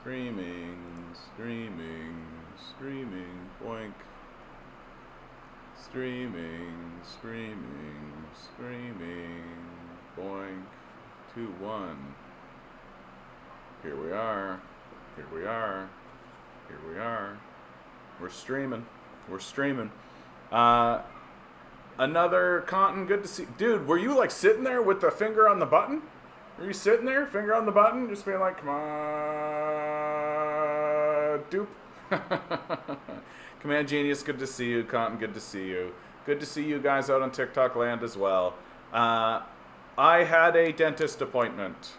Streaming, streaming, streaming, boink. Streaming, streaming, streaming, boink. 2, 1. Here we are. Here we are. Here we are. We're streaming. We're streaming. Another Content, good to see. Dude, were you like sitting there with the finger on the button? Were you sitting there, finger on the button, just being like, come on, dupe? Command Genius, good to see you. Content, good to see you. Good to see you guys out on TikTok land as well. I had a dentist appointment.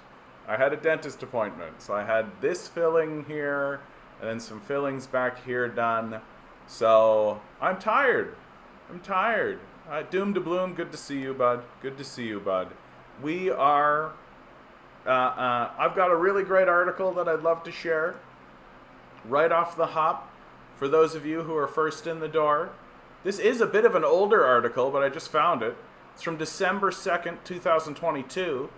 So I had this filling here, and then some fillings back here done. So I'm tired. Doom to Bloom, good to see you, bud. We are... I've got a really great article that I'd love to share right off the hop for those of you who are first in the door. This is a bit of an older article, but I just found it. It's from December 2nd, 2022.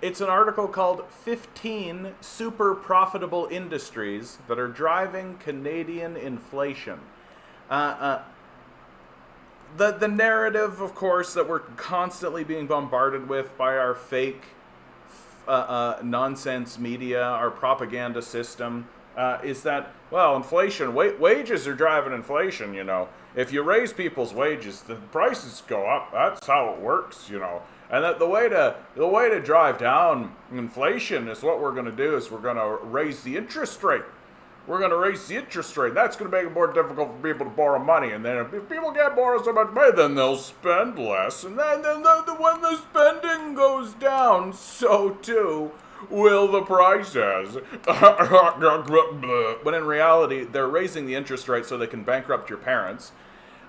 It's an article called 15 Super Profitable Industries That Are Driving Canadian Inflation. The narrative, of course, that we're constantly being bombarded with by our fake nonsense media, our propaganda system, is that, well, inflation, wages are driving inflation, you know. If you raise people's wages, the prices go up. That's how it works, you know. And that the way to drive down inflation is what we're going to do is we're going to raise the interest rate. That's going to make it more difficult for people to borrow money. And then if people can't borrow so much money, then they'll spend less. And then when the spending goes down, so too will the prices. When in reality, they're raising the interest rate so they can bankrupt your parents,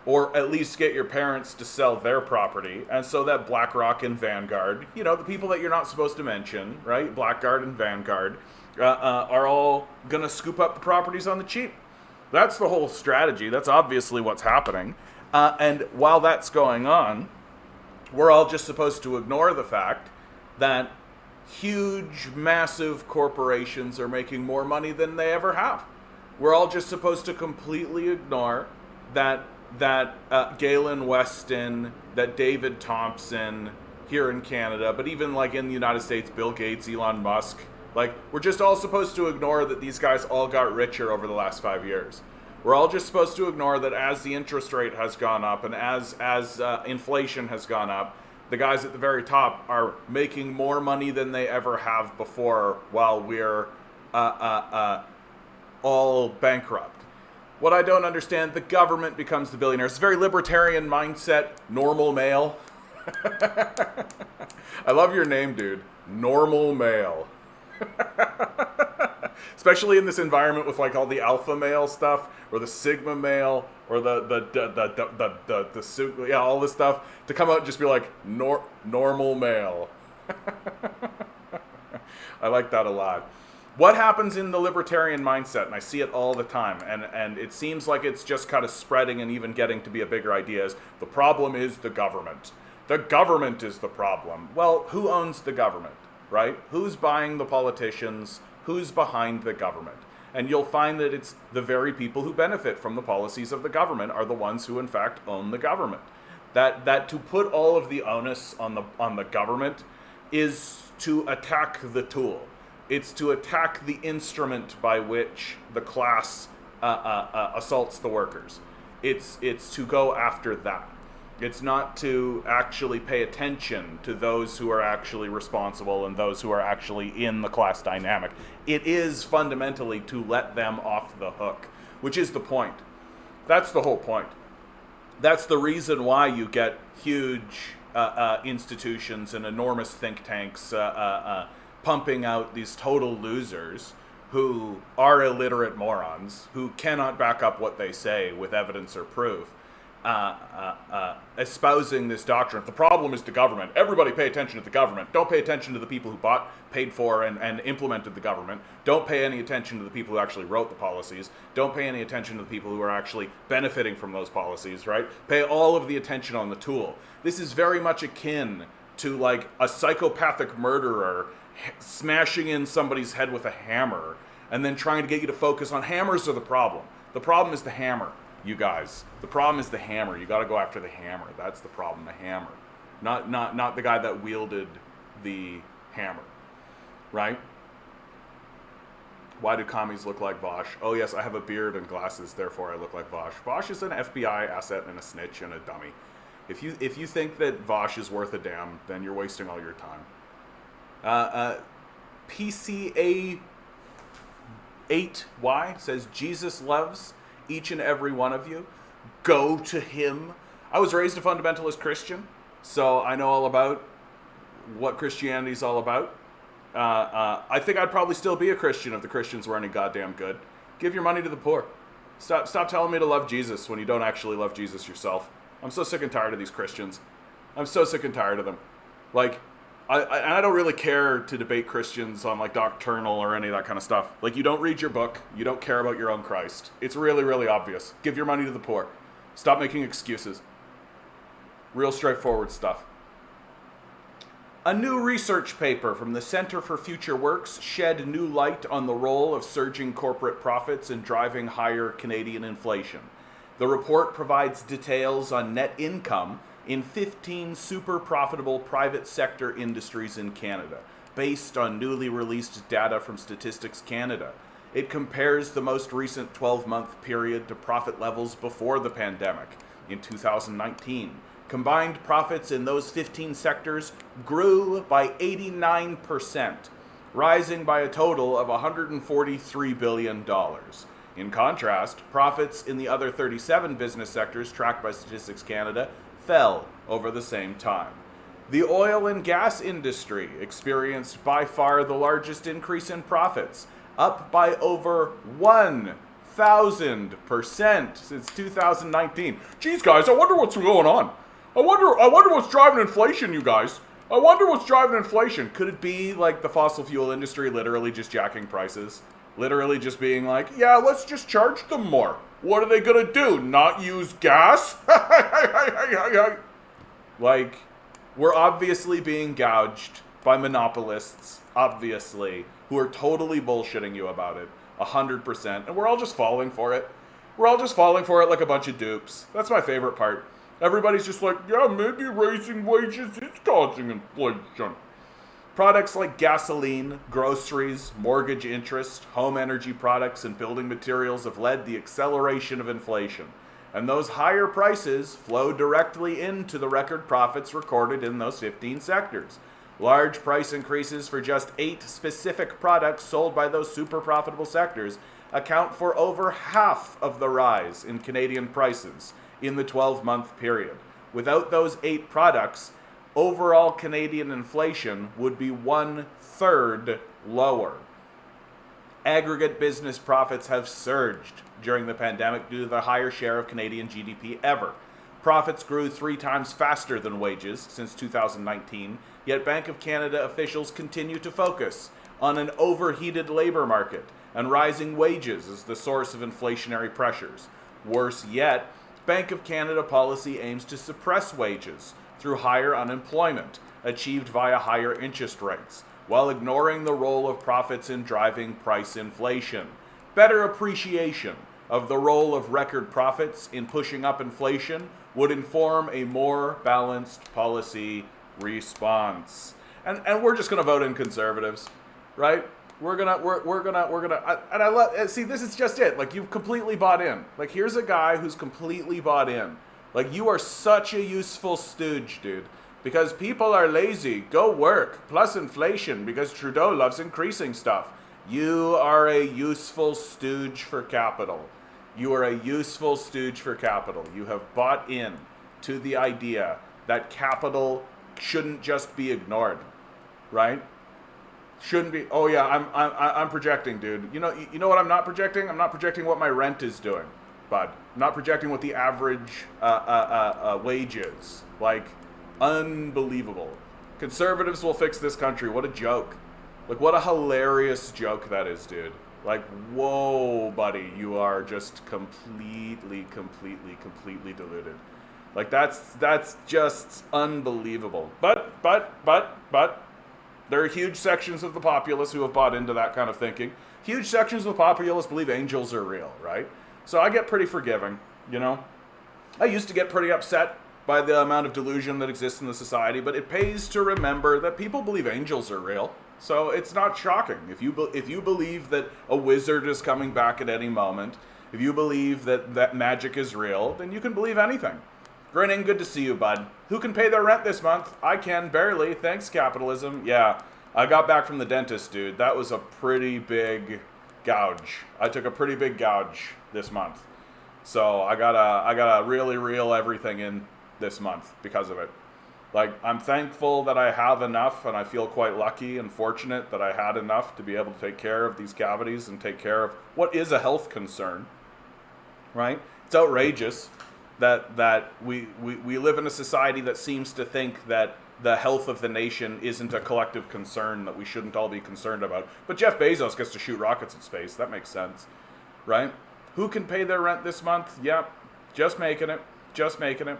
or at least get your parents to sell their property. And so that BlackRock and Vanguard, you know, the people that you're not supposed to mention, right? Blackguard and Vanguard, are all going to scoop up the properties on the cheap. That's the whole strategy. That's obviously what's happening. And while that's going on, we're all just supposed to ignore the fact that huge, massive corporations are making more money than they ever have. We're all just supposed to completely ignore that Galen Weston, that David Thompson here in Canada, but even like in the United States, Bill Gates, Elon Musk, like, we're just all supposed to ignore that these guys all got richer over the last 5 years. We're all just supposed to ignore that as the interest rate has gone up and as inflation has gone up, the guys at the very top are making more money than they ever have before while we're all bankrupt. What I don't understand, the government becomes the billionaire. It's a very libertarian mindset, normal male. I love your name, dude. Normal male. Especially in this environment with like all the alpha male stuff, or the sigma male, or all this stuff, to come out and just be like normal male. I like that a lot. What happens in the libertarian mindset, and I see it all the time, and it seems like it's just kind of spreading and even getting to be a bigger idea, is the problem is the government. The government is the problem. Well, who owns the government? Right? Who's buying the politicians? Who's behind the government? And you'll find that it's the very people who benefit from the policies of the government are the ones who in fact own the government. That to put all of the onus on the government is to attack the tool. It's to attack the instrument by which the class assaults the workers. It's to go after that. It's not to actually pay attention to those who are actually responsible and those who are actually in the class dynamic. It is fundamentally to let them off the hook, which is the point. That's the whole point. That's the reason why you get huge institutions and enormous think tanks pumping out these total losers who are illiterate morons, who cannot back up what they say with evidence or proof. Espousing this doctrine. If the problem is the government, everybody pay attention to the government. Don't pay attention to the people who paid for, and implemented the government. Don't pay any attention to the people who actually wrote the policies. Don't pay any attention to the people who are actually benefiting from those policies, right? Pay all of the attention on the tool. This is very much akin to like a psychopathic murderer smashing in somebody's head with a hammer and then trying to get you to focus on hammers are the problem. The problem is the hammer, you guys. The problem is the hammer. You got to go after the hammer. That's the problem, the hammer. Not the guy that wielded the hammer, right? Why do commies look like Vosh? Oh yes, I have a beard and glasses, therefore I look like Vosh. Vosh is an FBI asset and a snitch and a dummy. If you think that Vosh is worth a damn, then you're wasting all your time. PCA 8Y says, Jesus loves each and every one of you. Go to him. I was raised a fundamentalist Christian, so I know all about what Christianity is all about. I think I'd probably still be a Christian if the Christians were any goddamn good. Give your money to the poor. Stop telling me to love Jesus when you don't actually love Jesus yourself. I'm so sick and tired of these Christians. I'm so sick and tired of them. Like, I don't really care to debate Christians on like doctrinal or any of that kind of stuff. Like, you don't read your book. You don't care about your own Christ. It's really, really obvious. Give your money to the poor. Stop making excuses. Real straightforward stuff. A new research paper from the Center for Future Works shed new light on the role of surging corporate profits in driving higher Canadian inflation. The report provides details on net income in 15 super profitable private sector industries in Canada, based on newly released data from Statistics Canada. It compares the most recent 12-month period to profit levels before the pandemic in 2019. Combined profits in those 15 sectors grew by 89%, rising by a total of $143 billion. In contrast, profits in the other 37 business sectors tracked by Statistics Canada fell over the same time. The oil and gas industry experienced by far the largest increase in profits, up by over 1,000% since 2019. Geez, guys, I wonder what's going on. I wonder what's driving inflation, you guys. I wonder what's driving inflation. Could it be like the fossil fuel industry literally just jacking prices? Literally just being like, yeah, let's just charge them more. What are they gonna do? Not use gas? Like, we're obviously being gouged by monopolists, obviously, who are totally bullshitting you about it, 100%, and we're all just falling for it. We're all just falling for it like a bunch of dupes. That's my favorite part. Everybody's just like, yeah, maybe raising wages is causing inflation. Products like gasoline, groceries, mortgage interest, home energy products, and building materials have led the acceleration of inflation. And those higher prices flow directly into the record profits recorded in those 15 sectors. Large price increases for just 8 specific products sold by those super profitable sectors account for over half of the rise in Canadian prices in the 12-month period. Without those 8 products, overall Canadian inflation would be 1/3 lower. Aggregate business profits have surged during the pandemic due to the higher share of Canadian GDP ever. Profits grew 3 times faster than wages since 2019, yet Bank of Canada officials continue to focus on an overheated labor market and rising wages as the source of inflationary pressures. Worse yet, Bank of Canada policy aims to suppress wages through higher unemployment, achieved via higher interest rates, while ignoring the role of profits in driving price inflation. Better appreciation of the role of record profits in pushing up inflation would inform a more balanced policy response. And we're just gonna vote in Conservatives, right? We're gonna, and I love, see, this is just it. Like, you've completely bought in. Like, here's a guy who's completely bought in. Like, you are such a useful stooge, dude. Because people are lazy. Go work. Plus inflation, because Trudeau loves increasing stuff. You are a useful stooge for capital. You are a useful stooge for capital. You have bought in to the idea that capital shouldn't just be ignored, right? Shouldn't be. Oh yeah, I'm projecting, dude. You know what I'm not projecting? I'm not projecting what my rent is doing, bud. I'm not projecting what the average wage is. Like, unbelievable. Conservatives will fix this country. What a joke. Like, what a hilarious joke that is, dude. Like, whoa, buddy, you are just completely deluded. Like, that's just unbelievable. But there are huge sections of the populace who have bought into that kind of thinking. huge sections of the populace believe angels are real, right? So I get pretty forgiving, you know? I used to get pretty upset by the amount of delusion that exists in the society, but it pays to remember that people believe angels are real. So it's not shocking. If you believe that a wizard is coming back at any moment, if you believe that magic is real, then you can believe anything. Grinning, good to see you, bud. Who can pay their rent this month? I can, barely. Thanks, capitalism. Yeah, I got back from the dentist, dude. That was a pretty big gouge. I took a pretty big gouge this month. So I gotta really reel everything in this month because of it. Like, I'm thankful that I have enough, and I feel quite lucky and fortunate that I had enough to be able to take care of these cavities and take care of what is a health concern, right? It's outrageous that we live in a society that seems to think that the health of the nation isn't a collective concern that we shouldn't all be concerned about. But Jeff Bezos gets to shoot rockets in space. That makes sense, right? Who can pay their rent this month? Yep, just making it. Just making it.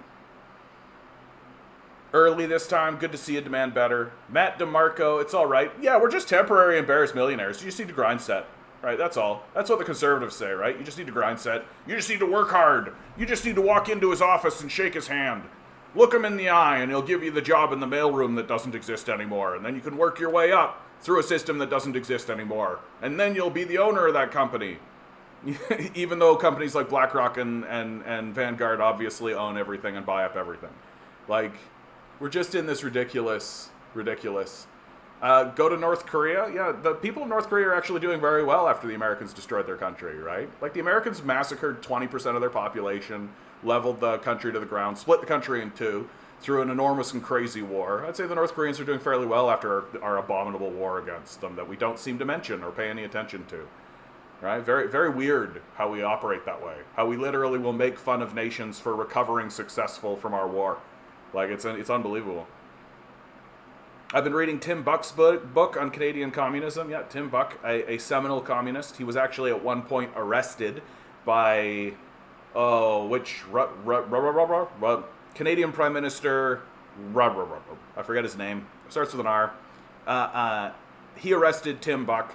Early this time. Good to see you, demand better. Matt DeMarco, it's all right. Yeah, we're just temporary embarrassed millionaires. You just need to grind set. Right, that's all. That's what the conservatives say, right? You just need to grind set. You just need to work hard. You just need to walk into his office and shake his hand. Look him in the eye, and he'll give you the job in the mailroom that doesn't exist anymore. And then you can work your way up through a system that doesn't exist anymore. And then you'll be the owner of that company. Even though companies like BlackRock and Vanguard obviously own everything and buy up everything. Like, we're just in this ridiculous. Go to North Korea. Yeah, the people of North Korea are actually doing very well after the Americans destroyed their country, right? Like, the Americans massacred 20% of their population, leveled the country to the ground, split the country in two, through an enormous and crazy war. I'd say the North Koreans are doing fairly well after our abominable war against them that we don't seem to mention or pay any attention to, right? Very, very weird how we operate that way. How we literally will make fun of nations for recovering successful from our war. Like, it's unbelievable. I've been reading Tim Buck's book on Canadian communism. Yeah, Tim Buck, a seminal communist. He was actually at one point arrested by, Canadian Prime Minister, I forget his name. It starts with an R. He arrested Tim Buck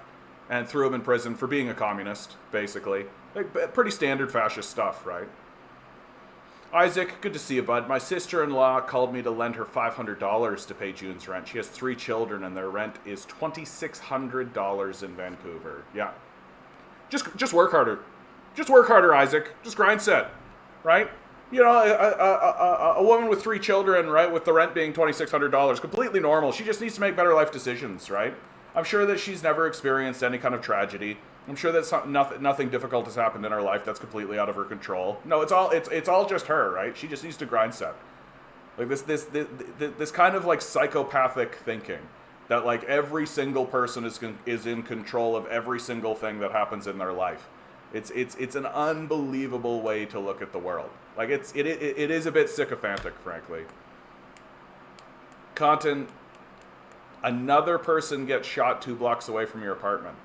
and threw him in prison for being a communist, basically. Like, pretty standard fascist stuff, right? Isaac, good to see you, bud. My sister-in-law called me to lend her $500 to pay June's rent. She has 3 children, and their rent is $2,600 in Vancouver. Yeah. Just work harder. Just work harder, Isaac. Just grind set, right? You know, a woman with 3 children, right, with the rent being $2,600, completely normal. She just needs to make better life decisions, right? I'm sure that she's never experienced any kind of tragedy. I'm sure that nothing difficult has happened in her life that's completely out of her control. No, it's all just her, right? She just needs to grind set. Like this kind of like psychopathic thinking that like every single person is in control of every single thing that happens in their life. It's an unbelievable way to look at the world. Like it is a bit sycophantic, frankly. Content. Another person gets shot 2 blocks away from your apartment.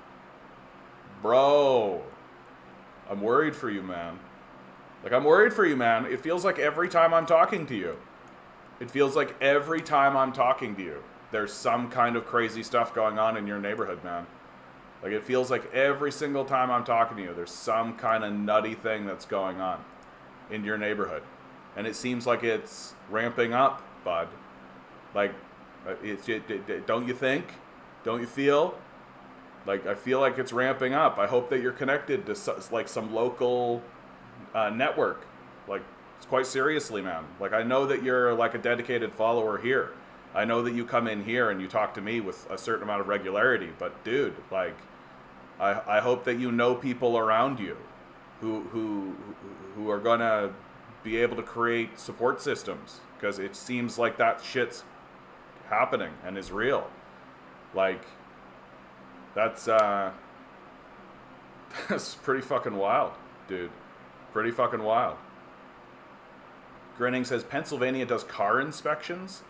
Bro, I'm worried for you, man. Like, I'm worried for you, man. It feels like every time I'm talking to you. There's some kind of crazy stuff going on in your neighborhood, man. Like, it feels like every single time I'm talking to you, there's some kind of nutty thing that's going on in your neighborhood. And it seems like it's ramping up, bud. Like, don't you think? Don't you feel? Like, I feel like it's ramping up. I hope that you're connected to like some local network. Like, it's quite seriously, man. Like, I know that you're like a dedicated follower here. I know that you come in here and you talk to me with a certain amount of regularity. But dude, like, I hope that you know people around you who are gonna be able to create support systems, because it seems like that shit's happening and is real. Like, that's pretty fucking wild, dude. Pretty fucking wild. Grinning says Pennsylvania does car inspections.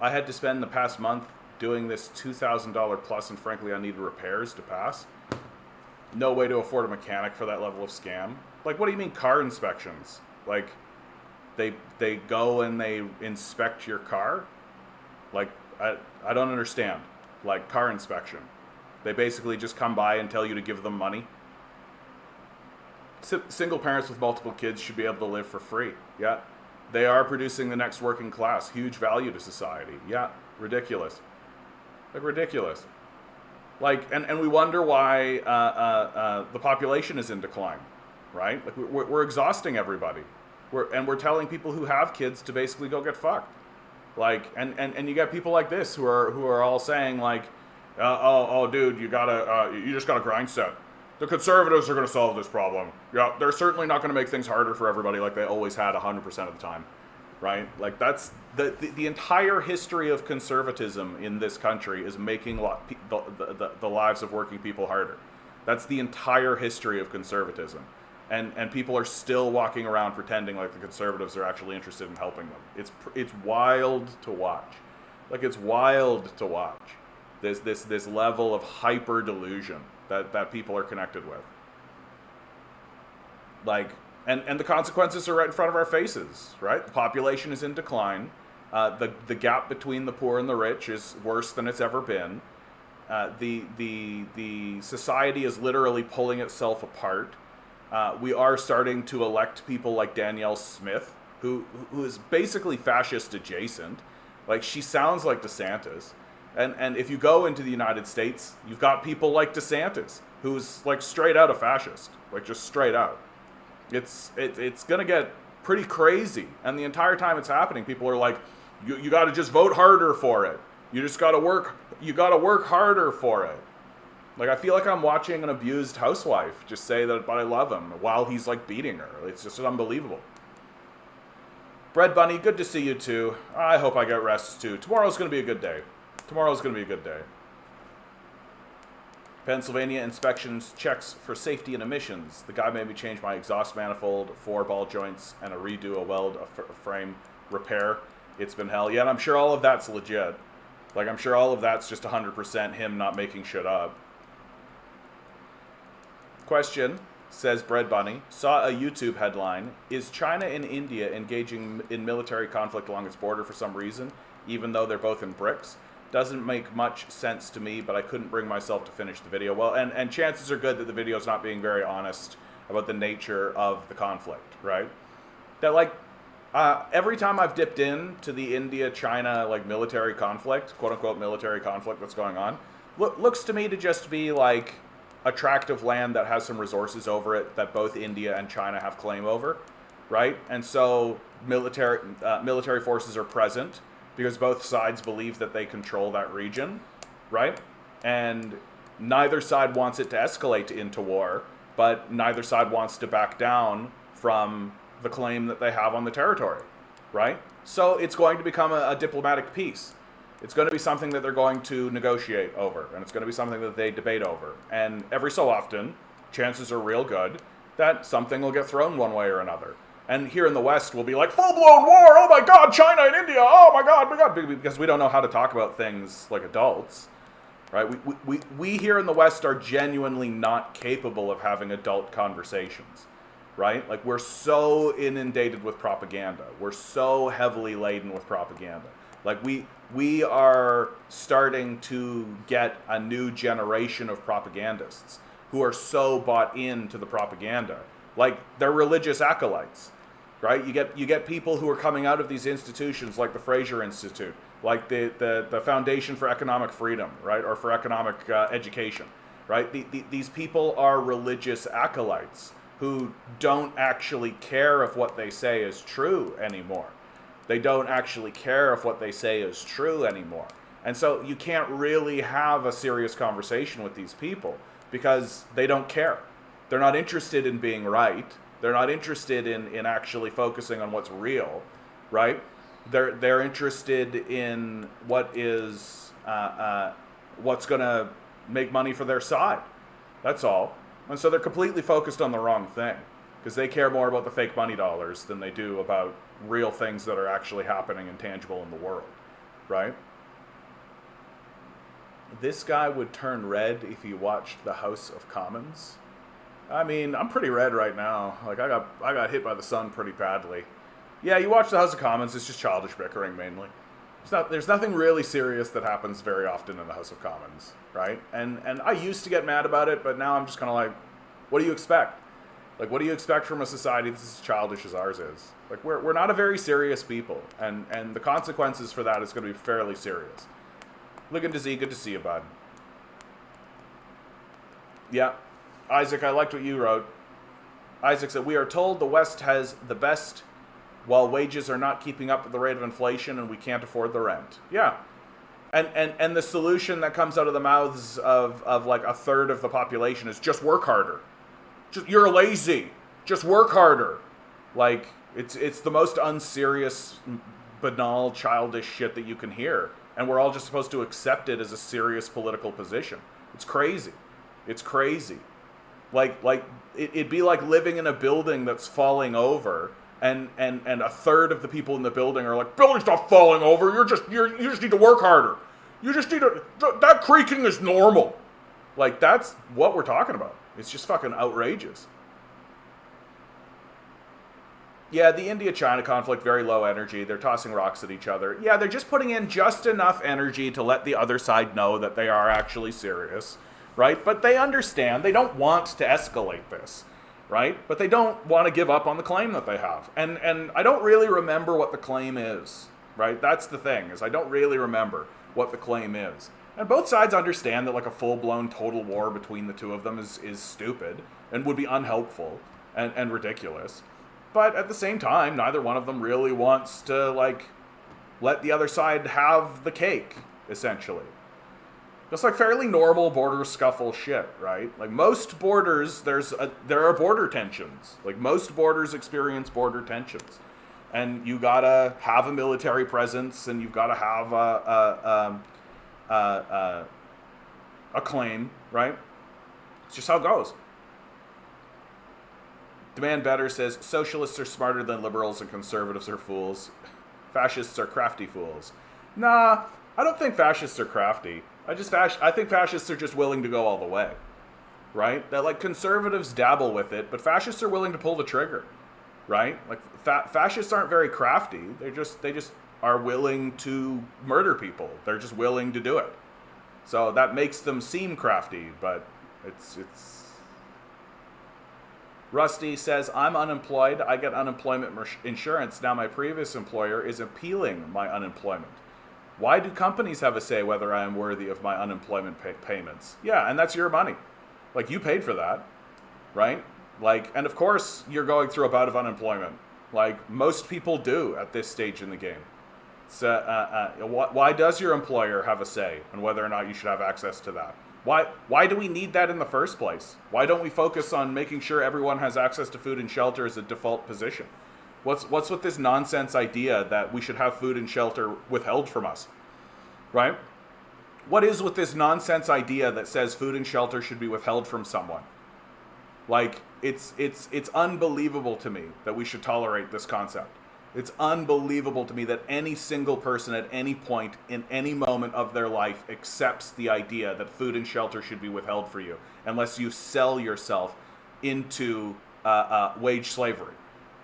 I had to spend the past month doing this $2,000 plus, and frankly I needed repairs to pass. No way to afford a mechanic for that level of scam. Like, what do you mean car inspections? Like, they go and they inspect your car? Like, I don't understand. Like, car inspection. They basically just come by and tell you to give them money. Single parents with multiple kids should be able to live for free. Yeah. They are producing the next working class. Huge value to society. Yeah. Ridiculous. Like, ridiculous. Like, and we wonder why the population is in decline, right? Like, we're exhausting everybody. We're telling people who have kids to basically go get fucked. Like, and you get people like this who are all saying like, dude, you just gotta grind set. The conservatives are gonna solve this problem. Yeah, they're certainly not gonna make things harder for everybody like they always had 100% of the time, right? Like, that's the entire history of conservatism in this country is making the lives of working people harder. That's the entire history of conservatism. And people are still walking around pretending like the conservatives are actually interested in helping them. It's wild to watch. Like, it's wild to watch. This level of hyper delusion that people are connected with. Like, and the consequences are right in front of our faces, right? The population is in decline. The gap between the poor and the rich is worse than it's ever been. The society is literally pulling itself apart. We are starting to elect people like Danielle Smith, who is basically fascist adjacent. Like, she sounds like DeSantis. And if you go into the United States, you've got people like DeSantis, who's like straight out a fascist, like just straight out. It's gonna get pretty crazy. And the entire time it's happening, people are like, you gotta just vote harder for it. You gotta work harder for it. Like, I feel like I'm watching an abused housewife just say that, but I love him, while he's like beating her. It's just unbelievable. Bread Bunny, good to see you too. I hope I get rest too. Tomorrow's gonna be a good day. Pennsylvania inspections checks for safety and emissions. The guy made me change my exhaust manifold, 4 ball joints, and a weld frame repair. It's been hell. Yeah, and I'm sure all of that's legit. Like, I'm sure all of that's just 100% him not making shit up. Question, says Bread Bunny, saw a YouTube headline. Is China and India engaging in military conflict along its border for some reason, even though they're both in BRICS? Doesn't make much sense to me, but I couldn't bring myself to finish the video. Well, and chances are good that the video's not being very honest about the nature of the conflict, right? That, like, every time I've dipped into the India-China, like, military conflict, quote-unquote military conflict that's going on, looks to me to just be, like, a tract of land that has some resources over it that both India and China have claim over, right? And so military forces are present because both sides believe that they control that region, right? And neither side wants it to escalate into war, but neither side wants to back down from the claim that they have on the territory, right? So it's going to become a diplomatic peace. It's going to be something that they're going to negotiate over, and it's going to be something that they debate over. And every so often, chances are real good that something will get thrown one way or another. And here in the West, we'll be like, full-blown war, oh my God, China and India, oh my God, because we don't know how to talk about things like adults, right? We here in the West are genuinely not capable of having adult conversations, right? Like, we're so inundated with propaganda. We're so heavily laden with propaganda. Like, we are starting to get a new generation of propagandists who are so bought into the propaganda. Like, they're religious acolytes, right? You get people who are coming out of these institutions like the Fraser Institute, like the Foundation for Economic Freedom, right? Or for Economic Education, right? These people are religious acolytes who don't actually care if what they say is true anymore. They don't actually care if what they say is true anymore. And so you can't really have a serious conversation with these people because they don't care. They're not interested in being right. They're not interested in actually focusing on what's real, right? They're interested in what is what's going to make money for their side. That's all. And so they're completely focused on the wrong thing because they care more about the fake money dollars than they do about real things that are actually happening and tangible in the world, right? This guy would turn red if he watched the House of Commons. I mean, I'm pretty red right now. Like, I got hit by the sun pretty badly. Yeah, you watch the House of Commons, it's just childish bickering mainly. There's nothing really serious that happens very often in the House of Commons, right? And I used to get mad about it, but now I'm just kind of like, what do you expect? Like, what do you expect from a society that's as childish as ours is? Like, we're not a very serious people, and the consequences for that is going to be fairly serious. Looking to Z, good to see you, bud. Yeah. Isaac, I liked what you wrote. Isaac said, we are told the West has the best while wages are not keeping up with the rate of inflation and we can't afford the rent. Yeah. And the solution that comes out of the mouths of like a third of the population is just work harder. You're lazy. Just work harder. Like, it's the most unserious, banal, childish shit that you can hear. And we're all just supposed to accept it as a serious political position. It's crazy. It's crazy. It'd be like living in a building that's falling over, and a third of the people in the building are like, building's not falling over, you just need to work harder. You just need to, that creaking is normal. Like, that's what we're talking about. It's just fucking outrageous. Yeah, the India-China conflict, very low energy. They're tossing rocks at each other. Yeah, they're just putting in just enough energy to let the other side know that they are actually serious, right? But they understand. They don't want to escalate this, right? But they don't want to give up on the claim that they have. And I don't really remember what the claim is, right? That's the thing, is I don't really remember what the claim is. And both sides understand that like a full-blown total war between the two of them is stupid and would be unhelpful and ridiculous. But at the same time, neither one of them really wants to like let the other side have the cake, essentially. Just like fairly normal border scuffle shit, right? Like most borders, there are border tensions. Like most borders experience border tensions. And you gotta have a military presence, and you've gotta have a claim, right? It's just how it goes. Demand Better says, socialists are smarter than liberals and conservatives are fools. Fascists are crafty fools. Nah, I don't think fascists are crafty. I think fascists are just willing to go all the way, right? That like conservatives dabble with it, but fascists are willing to pull the trigger, right? Like fascists aren't very crafty. They just are willing to murder people. They're just willing to do it. So that makes them seem crafty, but it's. Rusty says, I'm unemployed. I get unemployment insurance. Now my previous employer is appealing my unemployment. Why do companies have a say whether I am worthy of my unemployment payments? Yeah, and that's your money. Like, you paid for that, right? Like, and of course, you're going through a bout of unemployment. Like, most people do at this stage in the game. So, why does your employer have a say on whether or not you should have access to that? Why do we need that in the first place? Why don't we focus on making sure everyone has access to food and shelter as a default position? What's with this nonsense idea that we should have food and shelter withheld from us, right? What is with this nonsense idea that says food and shelter should be withheld from someone? Like, it's unbelievable to me that we should tolerate this concept. It's unbelievable to me that any single person at any point in any moment of their life accepts the idea that food and shelter should be withheld for you unless you sell yourself into wage slavery.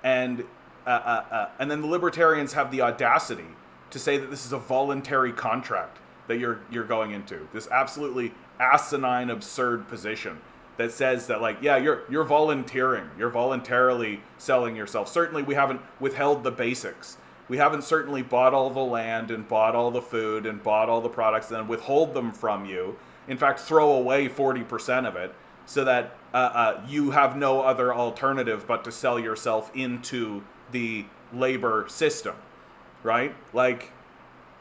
And then the libertarians have the audacity to say that this is a voluntary contract that you're going into. This absolutely asinine, absurd position that says that, like, yeah, you're volunteering. You're voluntarily selling yourself. Certainly, we haven't withheld the basics. We haven't certainly bought all the land and bought all the food and bought all the products and then withhold them from you. In fact, throw away 40% of it so that you have no other alternative but to sell yourself into the labor system, right? Like,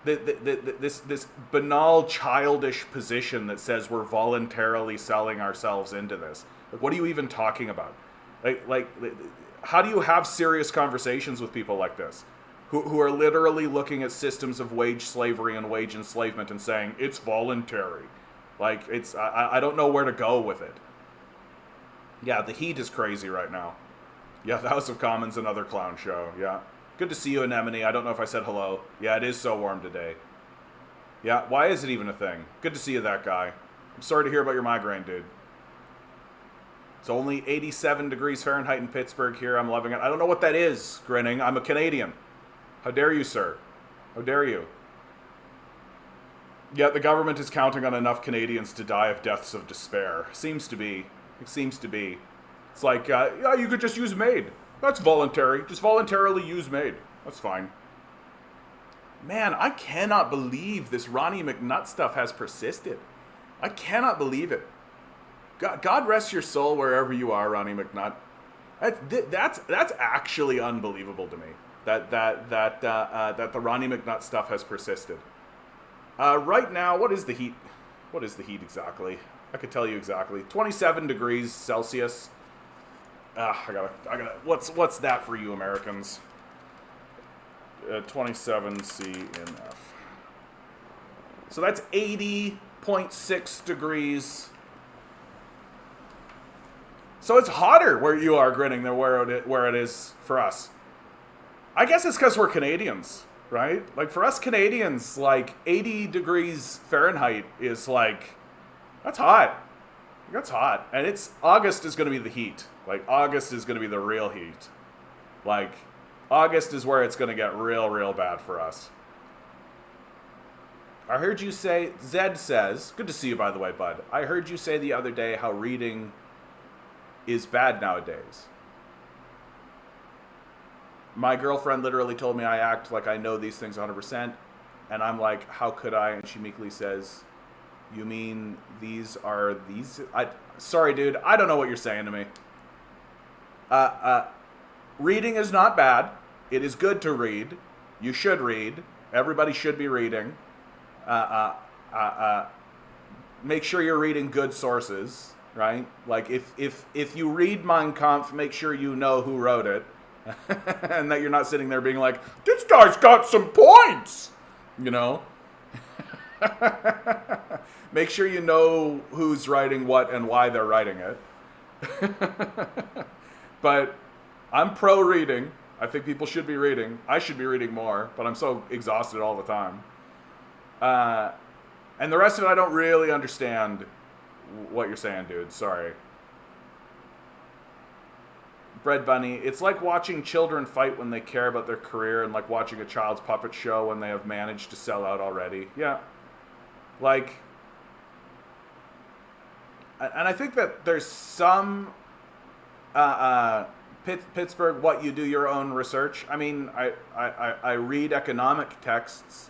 this banal, childish position that says we're voluntarily selling ourselves into this. Like, what are you even talking about? Like, how do you have serious conversations with people like this, who are literally looking at systems of wage slavery and wage enslavement and saying it's voluntary? Like, I don't know where to go with it. Yeah, the heat is crazy right now. Yeah, the House of Commons, another clown show. Yeah. Good to see you, Anemone. I don't know if I said hello. Yeah, it is so warm today. Yeah, why is it even a thing? Good to see you, that guy. I'm sorry to hear about your migraine, dude. It's only 87 degrees Fahrenheit in Pittsburgh here. I'm loving it. I don't know what that is, grinning. I'm a Canadian. How dare you, sir? How dare you? Yet the government is counting on enough Canadians to die of deaths of despair. Seems to be. It seems to be. It's like, yeah, you could just use MAID. That's voluntary. Just voluntarily use MAID. That's fine. Man, I cannot believe this Ronnie McNutt stuff has persisted. I cannot believe it. God rest your soul wherever you are, Ronnie McNutt. That's actually unbelievable to me. That the Ronnie McNutt stuff has persisted. Right now, what is the heat? What is the heat exactly? I could tell you exactly. 27 degrees Celsius. I gotta. What's that for you Americans? 27 C in F. So that's 80.6 degrees. So it's hotter where you are, Grinning, than where it is for us. I guess it's because we're Canadians. Right? Like, for us Canadians, like, 80 degrees Fahrenheit is, like, that's hot. That's hot. And August is going to be the heat. Like, August is going to be the real heat. Like, August is where it's going to get real, real bad for us. I heard you say, Zed says, good to see you, by the way, bud. I heard you say the other day how reading is bad nowadays. My girlfriend literally told me I act like I know these things 100%, and I'm like, how could I? And she meekly says, you mean these are these? Sorry, dude, I don't know what you're saying to me. Reading is not bad. It is good to read. You should read. Everybody should be reading. Make sure you're reading good sources, right? Like, if you read Mein Kampf, make sure you know who wrote it. And that you're not sitting there being like, this guy's got some points, you know? Make sure you know who's writing what and why they're writing it. But I'm pro reading. I think people should be reading. I should be reading more, but I'm so exhausted all the time. And the rest of it, I don't really understand what you're saying, dude. Sorry. Bread Bunny, it's like watching children fight when they care about their career and like watching a child's puppet show when they have managed to sell out already. Yeah. Like, and I think that there's some, Pittsburgh, what you do your own research. I mean, I read economic texts.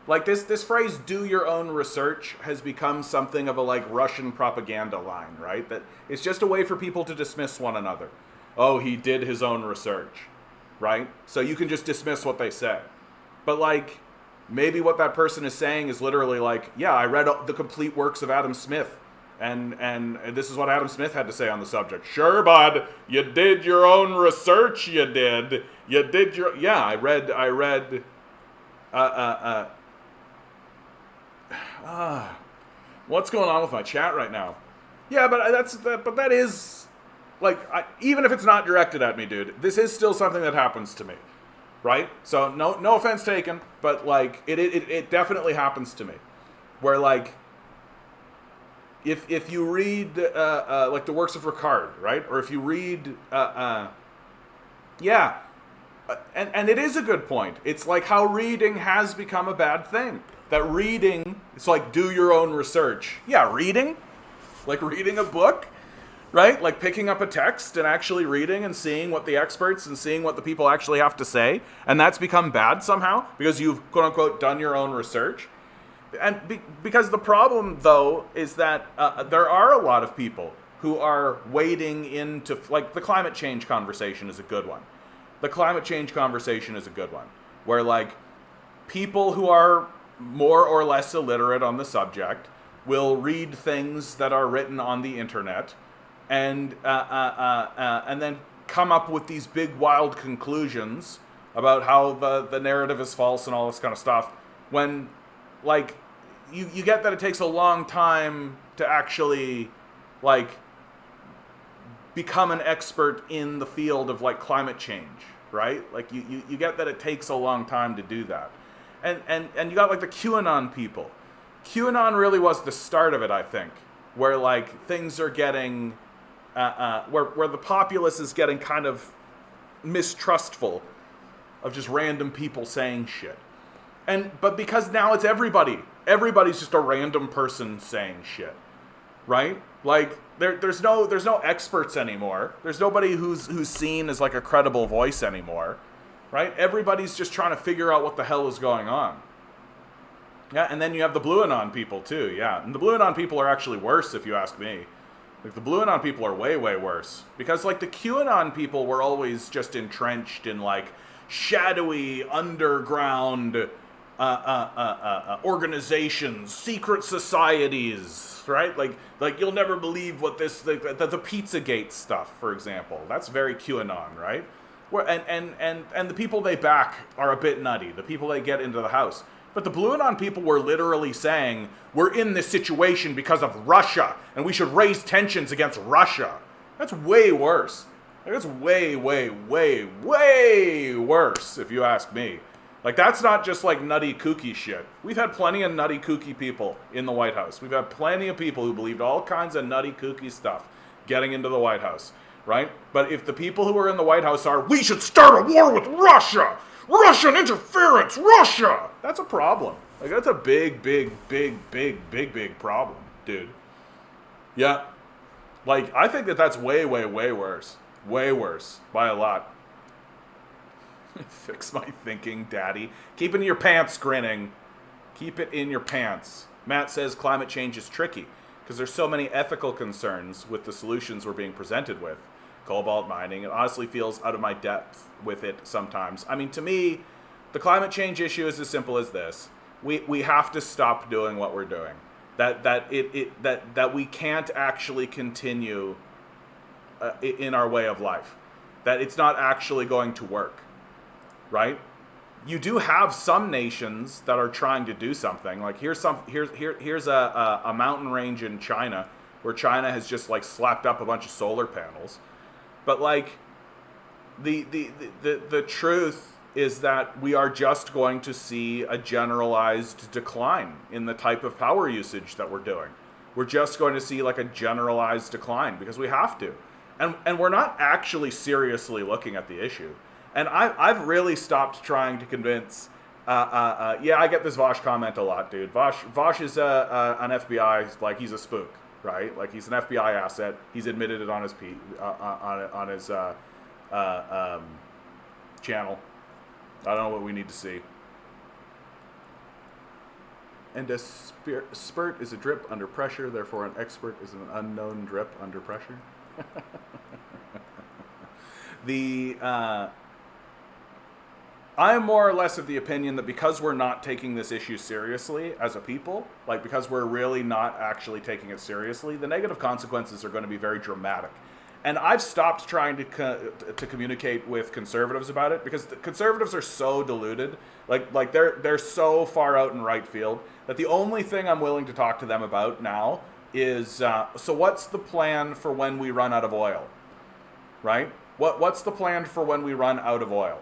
Like this phrase, do your own research, has become something of a like Russian propaganda line, right? That it's just a way for people to dismiss one another. Oh, he did his own research, right? So you can just dismiss what they say. But like, maybe what that person is saying is literally like, yeah, I read the complete works of Adam Smith, and this is what Adam Smith had to say on the subject. Sure, bud, you did your own research, you did. You did your, yeah, I read, what's going on with my chat right now? Yeah, but that is... Like, even if it's not directed at me, dude, this is still something that happens to me, right? So no offense taken, but like it definitely happens to me, where like if you read like the works of Ricard, right, or if you read yeah, and it is a good point. It's like how reading has become a bad thing. That reading, it's like do your own research. Yeah, reading, like reading a book. Right? Like picking up a text and actually reading and seeing what the experts and seeing what the people actually have to say. And that's become bad somehow because you've, quote unquote, done your own research. And because the problem, though, is that there are a lot of people who are wading into, like, the climate change conversation is a good one. The climate change conversation is a good one. Where, like, people who are more or less illiterate on the subject will read things that are written on the internet and then come up with these big wild conclusions about how the narrative is false and all this kind of stuff, when like you get that it takes a long time to actually like become an expert in the field of like climate change, right? Like you get that it takes a long time to do that. And you got like the QAnon people. QAnon really was the start of it, I think, where like things are getting where the populace is getting kind of mistrustful of just random people saying shit. But because now it's everybody everybody's just a random person saying shit, right? Like there's no experts anymore. There's nobody who's seen as like a credible voice anymore, right? Everybody's just trying to figure out what the hell is going on. Yeah, and then you have the Blue Anon people too. Yeah, and the Blue Anon people are actually worse if you ask me. Like the Blue Anon people are way worse because like the QAnon people were always just entrenched in like shadowy underground organizations, secret societies, right? Like you'll never believe what this the Pizzagate stuff, for example. That's very QAnon, right? Where and the people they back are a bit nutty. The people they get into the house. But the Blue Anon people were literally saying, we're in this situation because of Russia, and we should raise tensions against Russia. That's way worse. Like, that's way worse, if you ask me. Like, that's not just, like, nutty, kooky shit. We've had plenty of nutty, kooky people in the White House. We've had plenty of people who believed all kinds of nutty, kooky stuff getting into the White House, right? But if the people who are in the White House are, we should start a war with Russia! Russian interference! Russia! That's a problem. Like, that's a big problem, dude. Yeah. Like, I think that's way worse. Way worse. By a lot. Fix my thinking, daddy. Keep it in your pants, grinning. Keep it in your pants. Matt says climate change is tricky because there's so many ethical concerns with the solutions we're being presented with. Cobalt mining, it honestly feels out of my depth with it sometimes. I mean, to me, the climate change issue is as simple as this. We have to stop doing what we're doing. That we can't actually continue in our way of life. That it's not actually going to work, right? You do have some nations that are trying to do something. Like here's a mountain range in China where China has just like slapped up a bunch of solar panels. But like the truth is that we are just going to see a generalized decline in the type of power usage that we're doing. We're just going to see like a generalized decline because we have to. And we're not actually seriously looking at the issue. And I've really stopped trying to convince. Yeah, I get this Vosh comment a lot, dude. Vosh is an FBI, like he's a spook, right? Like he's an FBI asset. He's admitted it on his channel. I don't know what we need to see. And a spurt is a drip under pressure. Therefore, an expert is an unknown drip under pressure. I am more or less of the opinion that because we're not taking this issue seriously as a people, like because we're really not actually taking it seriously, the negative consequences are going to be very dramatic. And I've stopped trying to communicate with conservatives about it because the conservatives are so deluded, like they're so far out in right field that the only thing I'm willing to talk to them about now is so what's the plan for when we run out of oil, right? What's the plan for when we run out of oil?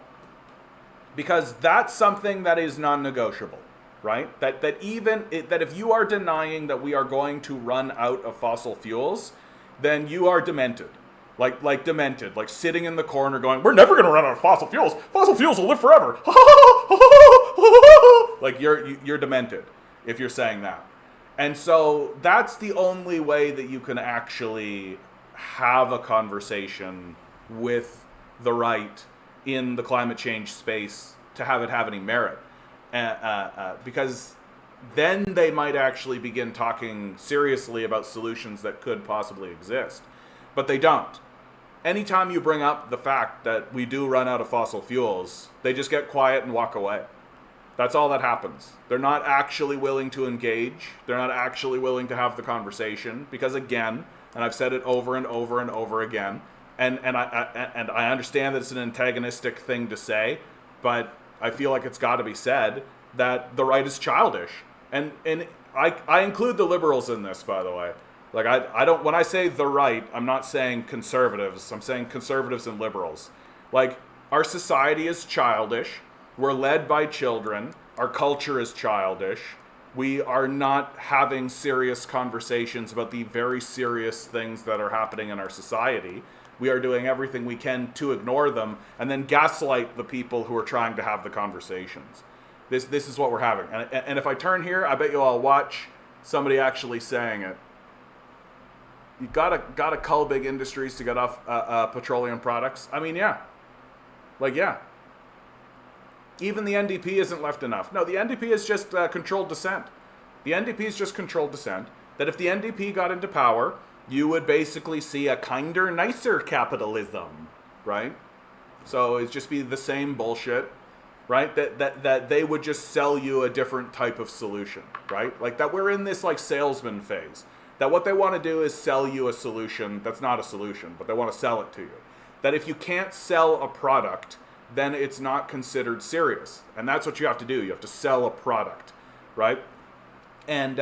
Because that's something that is non-negotiable, right? That if you are denying that we are going to run out of fossil fuels, then you are demented. Like demented, like sitting in the corner going, we're never going to run out of fossil fuels. Fossil fuels will live forever. Like you're demented if you're saying that. And so that's the only way that you can actually have a conversation with the right in the climate change space to have it have any merit. Because then they might actually begin talking seriously about solutions that could possibly exist. But they don't. Anytime you bring up the fact that we do run out of fossil fuels, they just get quiet and walk away. That's all that happens. They're not actually willing to engage. They're not actually willing to have the conversation because, again, and I've said it over and over and over again, and I understand that it's an antagonistic thing to say, but I feel like it's got to be said that the right is childish. And I include the liberals in this, by the way. Like I don't, when I say the right, I'm not saying conservatives. I'm saying conservatives and liberals. Like our society is childish. We're led by children. Our culture is childish. We are not having serious conversations about the very serious things that are happening in our society. We are doing everything we can to ignore them and then gaslight the people who are trying to have the conversations. This is what we're having. And if I turn here, I bet you I'll watch somebody actually saying it. You gotta cull big industries to get off petroleum products. I mean, yeah. Like, yeah. Even the NDP isn't left enough. No, the NDP is just controlled dissent. The NDP is just controlled dissent. That if the NDP got into power, you would basically see a kinder, nicer capitalism, right? So it'd just be the same bullshit, right? That they would just sell you a different type of solution, right? Like that we're in this like salesman phase. That what they want to do is sell you a solution that's not a solution, but they want to sell it to you. That if you can't sell a product, then it's not considered serious. And that's what you have to do. You have to sell a product, right? And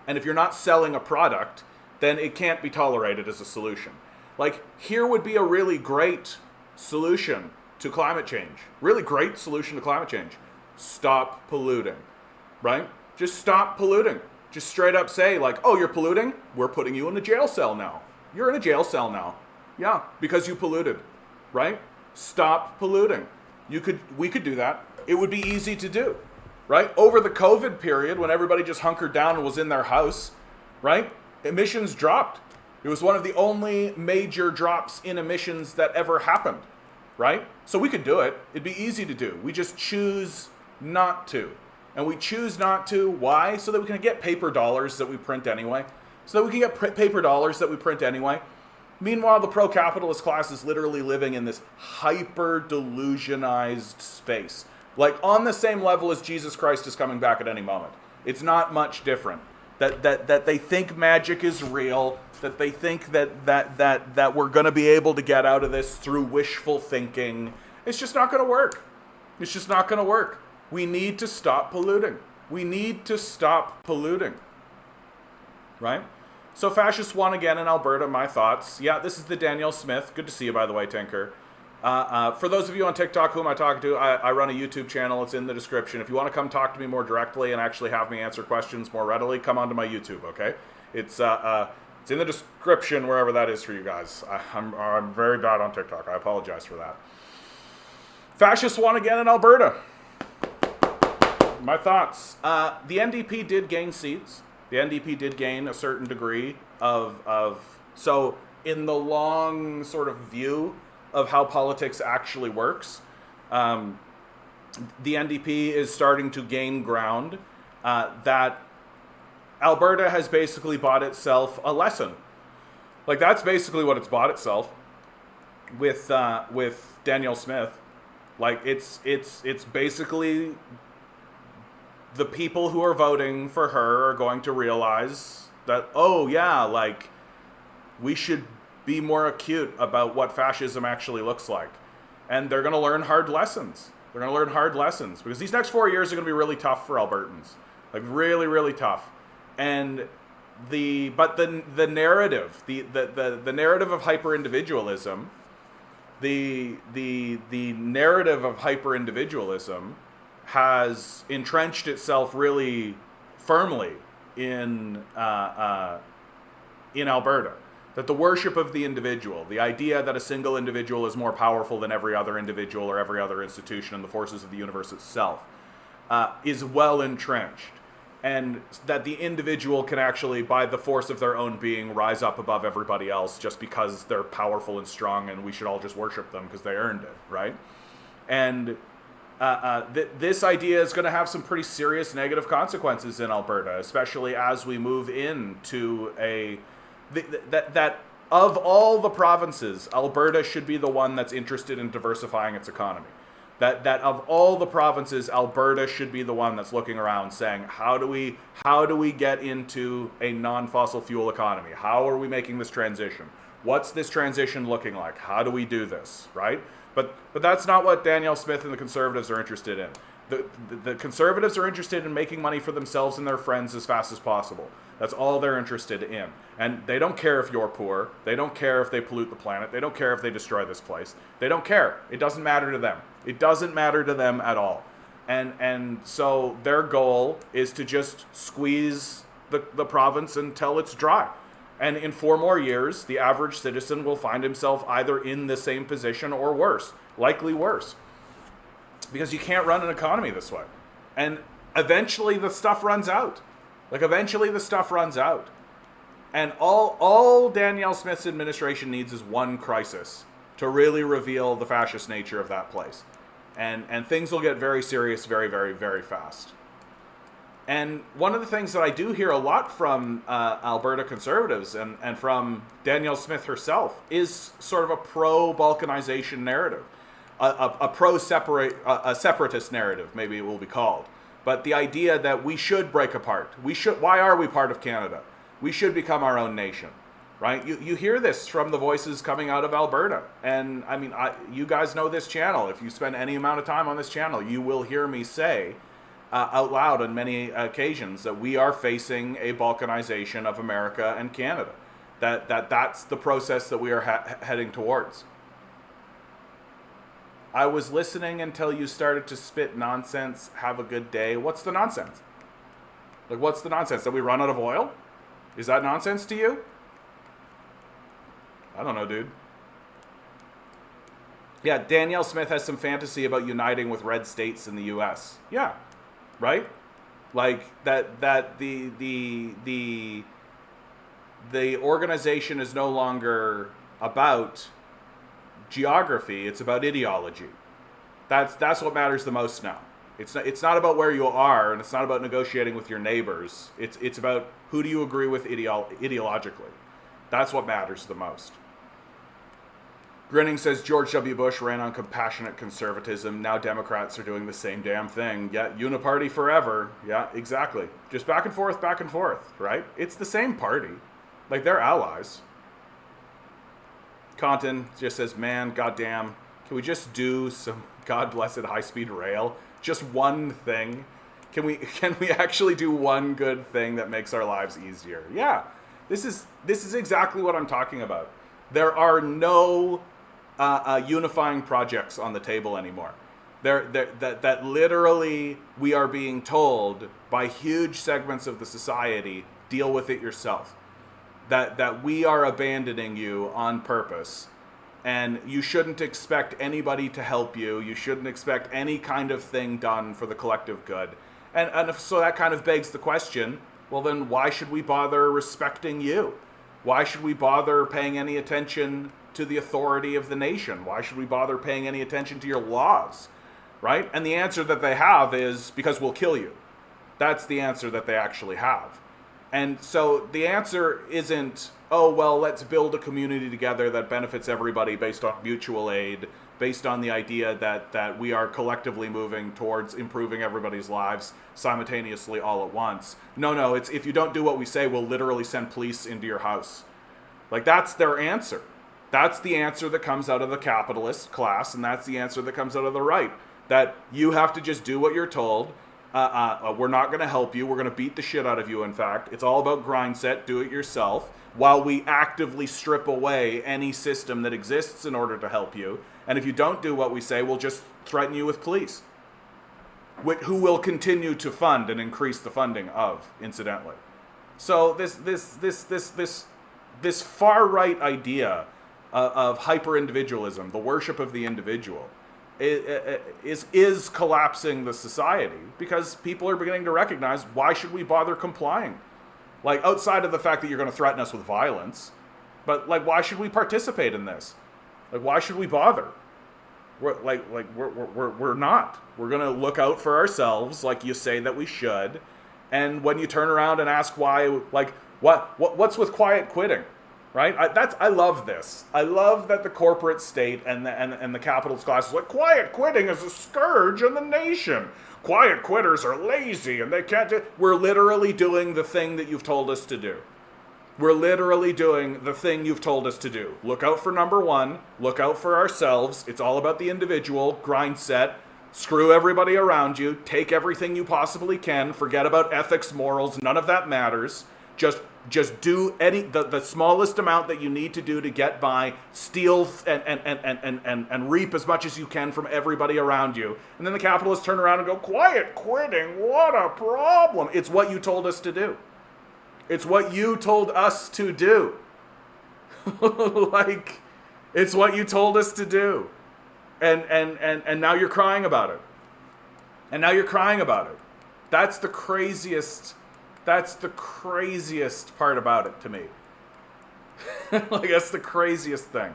if you're not selling a product, then it can't be tolerated as a solution. Like, here would be a really great solution to climate change. Really great solution to climate change. Stop polluting, right? Just stop polluting. Just straight up say, like, oh, you're polluting? We're putting you in a jail cell now. You're in a jail cell now. Yeah, because you polluted, right? Stop polluting. We could do that. It would be easy to do, right? Over the COVID period, when everybody just hunkered down and was in their house, right? Emissions dropped. It was one of the only major drops in emissions that ever happened, right? So we could do it. It'd be easy to do. We just choose not to. And we choose not to. Why? So that we can get paper dollars that we print anyway. So that we can get paper dollars that we print anyway. Meanwhile, the pro-capitalist class is literally living in this hyper-delusionized space. Like on the same level as Jesus Christ is coming back at any moment. It's not much different. That they think magic is real, that they think that we're going to be able to get out of this through wishful thinking. It's just not going to work. It's just not going to work. We need to stop polluting. We need to stop polluting. Right? So fascists won again in Alberta, my thoughts. Yeah, this is the Danielle Smith. Good to see you, by the way, Tinker. For those of you on TikTok, who am I talking to? I run a YouTube channel. It's in the description. If you want to come talk to me more directly and actually have me answer questions more readily, come onto my YouTube, okay? It's in the description, wherever that is for you guys. I'm very bad on TikTok. I apologize for that. Fascists won again in Alberta. My thoughts. The NDP did gain seats. The NDP did gain a certain degree of so in the long sort of view of how politics actually works, the NDP is starting to gain ground that Alberta has basically bought itself a lesson. Like that's basically what it's bought itself with Danielle Smith. Like it's basically the people who are voting for her are going to realize that, oh yeah, like we should be more acute about what fascism actually looks like. And they're going to learn hard lessons. They're going to learn hard lessons because these next 4 years are going to be really tough for Albertans. Like really, really tough. And the narrative, the narrative of hyper-individualism, the narrative of hyper-individualism has entrenched itself really firmly in Alberta. That the worship of the individual, the idea that a single individual is more powerful than every other individual or every other institution and the forces of the universe itself, is well entrenched. And that the individual can actually, by the force of their own being, rise up above everybody else just because they're powerful and strong and we should all just worship them because they earned it, right? And this idea is going to have some pretty serious negative consequences in Alberta, especially as we move into that of all the provinces, Alberta should be the one that's interested in diversifying its economy. That of all the provinces, Alberta should be the one that's looking around saying, how do we get into a non-fossil fuel economy? How are we making this transition? What's this transition looking like? How do we do this, right? But that's not what Danielle Smith and the Conservatives are interested in. The Conservatives are interested in making money for themselves and their friends as fast as possible. That's all they're interested in. And they don't care if you're poor. They don't care if they pollute the planet. They don't care if they destroy this place. They don't care. It doesn't matter to them. It doesn't matter to them at all. And so their goal is to just squeeze the province until it's dry. And in 4 more years, the average citizen will find himself either in the same position or worse, likely worse. Because you can't run an economy this way. And eventually the stuff runs out. Like, eventually the stuff runs out. And all Danielle Smith's administration needs is one crisis to really reveal the fascist nature of that place. And things will get very serious very, very, very fast. And one of the things that I do hear a lot from Alberta conservatives and from Danielle Smith herself is sort of a pro-Balkanization narrative. A separatist narrative, maybe it will be called. But the idea that we should break apart. Why are we part of Canada? We should become our own nation, right? You hear this from the voices coming out of Alberta. And I mean, you guys know this channel. If you spend any amount of time on this channel, you will hear me say out loud on many occasions that we are facing a Balkanization of America and Canada. That's the process that we are heading towards. I was listening until you started to spit nonsense. Have a good day. What's the nonsense? Like, what's the nonsense? That we run out of oil? Is that nonsense to you? I don't know, dude. Yeah, Danielle Smith has some fantasy about uniting with red states in the U.S. Yeah, right? Like that the organization is no longer about geography, it's about ideology. That's what matters the most now. It's not about where you are, and it's not about negotiating with your neighbors. It's about who do you agree with ideologically. That's what matters the most. Grinning says George W. Bush ran on compassionate conservatism. Now Democrats are doing the same damn thing. Yeah, uniparty forever. Yeah, exactly. Just back and forth, right? It's the same party. Like, they're allies. Compton just says, man, goddamn, can we just do some God blessed high-speed rail? Just one thing. Can we actually do one good thing that makes our lives easier? Yeah, this is exactly what I'm talking about. There are no unifying projects on the table anymore. That literally we are being told by huge segments of the society, deal with it yourself. That we are abandoning you on purpose. And you shouldn't expect anybody to help you. You shouldn't expect any kind of thing done for the collective good. And so that kind of begs the question, well then why should we bother respecting you? Why should we bother paying any attention to the authority of the nation? Why should we bother paying any attention to your laws? Right? And the answer that they have is because we'll kill you. That's the answer that they actually have. And so the answer isn't, oh, well, let's build a community together that benefits everybody based on mutual aid, based on the idea that we are collectively moving towards improving everybody's lives simultaneously all at once. No, it's if you don't do what we say, we'll literally send police into your house. Like, that's their answer. That's the answer that comes out of the capitalist class, and that's the answer that comes out of the right. That you have to just do what you're told. We're not going to help you. We're going to beat the shit out of you, in fact. It's all about grind set, do it yourself, while we actively strip away any system that exists in order to help you. And if you don't do what we say, we'll just threaten you with police, who will continue to fund and increase the funding of, incidentally. So this far-right idea of hyper-individualism, the worship of the individual, is collapsing the society because people are beginning to recognize, why should we bother complying? Like, outside of the fact that you're going to threaten us with violence, but like, why should we participate in this? Like, why should we bother? We're not. We're going to look out for ourselves like you say that we should. And when you turn around and ask why, like, what's with quiet quitting? Right? I love this. I love that the corporate state and the capitalist class is like, quiet quitting is a scourge in the nation. Quiet quitters are lazy and they can't do. We're literally doing the thing that you've told us to do. We're literally doing the thing you've told us to do. Look out for number one. Look out for ourselves. It's all about the individual. Grind set. Screw everybody around you. Take everything you possibly can. Forget about ethics, morals. None of that matters. Just do the smallest amount that you need to do to get by, steal and reap as much as you can from everybody around you. And then the capitalists turn around and go, quiet quitting, what a problem. It's what you told us to do. It's what you told us to do. Like, it's what you told us to do. And now you're crying about it. And now you're crying about it. That's the craziest part about it to me. Like, that's the craziest thing.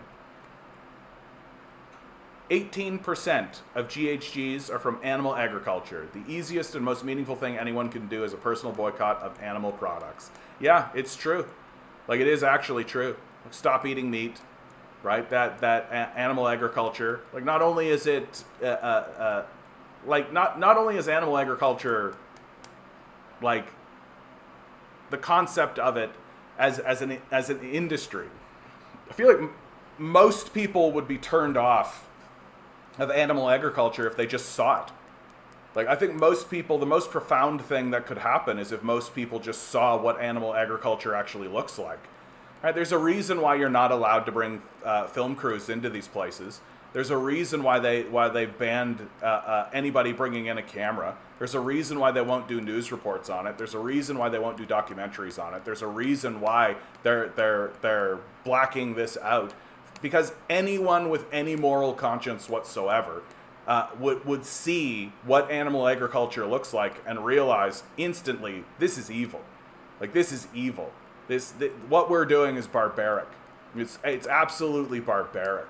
18% of GHGs are from animal agriculture. The easiest and most meaningful thing anyone can do is a personal boycott of animal products. Yeah, it's true. Like, it is actually true. Stop eating meat, right? That animal agriculture. Like, not only is it not only is animal agriculture, like, the concept of it as an industry. I feel like most people would be turned off of animal agriculture if they just saw it. Like, I think most people, the most profound thing that could happen is if most people just saw what animal agriculture actually looks like. Right? There's a reason why you're not allowed to bring film crews into these places. There's a reason why they've banned anybody bringing in a camera. There's a reason why they won't do news reports on it. There's a reason why they won't do documentaries on it. There's a reason why they're blacking this out. Because anyone with any moral conscience whatsoever would see what animal agriculture looks like and realize instantly, this is evil. Like, this is evil. What we're doing is barbaric. It's absolutely barbaric.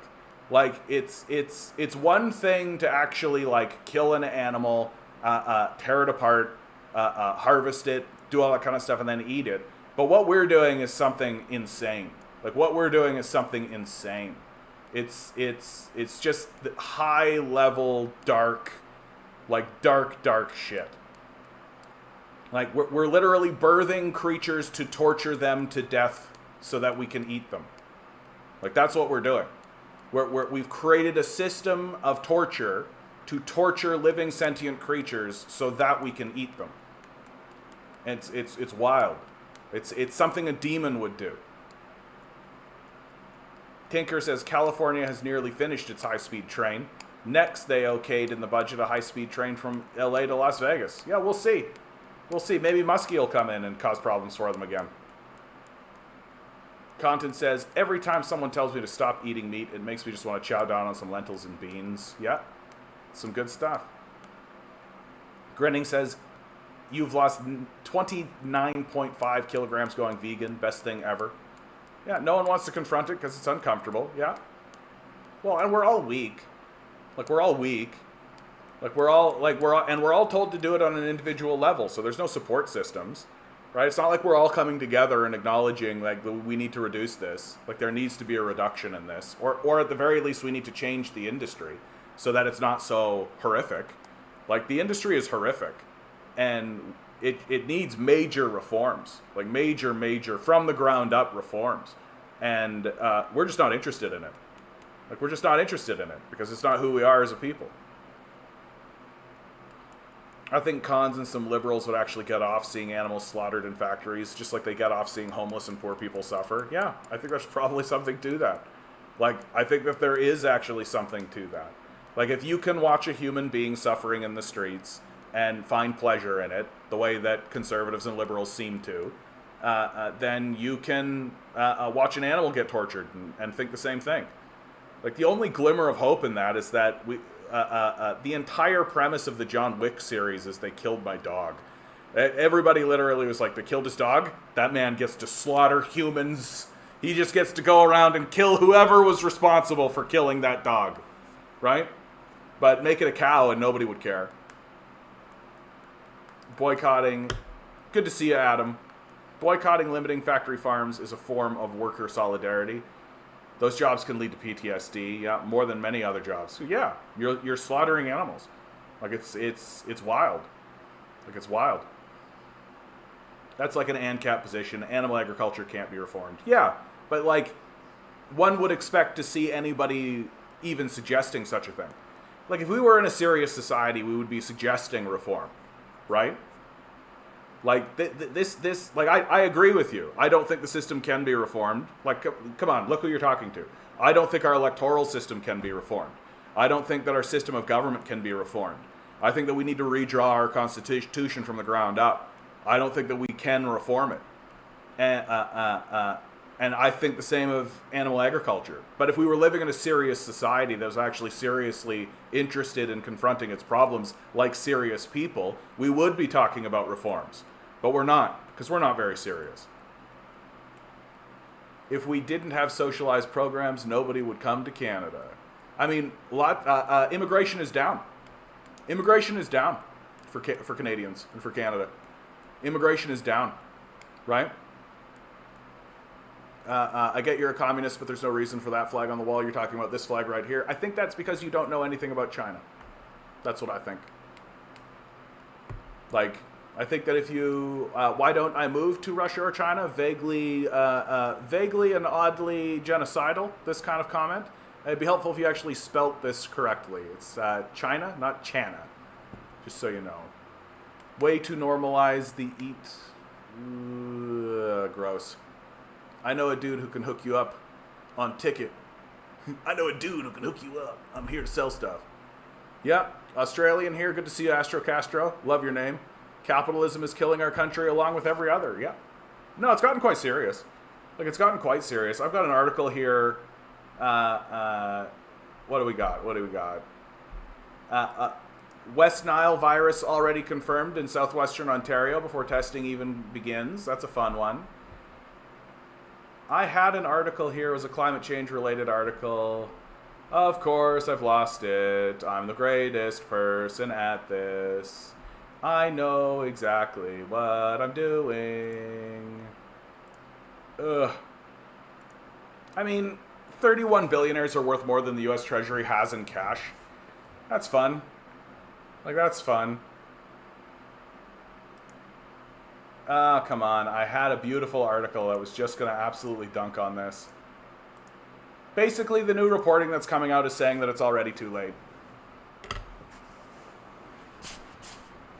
Like, it's one thing to actually, like, kill an animal, tear it apart, harvest it, do all that kind of stuff, and then eat it. But what we're doing is something insane. Like, what we're doing is something insane. It's just high level dark shit. Like, we're literally birthing creatures to torture them to death so that we can eat them. Like, that's what we're doing. We've created a system of torture to torture living sentient creatures so that we can eat them. And it's wild. It's something a demon would do. Tinker says California has nearly finished its high-speed train. Next, they okayed in the budget a high-speed train from LA to Las Vegas. Yeah, we'll see. We'll see. Maybe Muskie will come in and cause problems for them again. Content says, every time someone tells me to stop eating meat, it makes me just want to chow down on some lentils and beans. Yeah, some good stuff. Grinning says, you've lost 29.5 kilograms going vegan. Best thing ever. Yeah, no one wants to confront it because it's uncomfortable. Yeah. Well, and we're all weak. Like, we're all weak. Like, we're all told to do it on an individual level, so there's no support systems. Right? It's not like we're all coming together and acknowledging, like, we need to reduce this. Like, there needs to be a reduction in this. Or at the very least, we need to change the industry so that it's not so horrific. Like, the industry is horrific. And it needs major reforms. Like, major, from the ground up reforms. And we're just not interested in it. Like, we're just not interested in it because it's not who we are as a people. I think cons and some liberals would actually get off seeing animals slaughtered in factories, just like they get off seeing homeless and poor people suffer. Yeah, I think there's probably something to that. Like, I think that there is actually something to that. Like, if you can watch a human being suffering in the streets and find pleasure in it, the way that conservatives and liberals seem to, then you can watch an animal get tortured and think the same thing. Like, the only glimmer of hope in that is that the entire premise of the John Wick series is they killed my dog. Everybody literally was like, they killed his dog? That man gets to slaughter humans. He just gets to go around and kill whoever was responsible for killing that dog. Right? But make it a cow and nobody would care. Boycotting. Good to see you, Adam. Boycotting limiting factory farms is a form of worker solidarity. Those jobs can lead to PTSD, yeah, more than many other jobs. So yeah, you're slaughtering animals. Like, it's wild. Like, it's wild. That's like an ANCAP position. Animal agriculture can't be reformed. Yeah, but, like, one would expect to see anybody even suggesting such a thing. Like, if we were in a serious society, we would be suggesting reform, right? Like, like, I agree with you. I don't think the system can be reformed. Like, come on, look who you're talking to. I don't think our electoral system can be reformed. I don't think that our system of government can be reformed. I think that we need to redraw our constitution from the ground up. I don't think that we can reform it. And I think the same of animal agriculture. But if we were living in a serious society that was actually seriously interested in confronting its problems like serious people, we would be talking about reforms. But we're not, because we're not very serious. If we didn't have socialized programs, nobody would come to Canada. I mean, immigration is down. Immigration is down for Canadians and for Canada. Immigration is down, right? I get you're a communist, but there's no reason for that flag on the wall. You're talking about this flag right here. I think that's because you don't know anything about China. That's what I think. Like, I think that if you, why don't I move to Russia or China? Vaguely and oddly genocidal, this kind of comment. It'd be helpful if you actually spelt this correctly. It's China, not Chana, just so you know. Way to normalize the eat. Gross. I know a dude who can hook you up on Ticket. I know a dude who can hook you up. I'm here to sell stuff. Yeah, Australian here. Good to see you, Astro Castro. Love your name. Capitalism is killing our country along with every other. Yeah. No, it's gotten quite serious. Like, it's gotten quite serious. I've got an article here. What do we got? West Nile virus already confirmed in southwestern Ontario before testing even begins. That's a fun one. I had an article here. It was a climate change related article. Of course, I've lost it. I'm the greatest person at this. I know exactly what I'm doing. Ugh. I mean, 31 billionaires are worth more than the US Treasury has in cash. That's fun. Like, that's fun. Come on. I had a beautiful article that was just going to absolutely dunk on this. Basically, the new reporting that's coming out is saying that it's already too late.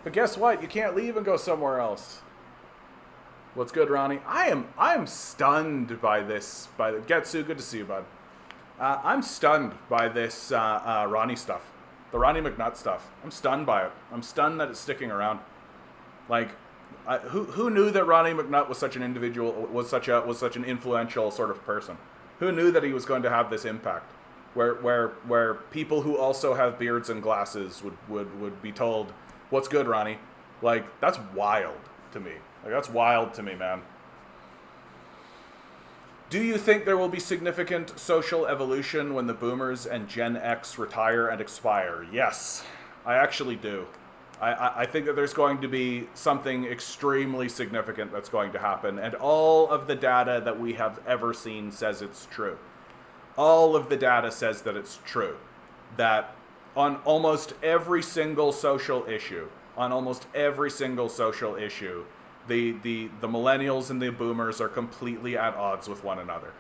But guess what? You can't leave and go somewhere else. What's good, Ronnie? I am stunned by this. Getsu, good to see you, bud. I'm stunned by this Ronnie stuff. The Ronnie McNutt stuff. I'm stunned by it. I'm stunned that it's sticking around. Like, who knew that Ronnie McNutt was such an individual, was such an influential sort of person? Who knew that he was going to have this impact? Where people who also have beards and glasses would be told, "What's good, Ronnie?" Like, that's wild to me. Like, that's wild to me, man. Do you think there will be significant social evolution when the boomers and Gen X retire and expire? Yes, I actually do. I think that there's going to be something extremely significant that's going to happen, and all of the data that we have ever seen says it's true. All of the data says that it's true. That on almost every single social issue, the millennials and the boomers are completely at odds with one another.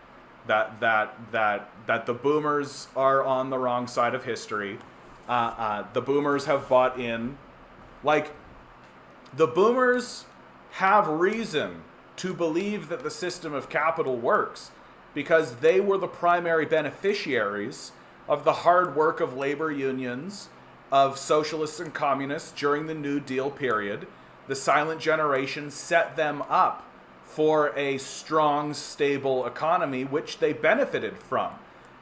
That the boomers are on the wrong side of history. The boomers have bought in. Like, the boomers have reason to believe that the system of capital works because they were the primary beneficiaries of the hard work of labor unions, of socialists and communists during the New Deal period. The silent generation set them up for a strong, stable economy, which they benefited from.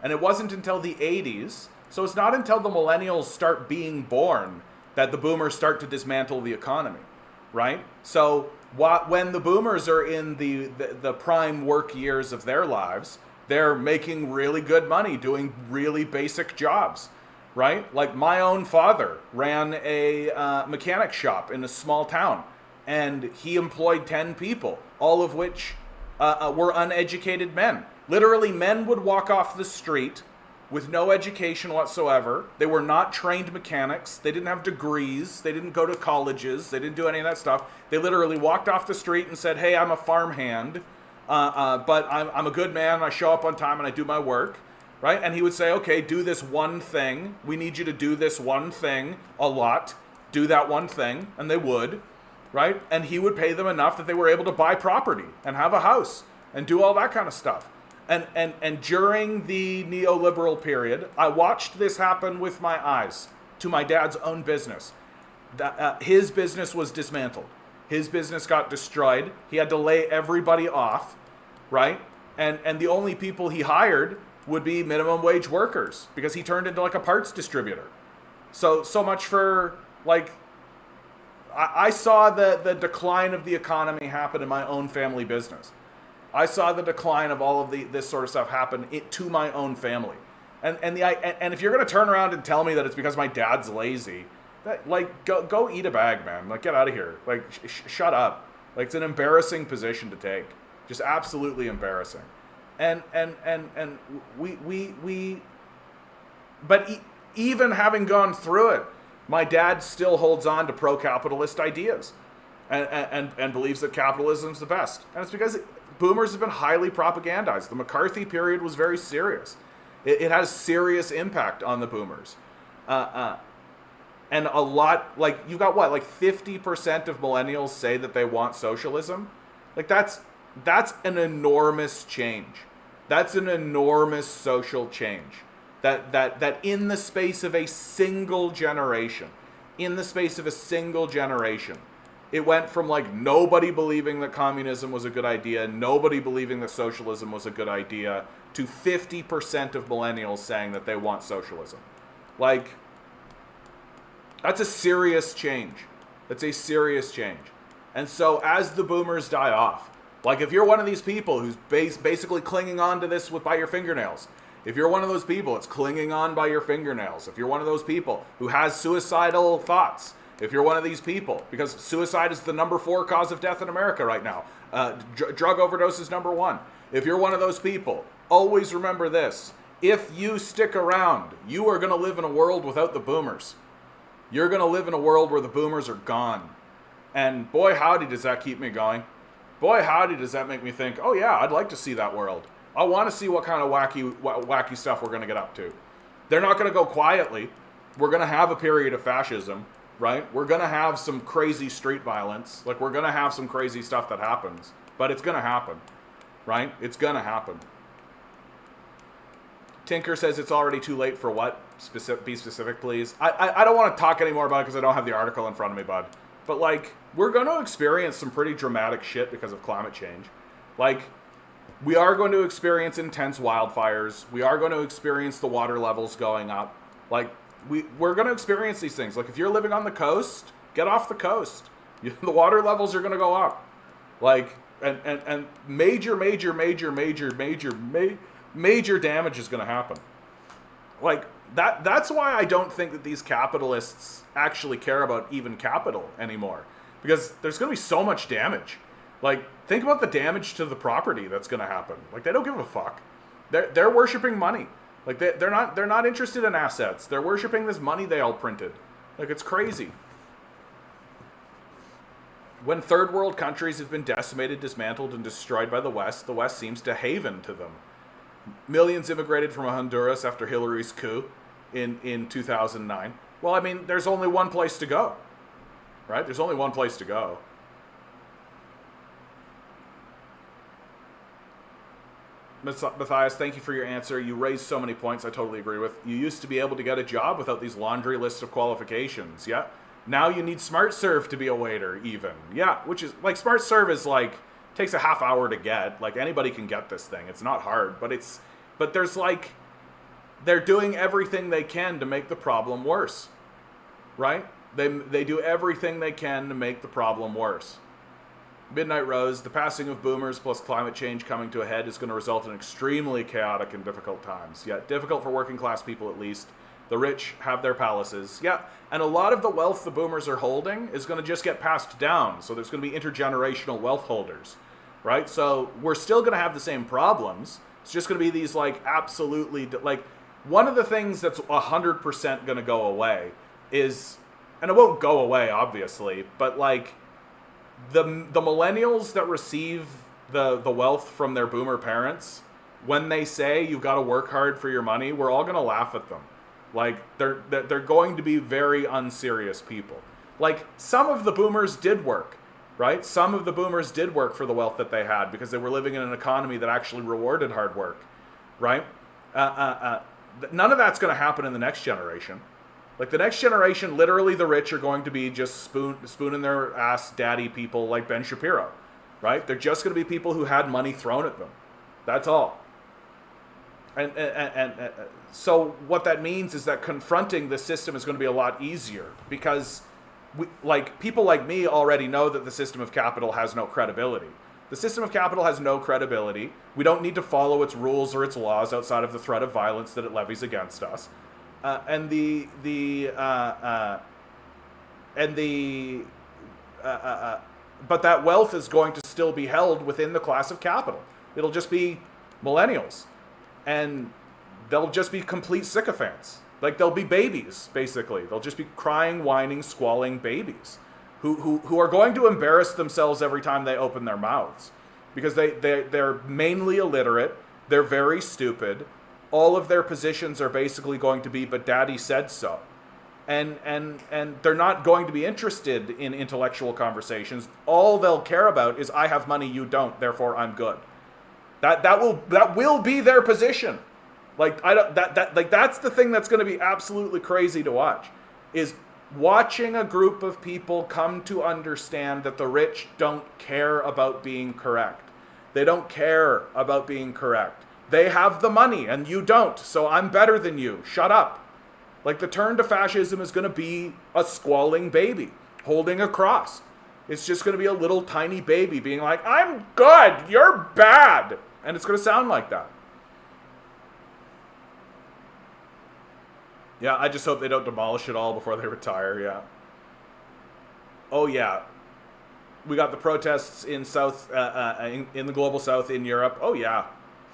And it wasn't until the 80s, so it's not until the millennials start being born that the boomers start to dismantle the economy, right? So when the boomers are in the prime work years of their lives, they're making really good money doing really basic jobs, right? Like, my own father ran a mechanic shop in a small town, and he employed 10 people, all of which were uneducated men. Literally, men would walk off the street with no education whatsoever. They were not trained mechanics. They didn't have degrees. They didn't go to colleges. They didn't do any of that stuff. They literally walked off the street and said, "Hey, I'm a farmhand, but I'm a good man. And I show up on time and I do my work." Right? And he would say, "Okay, do this one thing. We need you to do this one thing a lot. Do that one thing." And they would, right? And he would pay them enough that they were able to buy property and have a house and do all that kind of stuff. And during the neoliberal period, I watched this happen with my eyes to my dad's own business. His business was dismantled. His business got destroyed. He had to lay everybody off, right? And the only people he hired would be minimum wage workers because he turned into like a parts distributor. So much for like, I saw the decline of the economy happen in my own family business. I saw the decline of all of this sort of stuff happen to my own family. And if you're gonna turn around and tell me that it's because my dad's lazy, that, like, go eat a bag, man. Like, get out of here. Like, shut up. Like, it's an embarrassing position to take. Just absolutely embarrassing. And we but even having gone through it, my dad still holds on to pro-capitalist ideas and believes that capitalism is the best. And it's because boomers have been highly propagandized. The McCarthy period was very serious. It has serious impact on the boomers. And a lot, like, you've got what, like 50% of millennials say that they want socialism? Like, that's an enormous change. That's an enormous social change. That in the space of a single generation, it went from like nobody believing that communism was a good idea, nobody believing that socialism was a good idea, to 50% of millennials saying that they want socialism. Like, that's a serious change. That's a serious change. And so as the boomers die off, like if you're one of these people who's basically clinging on to this by your fingernails, if you're one of those people that's clinging on by your fingernails, if you're one of those people who has suicidal thoughts, if you're one of these people, because suicide is the number 4 cause of death in America right now. Drug overdose is number 1. If you're one of those people, always remember this. If you stick around, you are going to live in a world without the boomers. You're going to live in a world where the boomers are gone. And boy, howdy, does that keep me going. Boy, howdy, does that make me think, oh yeah, I'd like to see that world. I want to see what kind of wacky stuff we're going to get up to. They're not going to go quietly. We're going to have a period of fascism, right? We're going to have some crazy street violence. Like, we're going to have some crazy stuff that happens. But it's going to happen, right? It's going to happen. Tinker says it's already too late for what? Be specific, please. I don't want to talk anymore about it because I don't have the article in front of me, bud. But, like, we're going to experience some pretty dramatic shit because of climate change. Like, we are going to experience intense wildfires. We are going to experience the water levels going up. Like, we're going to experience these things. Like, if you're living on the coast, get off the coast. The water levels are going to go up. Like, and major damage is going to happen. Like, that's why I don't think that these capitalists actually care about even capital anymore. Because there's going to be so much damage. Like, think about the damage to the property that's going to happen. Like, they don't give a fuck. They're worshiping money. Like, they're not interested in assets. They're worshiping this money they all printed. Like, it's crazy. When third world countries have been decimated, dismantled, and destroyed by the West seems to haven to them. Millions immigrated from Honduras after Hillary's coup in 2009. Well, I mean, there's only one place to go, right? There's only one place to go. Matthias, thank you for your answer. You raised so many points I totally agree with. You used to be able to get a job without these laundry lists of qualifications, yeah? Now you need SmartServe to be a waiter, even. Yeah, which is, like, SmartServe is, like, takes a half hour to get. Like, anybody can get this thing. It's not hard, but there's, like, they're doing everything they can to make the problem worse, right? They do everything they can to make the problem worse. Midnight Rose, the passing of boomers plus climate change coming to a head is going to result in extremely chaotic and difficult times. Yeah, difficult for working class people at least. The rich have their palaces. Yeah, and a lot of the wealth the boomers are holding is going to just get passed down. So there's going to be intergenerational wealth holders, right? So we're still going to have the same problems. It's just going to be these, like, absolutely, like, one of the things that's 100% going to go away is, and it won't go away, obviously, but, like, the millennials that receive the wealth from their boomer parents, when they say you've got to work hard for your money, we're all going to laugh at them. Like, they're going to be very unserious people. Like, some of the boomers did work, right? Some of the boomers did work for the wealth that they had because they were living in an economy that actually rewarded hard work, right? None of that's going to happen in the next generation. Like, the next generation, literally the rich are going to be just spooning their ass daddy people like Ben Shapiro, right? They're just going to be people who had money thrown at them. That's all. And so what that means is that confronting the system is going to be a lot easier because people like me already know that the system of capital has no credibility. The system of capital has no credibility. We don't need to follow its rules or its laws outside of the threat of violence that it levies against us. But that wealth is going to still be held within the class of capital. It'll just be millennials, and they'll just be complete sycophants. Like, they'll be babies, basically. They'll just be crying, whining, squalling babies who are going to embarrass themselves every time they open their mouths because they're mainly illiterate. They're very stupid. All of their positions are basically going to be, but daddy said so. And they're not going to be interested in intellectual conversations. All they'll care about is, I have money, you don't, therefore I'm good. That will be their position. That's the thing that's going to be absolutely crazy to watch, is watching a group of people come to understand that the rich don't care about being correct. They don't care about being correct. They have the money and you don't, so I'm better than you. Shut up. Like, the turn to fascism is going to be a squalling baby holding a cross. It's just going to be a little tiny baby being like, I'm good, you're bad. And it's going to sound like that. Yeah, I just hope they don't demolish it all before they retire, yeah. Oh, yeah. We got the protests in in the global south in Europe. Oh, yeah.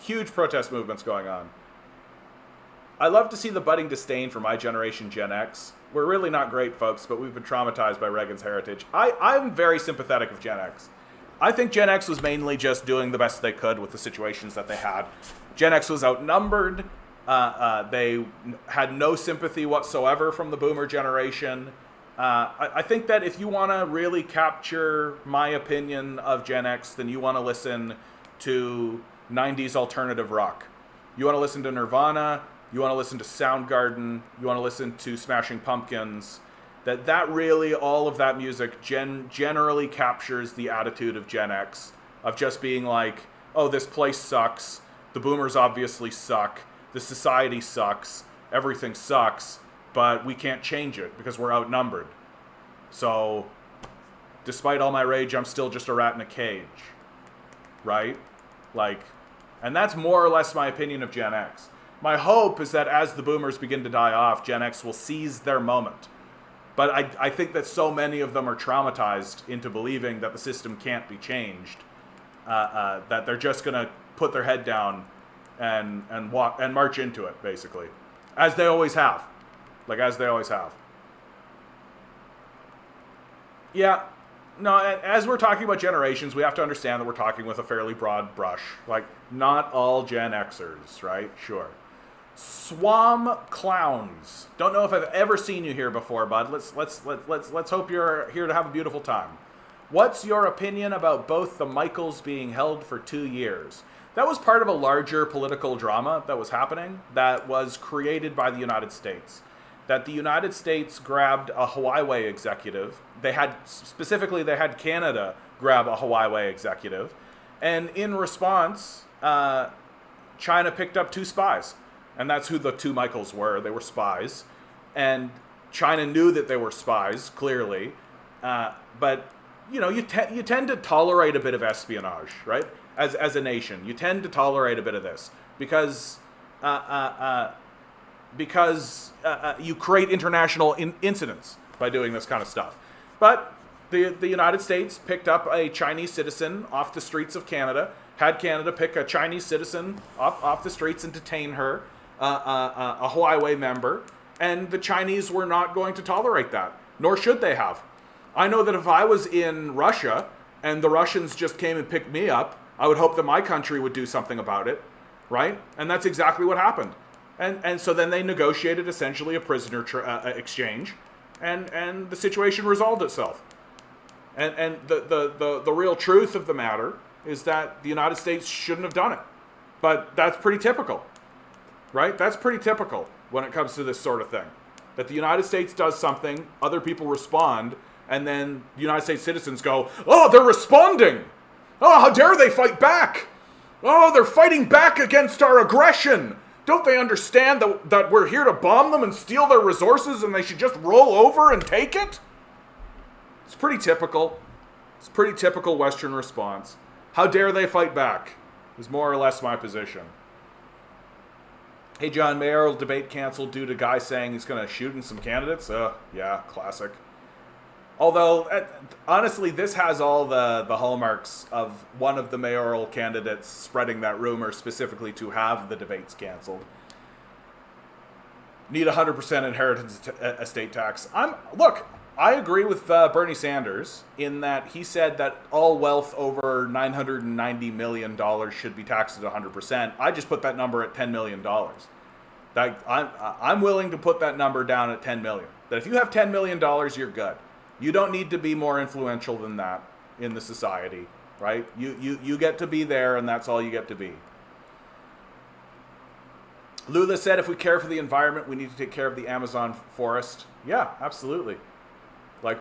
Huge protest movements going on. I love to see the budding disdain for my generation, Gen X. We're really not great folks, but we've been traumatized by Reagan's heritage. I'm very sympathetic of Gen X. I think Gen X was mainly just doing the best they could with the situations that they had. Gen X was outnumbered. They had no sympathy whatsoever from the boomer generation. I think that if you want to really capture my opinion of Gen X, then you want to listen to 90s alternative rock. You want to listen to Nirvana. You want to listen to Soundgarden. You want to listen to Smashing Pumpkins. That really, all of that music generally captures the attitude of Gen X, of just being like, oh, this place sucks. The boomers obviously suck. The society sucks. Everything sucks. But we can't change it because we're outnumbered. So, despite all my rage, I'm still just a rat in a cage. Right? And that's more or less my opinion of Gen X. My hope is that as the boomers begin to die off, Gen X will seize their moment. But I think that so many of them are traumatized into believing that the system can't be changed, that they're just going to put their head down and walk and march into it, basically, as they always have. As they always have. Yeah, no, as we're talking about generations, we have to understand that we're talking with a fairly broad brush. Not all Gen Xers, right? Sure. Swam Clowns. Don't know if I've ever seen you here before, bud. Let's hope you're here to have a beautiful time. What's your opinion about both the Michaels being held for 2 years? That was part of a larger political drama that was happening that was created by the United States. That the United States grabbed a Huawei executive. They had Canada grab a Huawei executive. And in response, China picked up 2 spies. And that's who the 2 Michaels were. They were spies. And China knew that they were spies, clearly. But, you tend to tolerate a bit of espionage, right? As a nation. You tend to tolerate a bit of this. Because you create international incidents by doing this kind of stuff. But the United States picked up a Chinese citizen off the streets of Canada, had Canada pick a Chinese citizen off the streets and detain her, a Huawei member, and the Chinese were not going to tolerate that, nor should they have. I know that if I was in Russia and the Russians just came and picked me up, I would hope that my country would do something about it, right? And that's exactly what happened. And so then they negotiated essentially a prisoner exchange, and the situation resolved itself. And the real truth of the matter is that the United States shouldn't have done it. But that's pretty typical, right? That's pretty typical when it comes to this sort of thing. That the United States does something, other people respond, and then the United States citizens go, oh, they're responding! Oh, how dare they fight back! Oh, they're fighting back against our aggression. Don't they understand that we're here to bomb them and steal their resources and they should just roll over and take it? It's pretty typical. It's a pretty typical Western response. How dare they fight back? Is more or less my position. Hey John, mayoral debate canceled due to guy saying he's going to shoot in some candidates? Yeah, classic. Although, honestly, this has all the hallmarks of one of the mayoral candidates spreading that rumor specifically to have the debates canceled. Need 100% inheritance estate tax. Look, I agree with Bernie Sanders in that he said that all wealth over $990 million should be taxed at 100%. I just put that number at $10 million. I'm willing to put that number down at $10 million. That if you have $10 million, you're good. You don't need to be more influential than that in the society, right? You get to be there, and that's all you get to be. Lula said if we care for the environment, we need to take care of the Amazon forest. Yeah, absolutely. Like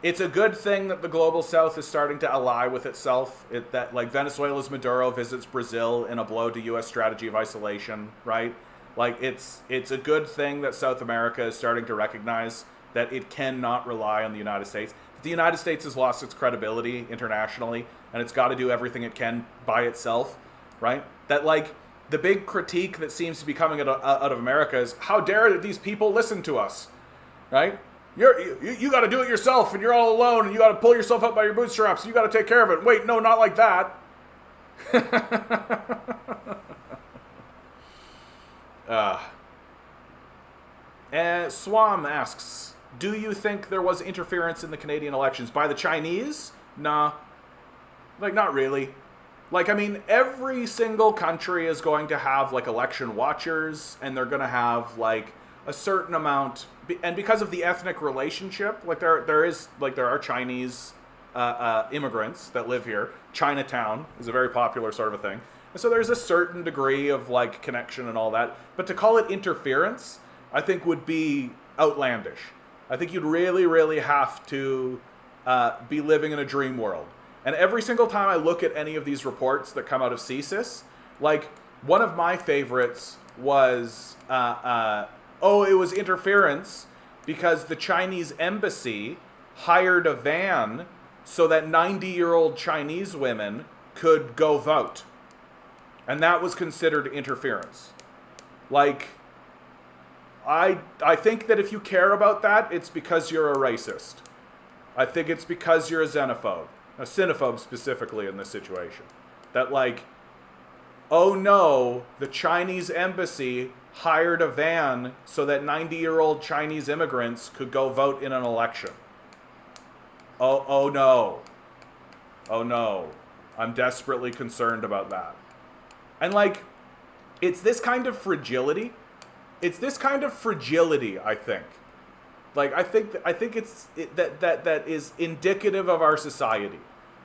it's a good thing that the global south is starting to ally with itself. That like Venezuela's Maduro visits Brazil in a blow to U.S. strategy of isolation, right? Like it's a good thing that South America is starting to recognize that it cannot rely on the United States. The United States has lost its credibility internationally, and it's got to do everything it can by itself, right? That like the big critique that seems to be coming out of America is how dare these people listen to us, right? You got to do it yourself, and you're all alone, and you got to pull yourself up by your bootstraps, and you got to take care of it. Wait, no, not like that. And Swam asks, do you think there was interference in the Canadian elections by the Chinese? Nah. Like, not really. Like, I mean, every single country is going to have, like, election watchers, and they're going to have, like, a certain amount, and because of the ethnic relationship, like, there are Chinese immigrants that live here. Chinatown is a very popular sort of a thing. And so there's a certain degree of, like, connection and all that. But to call it interference, I think would be outlandish. I think you'd really, really have to be living in a dream world. And every single time I look at any of these reports that come out of CSIS, like, one of my favorites was, it was interference because the Chinese embassy hired a van so that 90-year-old Chinese women could go vote. And that was considered interference. Like, I think that if you care about that, it's because you're a racist. I think it's because you're a xenophobe. A xenophobe specifically in this situation. That like, oh no, the Chinese embassy hired a van so that 90-year-old Chinese immigrants could go vote in an election. Oh no. Oh no. I'm desperately concerned about that. And like, it's this kind of fragility. I think. Like, I think that is indicative of our society.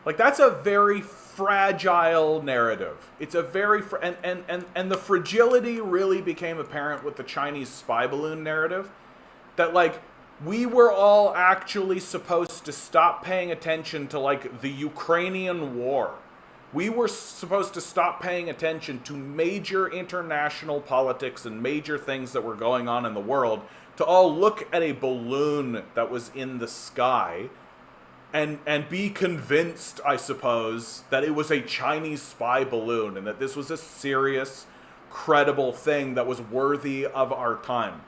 Like, that's a very fragile narrative. It's a very and the fragility really became apparent with the Chinese spy balloon narrative. That like, we were all actually supposed to stop paying attention to like the Ukrainian war. We were supposed to stop paying attention to major international politics and major things that were going on in the world to all look at a balloon that was in the sky and be convinced, I suppose, that it was a Chinese spy balloon and that this was a serious, credible thing that was worthy of our time.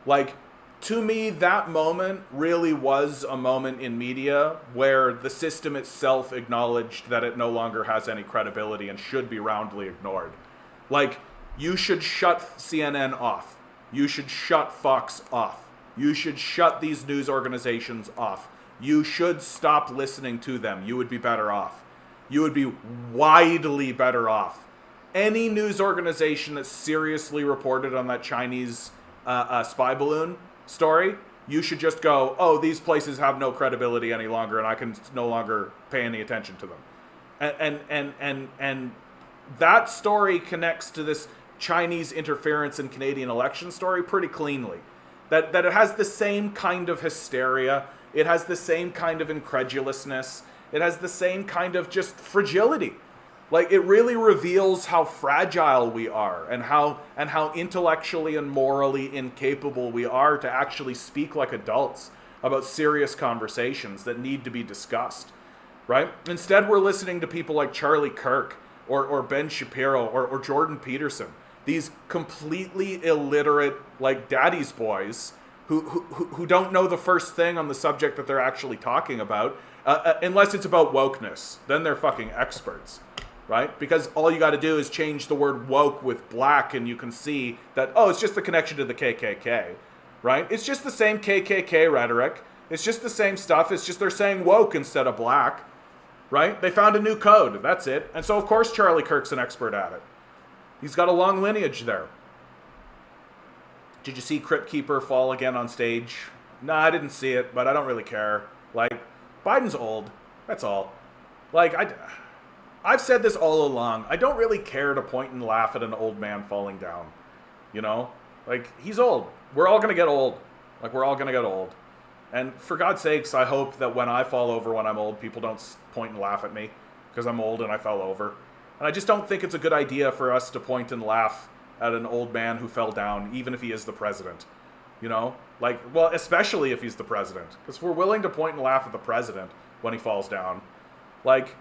Like, to me, that moment really was a moment in media where the system itself acknowledged that it no longer has any credibility and should be roundly ignored. Like, you should shut CNN off. You should shut Fox off. You should shut these news organizations off. You should stop listening to them. You would be better off. You would be widely better off. Any news organization that seriously reported on that Chinese spy balloon story, you should just go, oh, these places have no credibility any longer and I can no longer pay any attention to them. And that story connects to this Chinese interference in Canadian election story pretty cleanly. That it has the same kind of hysteria, it has the same kind of incredulousness, It has the same kind of just fragility. Like, it really reveals how fragile we are and how intellectually and morally incapable we are to actually speak like adults about serious conversations that need to be discussed, right? Instead, we're listening to people like Charlie Kirk or Ben Shapiro or Jordan Peterson, these completely illiterate, like, daddy's boys who don't know the first thing on the subject that they're actually talking about, unless it's about wokeness. Then they're fucking experts. Right? Because all you got to do is change the word woke with black and you can see that, oh, it's just the connection to the KKK. Right? It's just the same KKK rhetoric. It's just the same stuff. It's just they're saying woke instead of black. Right? They found a new code. That's it. And so, of course, Charlie Kirk's an expert at it. He's got a long lineage there. Did you see Crypt Keeper fall again on stage? No, I didn't see it, but I don't really care. Like, Biden's old. That's all. Like, I've said this all along. I don't really care to point and laugh at an old man falling down. You know? Like, he's old. We're all going to get old. Like, we're all going to get old. And for God's sakes, I hope that when I fall over when I'm old, people don't point and laugh at me because I'm old and I fell over. And I just don't think it's a good idea for us to point and laugh at an old man who fell down, even if he is the president. You know? Like, well, especially if he's the president. Because we're willing to point and laugh at the president when he falls down. Like,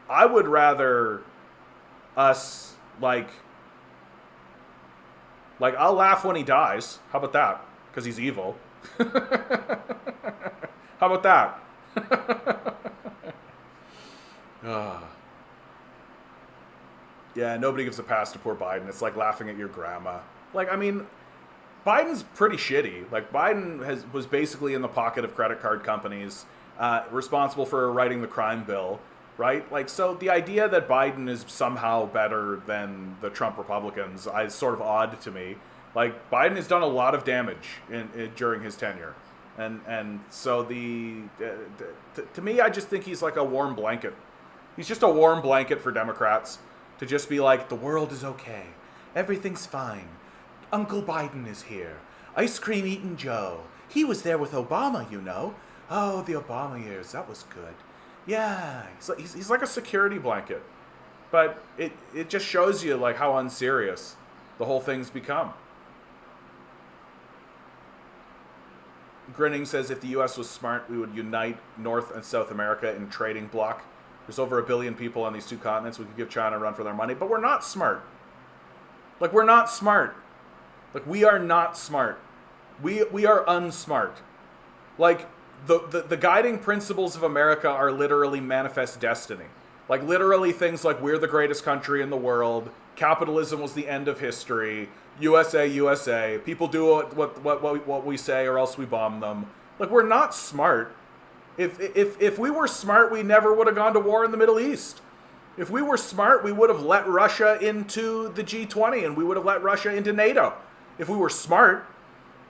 I would rather us, like, I'll laugh when he dies. How about that? Because he's evil. How about that? Yeah, nobody gives a pass to poor Biden. It's like laughing at your grandma. Like, I mean, Biden's pretty shitty. Like, Biden was basically in the pocket of credit card companies, responsible for writing the crime bill. Right? Like, so the idea that Biden is somehow better than the Trump Republicans is sort of odd to me. Like, Biden has done a lot of damage during his tenure. And so to me, I just think he's like a warm blanket. He's just a warm blanket for Democrats to just be like, the world is okay. Everything's fine. Uncle Biden is here. Ice cream eating Joe. He was there with Obama, you know. Oh, the Obama years. That was good. Yeah, he's like a security blanket. But it just shows you, like, how unserious the whole thing's become. Grinning says, if the U.S. was smart, we would unite North and South America in trading bloc. There's over 1 billion people on these two continents. We could give China a run for their money. But we're not smart. Like, we're not smart. Like, we are not smart. We are unsmart. Like, the guiding principles of America are literally manifest destiny. Like, literally things like, we're the greatest country in the world, capitalism was the end of history, USA, USA, people do what we say or else we bomb them. Like, we're not smart. If we were smart, we never would have gone to war in the Middle East. If we were smart, we would have let Russia into the G20 and we would have let Russia into NATO. If we were smart,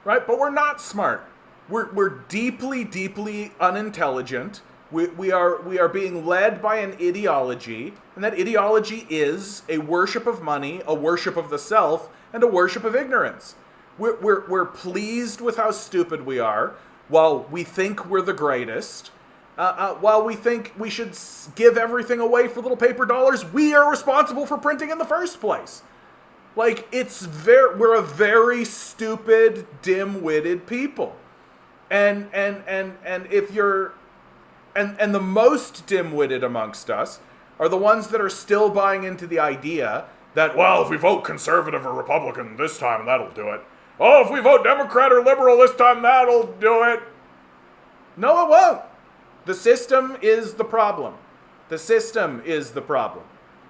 right? But we're not smart. We're deeply, deeply unintelligent. We are being led by an ideology, and that ideology is a worship of money, a worship of the self, and a worship of ignorance. We're pleased with how stupid we are, while we think we're the greatest, while we think we should give everything away for little paper dollars we are responsible for printing in the first place. Like, we're a very stupid, dim-witted people. And if you're, and the most dim-witted amongst us are the ones that are still buying into the idea that, well, if we vote conservative or Republican this time, that'll do it. Oh, if we vote Democrat or liberal this time, that'll do it. No, it won't. The system is the problem. The system is the problem.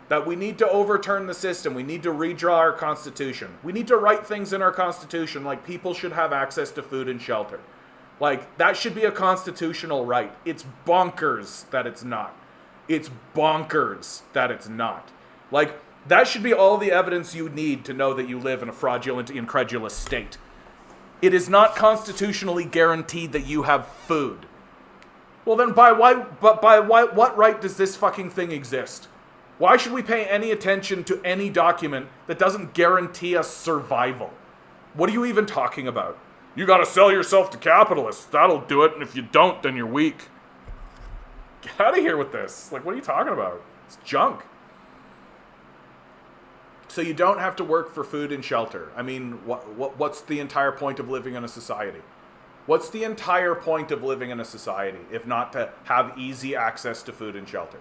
That we need to overturn the system. We need to redraw our Constitution. We need to write things in our Constitution like people should have access to food and shelter. Like, that should be a constitutional right. It's bonkers that it's not. It's bonkers that it's not. Like, that should be all the evidence you need to know that you live in a fraudulent, incredulous state. It is not constitutionally guaranteed that you have food. Well, then what right does this fucking thing exist? Why should we pay any attention to any document that doesn't guarantee us survival? What are you even talking about? You gotta sell yourself to capitalists. That'll do it, and if you don't, then you're weak. Get out of here with this. Like, what are you talking about? It's junk. So you don't have to work for food and shelter. I mean, what's the entire point of living in a society? What's the entire point of living in a society if not to have easy access to food and shelter?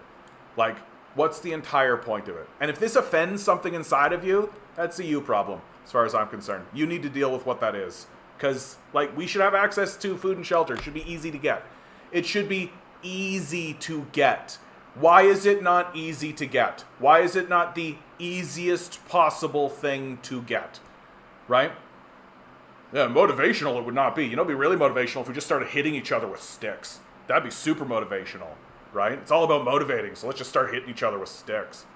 Like, what's the entire point of it? And if this offends something inside of you, that's a you problem, as far as I'm concerned. You need to deal with what that is. Because, like, we should have access to food and shelter. It should be easy to get. It should be easy to get. Why is it not easy to get? Why is it not the easiest possible thing to get? Right? Yeah, motivational it would not be. You know, it'd be really motivational if we just started hitting each other with sticks. That'd be super motivational, right? It's all about motivating, so let's just start hitting each other with sticks.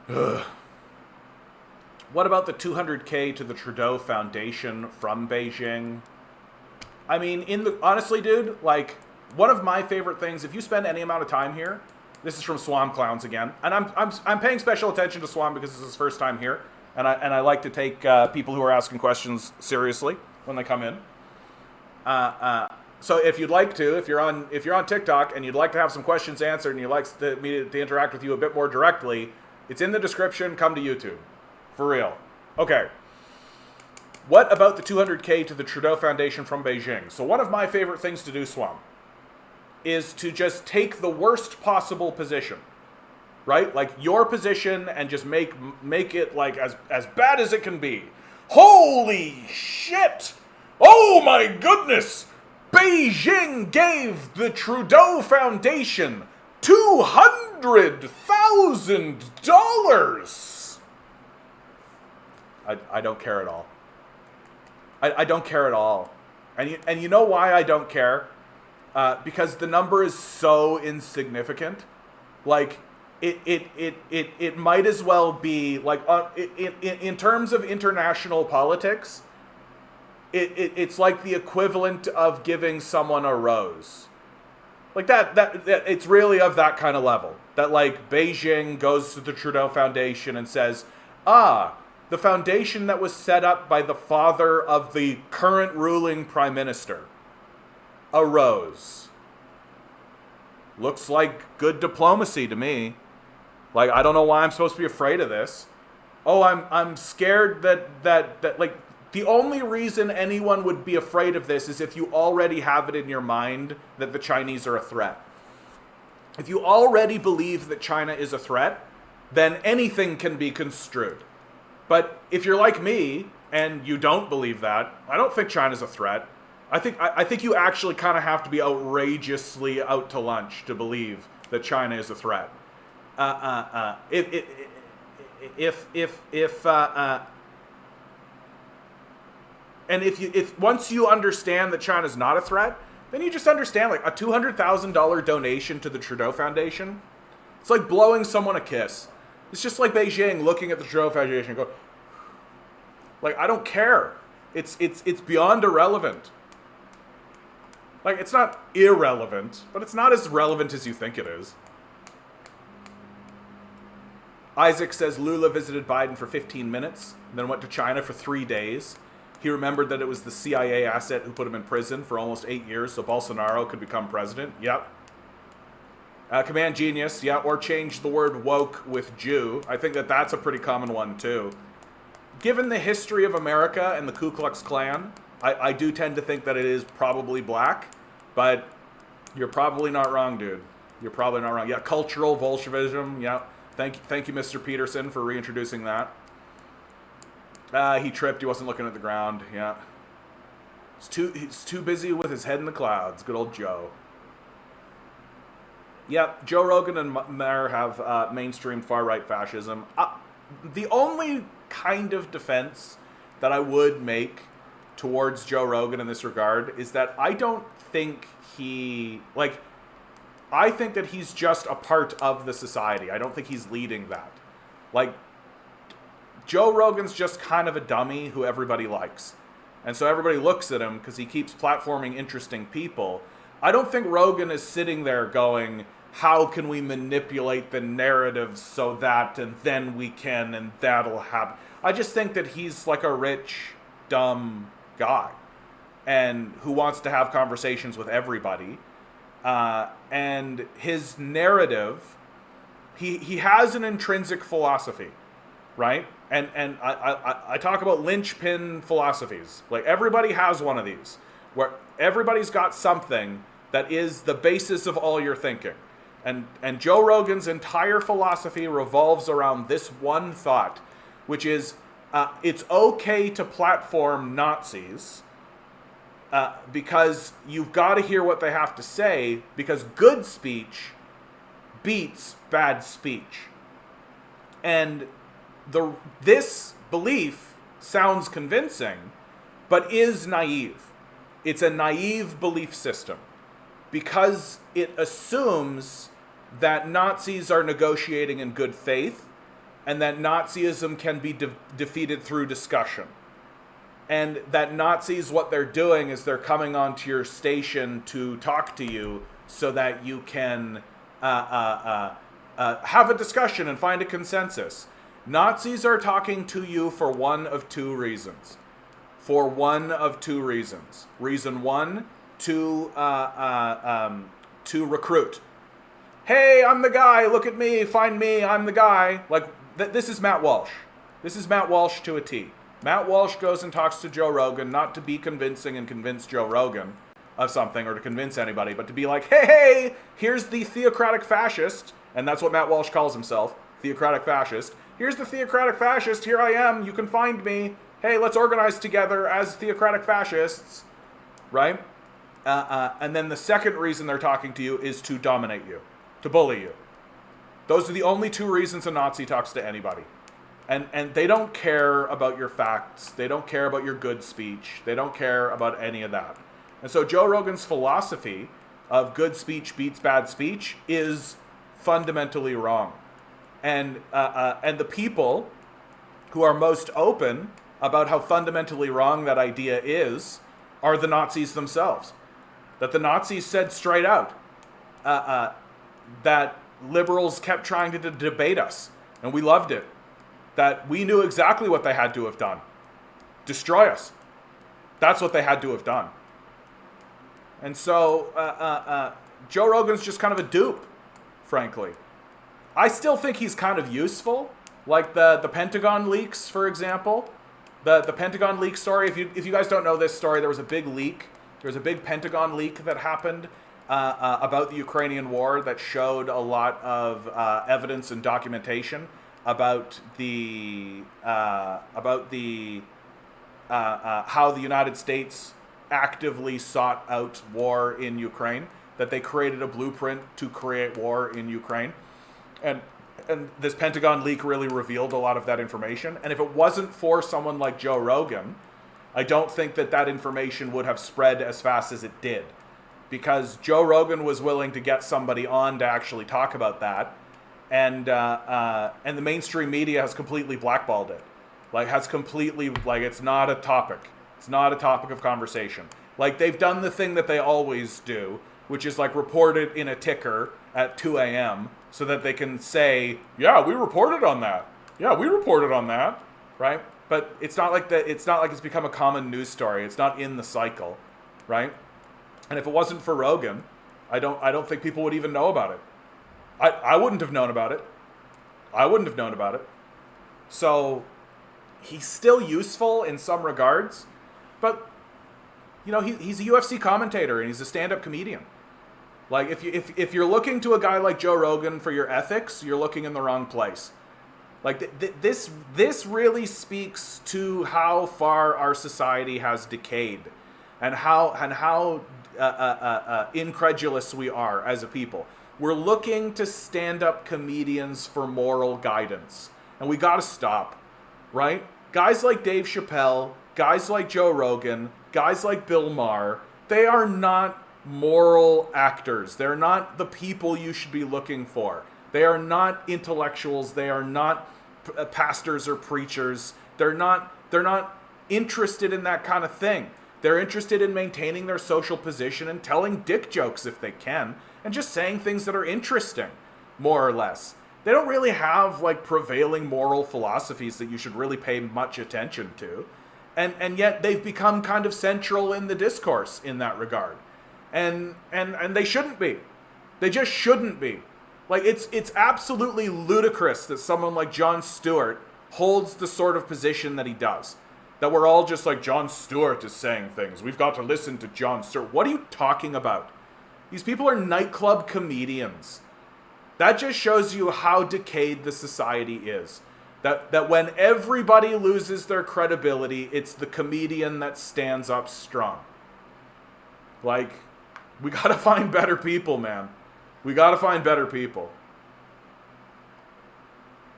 Ugh. What about the $200K to the Trudeau Foundation from Beijing? I mean, honestly, dude, like, one of my favorite things, if you spend any amount of time here, this is from Swam Clowns again, and I'm paying special attention to Swam because this is his first time here, and I like to take people who are asking questions seriously when they come in. So if you'd like to, if you're on TikTok and you'd like to have some questions answered and you'd like me to interact with you a bit more directly, it's in the description. Come to YouTube, for real. Okay. What about the $200K to the Trudeau Foundation from Beijing? So one of my favorite things to do, Swam, is to just take the worst possible position, right? Like your position, and just make it like as bad as it can be. Holy shit! Oh my goodness! Beijing gave the Trudeau Foundation $200,000. I don't care at all. I don't care at all. And you know why I don't care? Because the number is so insignificant. Like, it might as well be, like, in terms of international politics, it's like the equivalent of giving someone a rose. Like, that it's really of that kind of level. That, like, Beijing goes to the Trudeau Foundation and says, the foundation that was set up by the father of the current ruling prime minister. A rose. Looks like good diplomacy to me. Like, I don't know why I'm supposed to be afraid of this. Oh, I'm scared that like, the only reason anyone would be afraid of this is if you already have it in your mind that the Chinese are a threat. If you already believe that China is a threat, then anything can be construed. But if you're like me and you don't believe that, I don't think China's a threat. I think you actually kind of have to be outrageously out to lunch to believe that China is a threat. If once you understand that China's not a threat, then you just understand, like, a $200,000 donation to the Trudeau Foundation. It's like blowing someone a kiss. It's just like Beijing looking at the Trudeau Foundation and go, like, I don't care. It's beyond irrelevant. Like, it's not irrelevant, but it's not as relevant as you think it is. Isaac says Lula visited Biden for 15 minutes, and then went to China for 3 days. He remembered that it was the CIA asset who put him in prison for almost 8 years so Bolsonaro could become president. Yep. Command Genius, yeah, or change the word woke with Jew. I think that's a pretty common one, too. Given the history of America and the Ku Klux Klan, I do tend to think that it is probably black, but you're probably not wrong, dude. You're probably not wrong. Yeah, cultural Bolshevism, yeah. Thank you, Mr. Peterson, for reintroducing that. He tripped. He wasn't looking at the ground, yeah. He's too busy with his head in the clouds. Good old Joe. Yep, Joe Rogan and Mayer have mainstream far-right fascism. The only kind of defense that I would make towards Joe Rogan in this regard is that I don't think I think that he's just a part of the society. I don't think he's leading that. Like, Joe Rogan's just kind of a dummy who everybody likes. And so everybody looks at him because he keeps platforming interesting people. I don't think Rogan is sitting there going, how can we manipulate the narrative so that, and then we can, and that'll happen. I just think that he's like a rich, dumb guy, and who wants to have conversations with everybody. and his narrative, he has an intrinsic philosophy, right? And I talk about linchpin philosophies. Like, everybody has one of these, where everybody's got something that is the basis of all your thinking. And Joe Rogan's entire philosophy revolves around this one thought, which is it's okay to platform Nazis because you've got to hear what they have to say, because good speech beats bad speech. And this belief sounds convincing, but is naive. It's a naive belief system because it assumes that Nazis are negotiating in good faith and that Nazism can be defeated through discussion. And that Nazis, what they're doing is they're coming onto your station to talk to you so that you can have a discussion and find a consensus. Nazis are talking to you for one of two reasons. Reason one, to recruit. Hey, I'm the guy, look at me, find me, I'm the guy. Like, this is Matt Walsh. This is Matt Walsh to a T. Matt Walsh goes and talks to Joe Rogan, not to be convincing and convince Joe Rogan of something or to convince anybody, but to be like, hey, here's the theocratic fascist, and that's what Matt Walsh calls himself, theocratic fascist. Here's the theocratic fascist, here I am, you can find me. Hey, let's organize together as theocratic fascists, right? And then the second reason they're talking to you is to dominate you, to bully you. Those are the only two reasons a Nazi talks to anybody. And they don't care about your facts. They don't care about your good speech. They don't care about any of that. And so Joe Rogan's philosophy of good speech beats bad speech is fundamentally wrong. And the people who are most open about how fundamentally wrong that idea is are the Nazis themselves. That the Nazis said straight out that liberals kept trying to debate us, and we loved it. That we knew exactly what they had to have done. Destroy us. That's what they had to have done. And so Joe Rogan's just kind of a dupe, frankly. I still think he's kind of useful. Like the Pentagon leaks, for example. The Pentagon leak story, if you guys don't know this story, there was a big leak. There was a big Pentagon leak that happened about the Ukrainian war that showed a lot of evidence and documentation about how the United States actively sought out war in Ukraine, that they created a blueprint to create war in Ukraine. And this Pentagon leak really revealed a lot of that information. And if it wasn't for someone like Joe Rogan, I don't think that information would have spread as fast as it did. Because Joe Rogan was willing to get somebody on to actually talk about that. And the mainstream media has completely blackballed it. It's not a topic. It's not a topic of conversation. Like, they've done the thing that they always do, which is like report it in a ticker at 2 a.m. so that they can say, yeah, we reported on that. Yeah, we reported on that, right? But it's not like that. It's not like it's become a common news story. It's not in the cycle, right? And if it wasn't for Rogan, I don't think people would even know about it. I wouldn't have known about it. So he's still useful in some regards, but he's a UFC commentator and he's a stand-up comedian. Like, if you're looking to a guy like Joe Rogan for your ethics, you're looking in the wrong place. Like, this really speaks to how far our society has decayed, and how incredulous we are as a people. We're looking to stand-up comedians for moral guidance, and we gotta stop, right? Guys like Dave Chappelle, guys like Joe Rogan, guys like Bill Maher, they are not moral actors. They're not the people you should be looking for. They are not intellectuals. They are not pastors or preachers. They're not interested in that kind of thing. They're interested in maintaining their social position and telling dick jokes if they can, and just saying things that are interesting, more or less. They don't really have like prevailing moral philosophies that you should really pay much attention to. And yet they've become kind of central in the discourse in that regard. And they shouldn't be. They just shouldn't be. Like, it's absolutely ludicrous that someone like Jon Stewart holds the sort of position that he does. That we're all just like, Jon Stewart is saying things. We've got to listen to Jon Stewart. What are you talking about? These people are nightclub comedians. That just shows you how decayed the society is. That when everybody loses their credibility, it's the comedian that stands up strong. Like, we gotta find better people, man. We gotta find better people.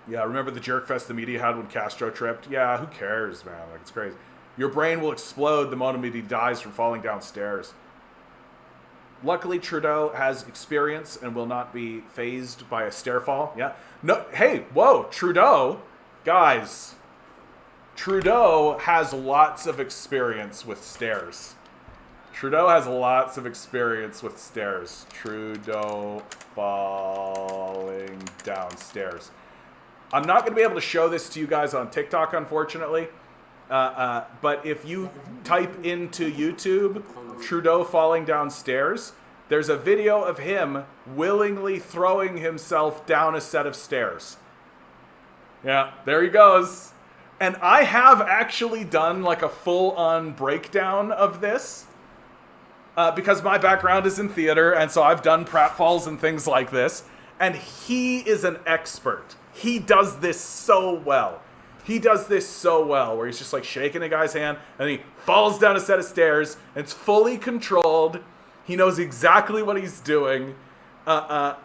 Yeah, remember the jerk fest the media had when Castro tripped? Yeah, who cares, man? Like, it's crazy. Your brain will explode the moment he dies from falling downstairs. Luckily, Trudeau has experience and will not be phased by a stair fall. Yeah. No, hey, whoa, Trudeau. Guys, Trudeau has lots of experience with stairs. Trudeau has lots of experience with stairs. Trudeau falling downstairs. I'm not going to be able to show this to you guys on TikTok, unfortunately. But if you type into YouTube, Trudeau falling downstairs, there's a video of him willingly throwing himself down a set of stairs. Yeah, there he goes. And I have actually done like a full-on breakdown of this. Because my background is in theater, and so I've done pratfalls and things like this. And he is an expert. He does this so well. He does this so well, where he's just like shaking a guy's hand, and he falls down a set of stairs, and it's fully controlled. He knows exactly what he's doing.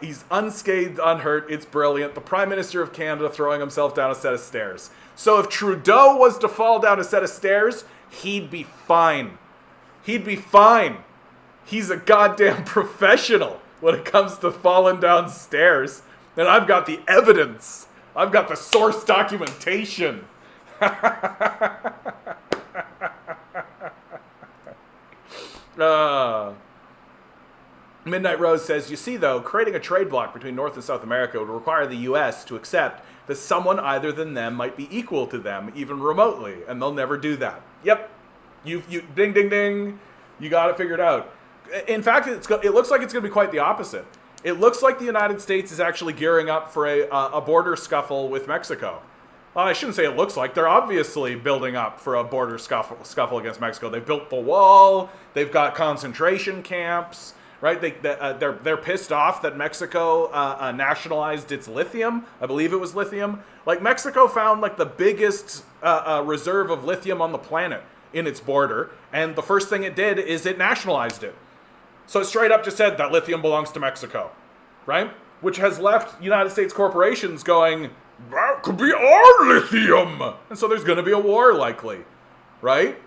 He's unscathed, unhurt. It's brilliant. The Prime Minister of Canada throwing himself down a set of stairs. So if Trudeau was to fall down a set of stairs, he'd be fine. He'd be fine. He's a goddamn professional when it comes to falling down stairs. And I've got the evidence. I've got the source documentation. Midnight Rose says, you see, though, creating a trade bloc between North and South America would require the U.S. to accept that someone other than them might be equal to them, even remotely, and they'll never do that. Yep. You ding, ding, ding. You got it figured out. In fact, it looks like it's going to be quite the opposite. It looks like the United States is actually gearing up for a border scuffle with Mexico. Well, I shouldn't say it looks like. They're obviously building up for a border scuffle against Mexico. They've built the wall. They've got concentration camps. Right? They're pissed off that Mexico nationalized its lithium. I believe it was lithium. Like, Mexico found like the biggest reserve of lithium on the planet in its border, and the first thing it did is it nationalized it. So it straight up just said that lithium belongs to Mexico, right? Which has left United States corporations going, that could be our lithium! And so there's going to be a war, likely, right?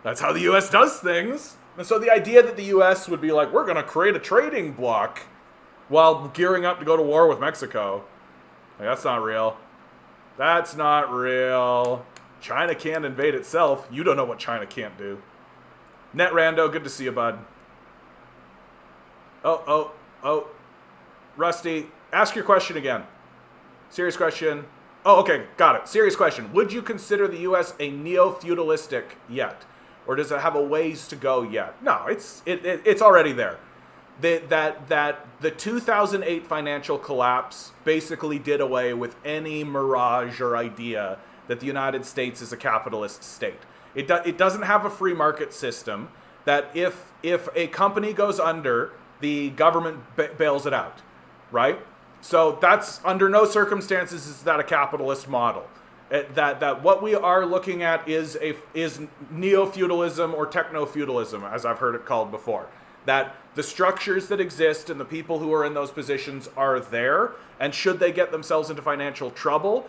That's how the U.S. does things. And so the idea that the U.S. would be like, we're going to create a trading bloc while gearing up to go to war with Mexico, like, that's not real. That's not real. China can't invade itself. You don't know what China can't do. Net Rando, good to see you, bud. Oh. Rusty, ask your question again. Serious question. Oh, okay, got it. Serious question. Would you consider the U.S. a neo-feudalistic yet? Or does it have a ways to go yet? No, it's already there. That the 2008 financial collapse basically did away with any mirage or idea that the United States is a capitalist state. It doesn't have a free market system. That if a company goes under, the government bails it out, right? So that's, under no circumstances is that a capitalist model. That what we are looking at is neo-feudalism or techno-feudalism, as I've heard it called before. That the structures that exist and the people who are in those positions are there, and should they get themselves into financial trouble,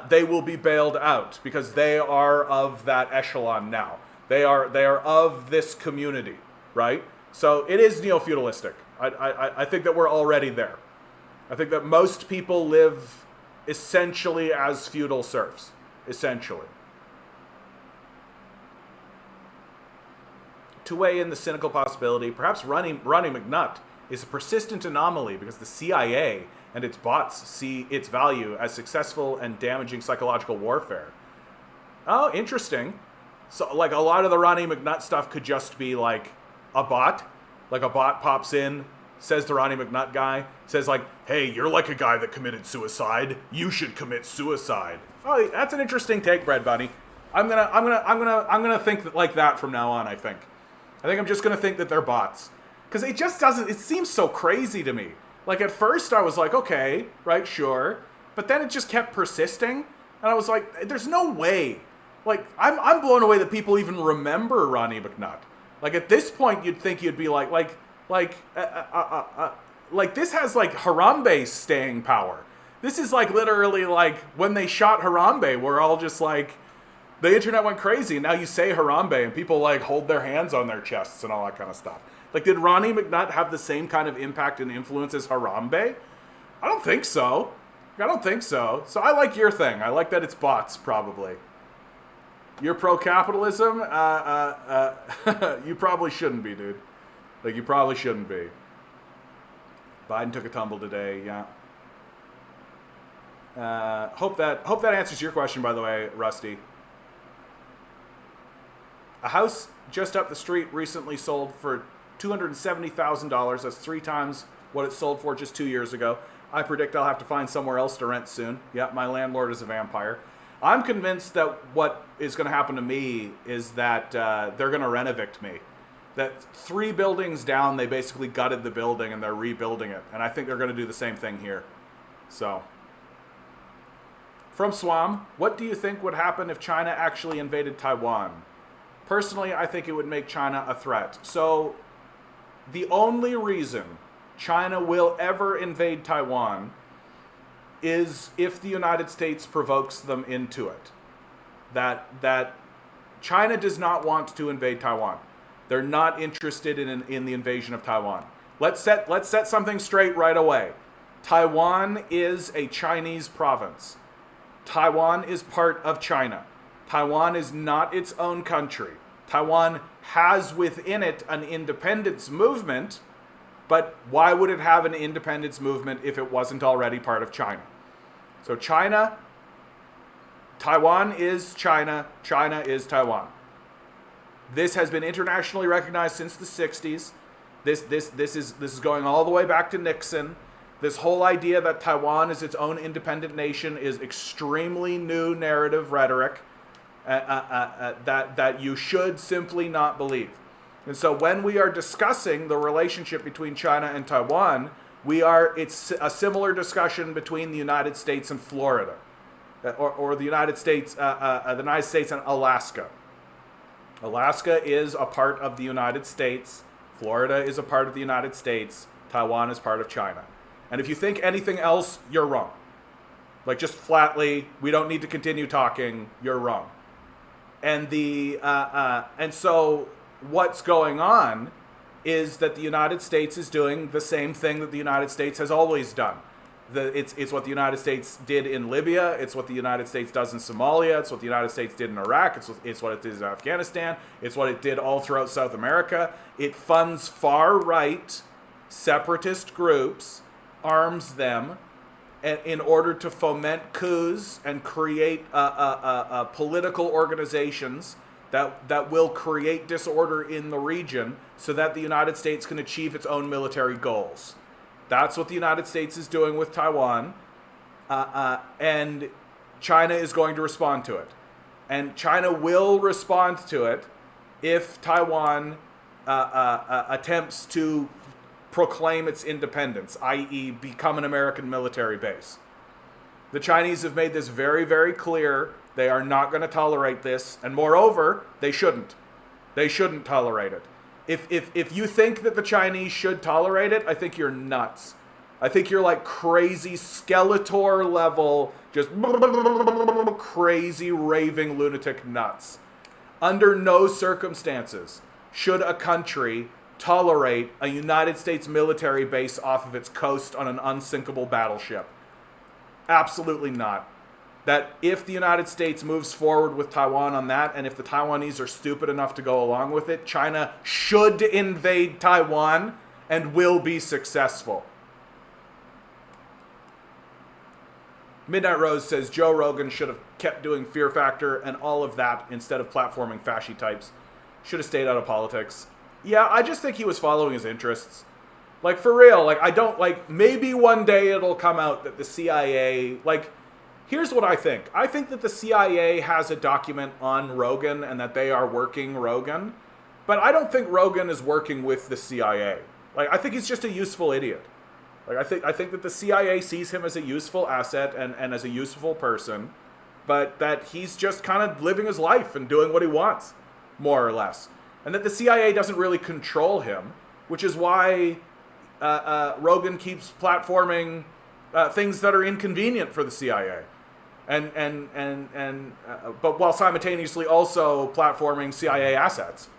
they will be bailed out because they are of that echelon now. They are of this community, right? So it is neo-feudalistic. I think that we're already there. I think that most people live essentially as feudal serfs, essentially. To weigh in the cynical possibility, perhaps Ronnie McNutt is a persistent anomaly because the CIA and its bots see its value as successful and damaging psychological warfare. Oh, interesting. So, like, a lot of the Ronnie McNutt stuff could just be, like, a bot. Like a bot pops in, says the Ronnie McNutt guy, says like, "Hey, you're like a guy that committed suicide. You should commit suicide." Oh, that's an interesting take, Bread Bunny. I'm gonna think like that from now on. I think I'm just gonna think that they're bots, because it just doesn't. It seems so crazy to me. Like at first I was like, okay, right, sure, but then it just kept persisting, and I was like, there's no way. Like I'm blown away that people even remember Ronnie McNutt. Like at this point, you'd think you'd be like this has like Harambe's staying power. This is like literally like when they shot Harambe, we're all just like, the internet went crazy, and now you say Harambe and people like hold their hands on their chests and all that kind of stuff. Like, did Ronnie McNutt have the same kind of impact and influence as Harambe? I don't think so. So I like your thing. I like that it's bots, probably. You're pro-capitalism? You probably shouldn't be, dude. Like, you probably shouldn't be. Biden took a tumble today, yeah. Hope that answers your question, by the way, Rusty. A house just up the street recently sold for $270,000. That's 3 times what it sold for just 2 years ago. I predict I'll have to find somewhere else to rent soon. Yeah, my landlord is a vampire. I'm convinced that what is going to happen to me is that they're going to rent-evict me. That 3 buildings down, they basically gutted the building and they're rebuilding it. And I think they're going to do the same thing here. So, from Swam, what do you think would happen if China actually invaded Taiwan? Personally, I think it would make China a threat. So, the only reason China will ever invade Taiwan is if the United States provokes them into it. That China does not want to invade Taiwan. They're not interested in the invasion of Taiwan. Let's set something straight right away. Taiwan is a Chinese province. Taiwan is part of China. Taiwan is not its own country. Taiwan has within it an independence movement, but why would it have an independence movement if it wasn't already part of China? So Taiwan is China, China is Taiwan. This has been internationally recognized since the 60s. This is going all the way back to Nixon. This whole idea that Taiwan is its own independent nation is extremely new narrative rhetoric that you should simply not believe. And so when we are discussing the relationship between China and Taiwan, it's a similar discussion between the United States and Florida, or the United States and Alaska. Alaska is a part of the United States. Florida is a part of the United States. Taiwan is part of China. And if you think anything else, you're wrong. Like, just flatly, we don't need to continue talking. You're wrong. And and so what's going on is that the United States is doing the same thing that the United States has always done. It's what the United States did in Libya. It's what the United States does in Somalia. It's what the United States did in Iraq. It's what it did in Afghanistan. It's what it did all throughout South America. It funds far-right separatist groups, arms them, in order to foment coups and create political organizations that will create disorder in the region so that the United States can achieve its own military goals. That's what the United States is doing with Taiwan, and China is going to respond to it. And China will respond to it if Taiwan attempts to proclaim its independence, i.e. become an American military base. The Chinese have made this very, very clear. They are not going to tolerate this, and moreover, they shouldn't. They shouldn't tolerate it. If you think that the Chinese should tolerate it, I think you're nuts. I think you're like crazy Skeletor level, just crazy raving lunatic nuts. Under no circumstances should a country tolerate a United States military base off of its coast on an unsinkable battleship. Absolutely not. That if the United States moves forward with Taiwan on that, and if the Taiwanese are stupid enough to go along with it, China should invade Taiwan and will be successful. Midnight Rose says Joe Rogan should have kept doing Fear Factor and all of that instead of platforming fasci types. Should have stayed out of politics. Yeah, I just think he was following his interests. Like, for real, like, I don't, like, maybe one day it'll come out that the CIA, like, here's what I think. I think that the CIA has a document on Rogan and that they are working Rogan, but I don't think Rogan is working with the CIA. Like, I think he's just a useful idiot. Like, I think that the CIA sees him as a useful asset and as a useful person, but that he's just kind of living his life and doing what he wants, more or less. And that the CIA doesn't really control him, which is why Rogan keeps platforming things that are inconvenient for the CIA. But while simultaneously also platforming CIA assets.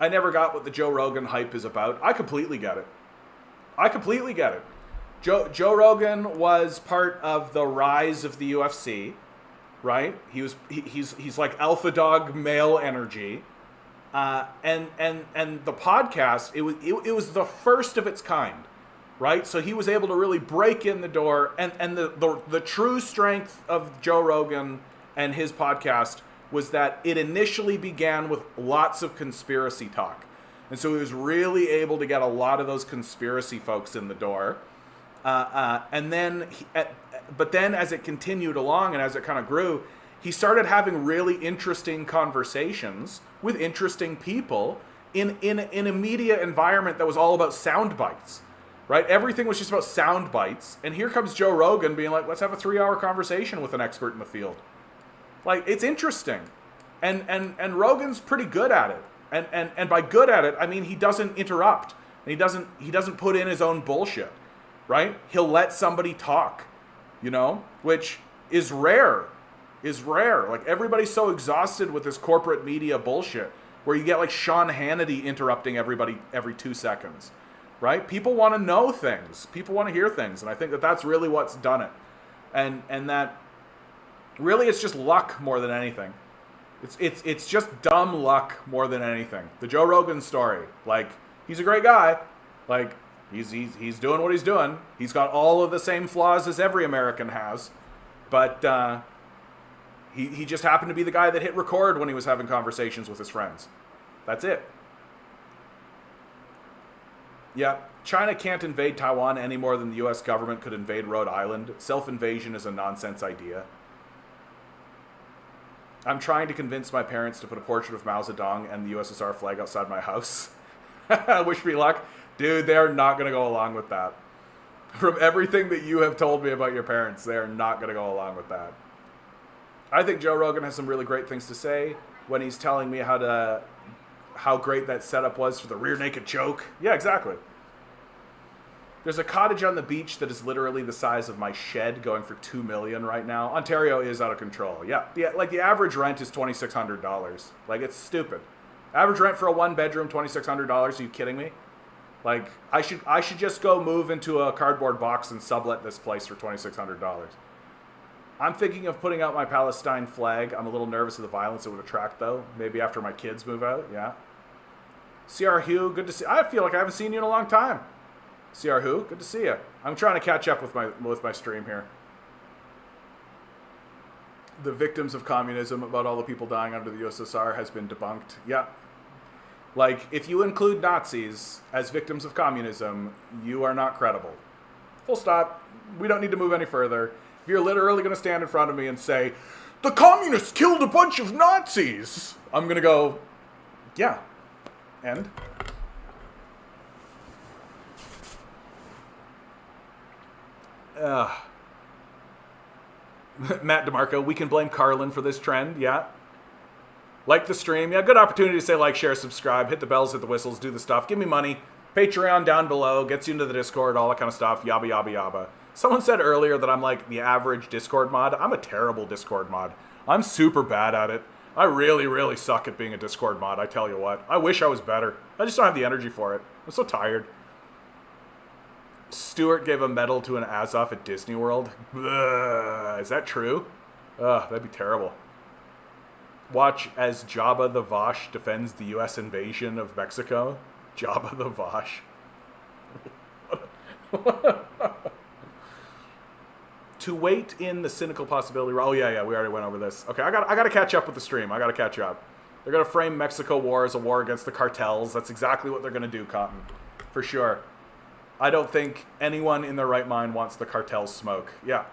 I never got what the Joe Rogan hype is about. I completely get it. Joe Rogan was part of the rise of the UFC, right? He's like alpha dog male energy, and the podcast it was the first of its kind, right? So he was able to really break in the door, and the true strength of Joe Rogan and his podcast was that it initially began with lots of conspiracy talk. And so he was really able to get a lot of those conspiracy folks in the door. And then, but then as it continued along and as it kind of grew, he started having really interesting conversations with interesting people in a media environment that was all about sound bites, right? Everything was just about sound bites. And here comes Joe Rogan being like, let's have a 3-hour conversation with an expert in the field. Like, it's interesting. And Rogan's pretty good at it. And by good at it, I mean he doesn't interrupt. And he doesn't put in his own bullshit, right? He'll let somebody talk, which is rare. Like, everybody's so exhausted with this corporate media bullshit where you get like Sean Hannity interrupting everybody every 2 seconds, right? People want to know things. People want to hear things. And I think that that's really what's done it. And that really it's just luck more than anything. It's just dumb luck more than anything. The Joe Rogan story, like, he's a great guy. Like, he's doing what he's doing. He's got all of the same flaws as every American has. But he just happened to be the guy that hit record when he was having conversations with his friends. That's it. Yeah, China can't invade Taiwan any more than the U.S. government could invade Rhode Island. Self-invasion is a nonsense idea. I'm trying to convince my parents to put a portrait of Mao Zedong and the USSR flag outside my house. Wish me luck. Dude, they're not going to go along with that. From everything that you have told me about your parents, they are not going to go along with that. I think Joe Rogan has some really great things to say when he's telling me how great that setup was for the rear naked choke. Yeah, exactly. There's a cottage on the beach that is literally the size of my shed going for $2 million right now. Ontario is out of control. Yeah, the average rent is $2,600. Like, it's stupid. Average rent for a 1-bedroom, $2,600. Are you kidding me? Like, I should just go move into a cardboard box and sublet this place for $2,600. I'm thinking of putting out my Palestine flag. I'm a little nervous of the violence it would attract, though. Maybe after my kids move out, yeah. CR Hugh, good to see. I feel like I haven't seen you in a long time. CR Who, good to see you. I'm trying to catch up with my stream here. The victims of communism about all the people dying under the USSR has been debunked. Yeah. Like, if you include Nazis as victims of communism, you are not credible. Full stop. We don't need to move any further. If you're literally going to stand in front of me and say, the communists killed a bunch of Nazis, I'm going to go, yeah. And? Matt DeMarco, we can blame Carlin for this trend, yeah. Like the stream, yeah, good opportunity to say like, share, subscribe, hit the bells, hit the whistles, do the stuff, give me money. Patreon down below, gets you into the Discord, all that kind of stuff, yabba yabba yabba. Someone said earlier that I'm like the average Discord mod. I'm a terrible Discord mod. I'm super bad at it. I really, really suck at being a Discord mod, I tell you what. I wish I was better. I just don't have the energy for it. I'm so tired. Stewart gave a medal to an Azov at Disney World. Ugh, is that true? Ugh, that'd be terrible. Watch as Jabba the Vosh defends the U.S. invasion of Mexico. Jabba the Vosh. To wait in the cynical possibility. Oh yeah, we already went over this. Okay, I got to catch up with the stream. I got to catch up. They're going to frame Mexico war as a war against the cartels. That's exactly what they're going to do, Cotton. For sure. I don't think anyone in their right mind wants the cartels smoke. Yeah.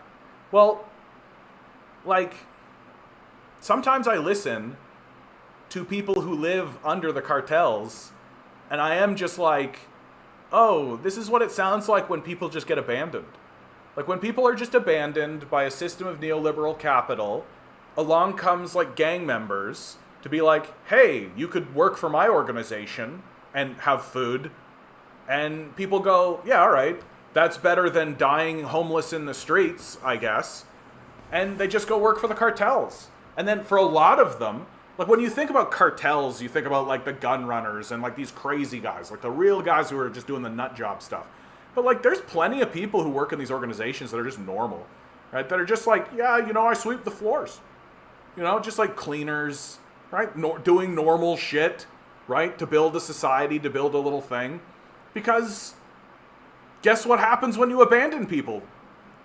Well, like, sometimes I listen to people who live under the cartels, and I am just like, oh, this is what it sounds like when people just get abandoned. Like, when people are just abandoned by a system of neoliberal capital, along comes, like, gang members to be like, hey, you could work for my organization and have food. And people go, yeah, all right, that's better than dying homeless in the streets, I guess. And they just go work for the cartels. And then for a lot of them, like, when you think about cartels, you think about, like, the gun runners and, like, these crazy guys, like the real guys who are just doing the nut job stuff. But, like, there's plenty of people who work in these organizations that are just normal, right? That are just like, yeah, you know, I sweep the floors. You know, just like cleaners, right? Doing normal shit, right? To build a society, to build a little thing. Because guess what happens when you abandon people,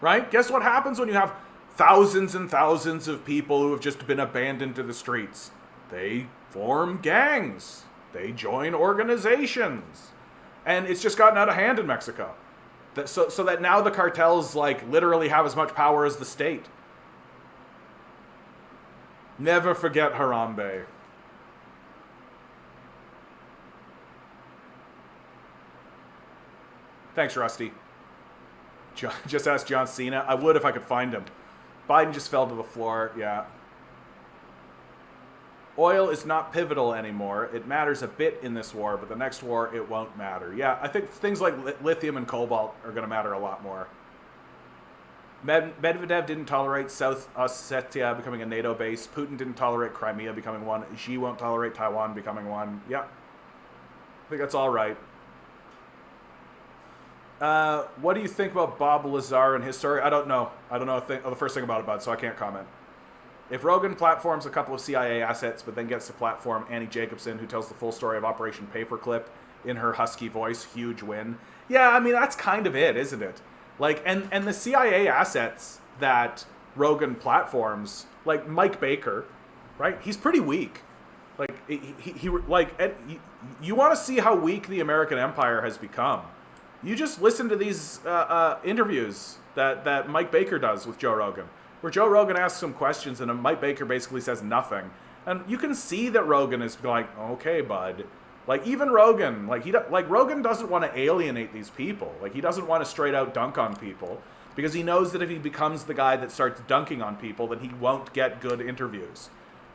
right? Guess what happens when you have thousands and thousands of people who have just been abandoned to the streets? They form gangs. They join organizations. And it's just gotten out of hand in Mexico. So that now the cartels, like, literally have as much power as the state. Never forget Harambe. Thanks, Rusty. Just ask John Cena. I would if I could find him. Biden just fell to the floor. Yeah. Oil is not pivotal anymore. It matters a bit in this war, but the next war, it won't matter. Yeah, I think things like lithium and cobalt are going to matter a lot more. Medvedev didn't tolerate South Ossetia becoming a NATO base. Putin didn't tolerate Crimea becoming one. Xi won't tolerate Taiwan becoming one. Yeah. I think that's all right. What do you think about Bob Lazar and his story? I don't know. I don't know the first thing about it, so I can't comment. If Rogan platforms a couple of CIA assets, but then gets to platform Annie Jacobson, who tells the full story of Operation Paperclip in her husky voice, huge win. Yeah, I mean, that's kind of it, isn't it? Like, and the CIA assets that Rogan platforms, like Mike Baker, right? He's pretty weak. Like, you want to see how weak the American empire has become. You just listen to these interviews that Mike Baker does with Joe Rogan, where Joe Rogan asks him questions and Mike Baker basically says nothing. And you can see that Rogan is like, okay, bud. Like, even Rogan, Rogan doesn't want to alienate these people. Like, he doesn't want to straight out dunk on people because he knows that if he becomes the guy that starts dunking on people, then he won't get good interviews,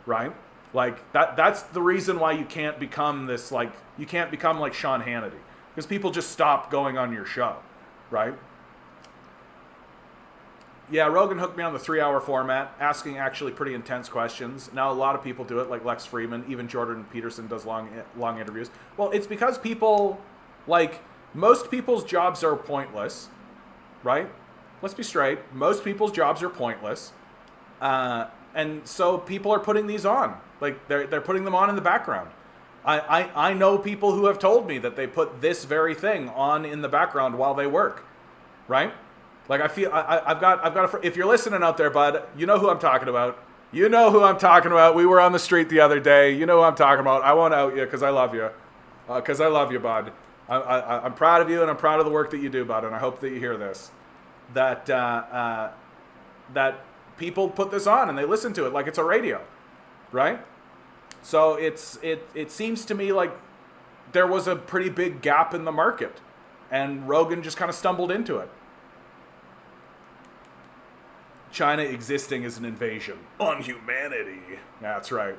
right? Like, that's the reason why you can't become this, like, you can't become like Sean Hannity, because people just stop going on your show, right? Yeah, Rogan hooked me on the 3-hour format, asking actually pretty intense questions. Now a lot of people do it, like Lex Fridman. Even Jordan Peterson does long interviews. Well, it's because people, like, most people's jobs are pointless, right? Let's be straight. Most people's jobs are pointless. And so people are putting these on. Like, they're putting them on in the background. I know people who have told me that they put this very thing on in the background while they work, right? Like, I've got if you're listening out there, bud, you know who I'm talking about. You know who I'm talking about. We were on the street the other day. You know who I'm talking about. I won't out you because I love you. Because I love you, bud. I'm proud of you, and I'm proud of the work that you do, bud, and I hope that you hear this. That people put this on, and they listen to it like it's a radio, right? So it seems to me like there was a pretty big gap in the market, and Rogan just kind of stumbled into it. China existing is an invasion on humanity. That's right.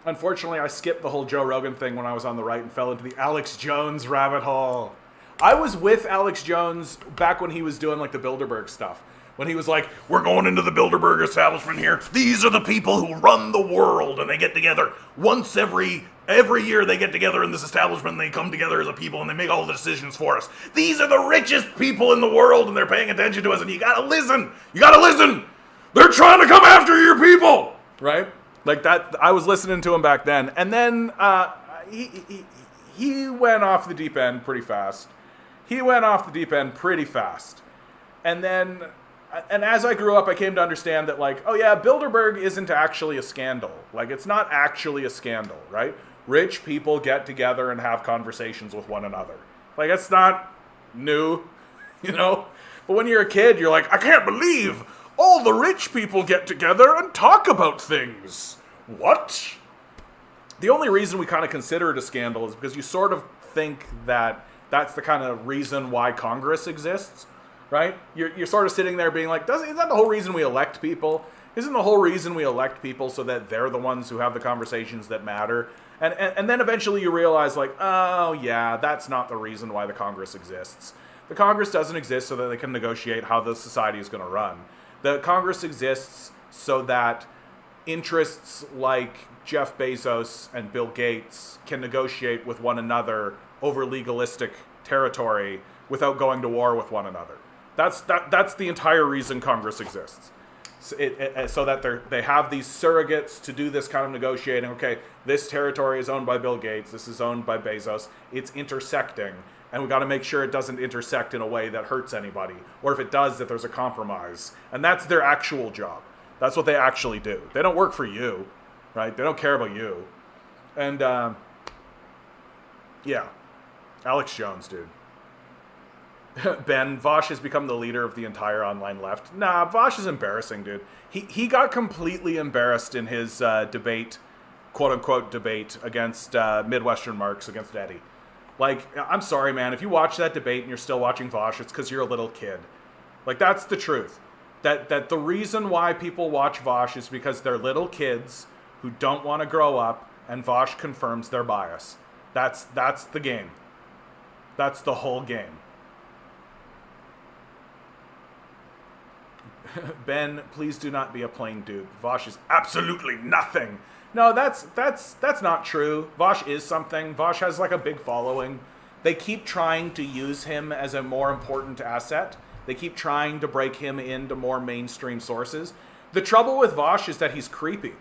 Unfortunately, I skipped the whole Joe Rogan thing when I was on the right and fell into the Alex Jones rabbit hole. I was with Alex Jones back when he was doing like the Bilderberg stuff. When he was like, we're going into the Bilderberg establishment here. These are the people who run the world, and they get together once every year. They get together in this establishment, and they come together as a people, and they make all the decisions for us. These are the richest people in the world, and they're paying attention to us, and you gotta listen. You gotta listen. They're trying to come after your people, right? Like that. I was listening to him back then, and then he went off the deep end pretty fast. And then and as I grew up, I came to understand that, like, oh yeah, Bilderberg isn't actually a scandal. Like, it's not actually a scandal, right? Rich people get together and have conversations with one another. Like, it's not new, you know? But when you're a kid, you're like, I can't believe all the rich people get together and talk about things. What? The only reason we kind of consider it a scandal is because you sort of think that that's the kind of reason why Congress exists. Right? You're sort of sitting there being like, isn't that the whole reason we elect people? Isn't the whole reason we elect people so that they're the ones who have the conversations that matter? And then eventually you realize, like, oh yeah, that's not the reason why the Congress exists. The Congress doesn't exist so that they can negotiate how the society is going to run. The Congress exists so that interests like Jeff Bezos and Bill Gates can negotiate with one another over legalistic territory without going to war with one another. That's the entire reason Congress exists. So that they have these surrogates to do this kind of negotiating. Okay, this territory is owned by Bill Gates. This is owned by Bezos. It's intersecting. And we got to make sure it doesn't intersect in a way that hurts anybody. Or if it does, that there's a compromise. And that's their actual job. That's what they actually do. They don't work for you, right? They don't care about you. And, yeah. Alex Jones, dude. Ben, Vosh has become the leader of the entire online left. Nah, Vosh is embarrassing, dude. He got completely embarrassed in his debate, quote-unquote debate, against Midwestern Marx, against Eddie. Like, I'm sorry, man. If you watch that debate and you're still watching Vosh, it's because you're a little kid. Like, that's the truth. That the reason why people watch Vosh is because they're little kids who don't want to grow up, and Vosh confirms their bias. That's the game. That's the whole game. Ben, please do not be a plain dude. Vosh is absolutely nothing. No, that's not true. Vosh is something. Vosh has like a big following. They keep trying to use him as a more important asset. They keep trying to break him into more mainstream sources. The trouble with Vosh is that he's creepy.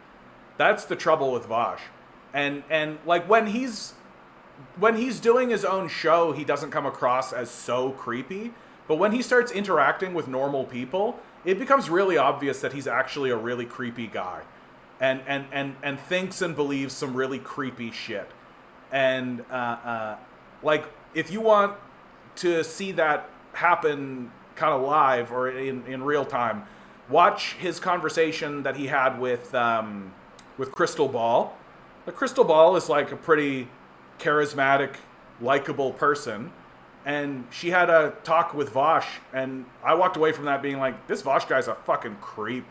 That's the trouble with Vosh. And like when he's doing his own show, he doesn't come across as so creepy. But when he starts interacting with normal people, it becomes really obvious that he's actually a really creepy guy. And thinks and believes some really creepy shit. And like, if you want to see that happen kind of live or in real time, watch his conversation that he had with Crystal Ball. The Crystal Ball is like a pretty charismatic, likable person. And she had a talk with Vosh, and I walked away from that being like, this Vosh guy's a fucking creep.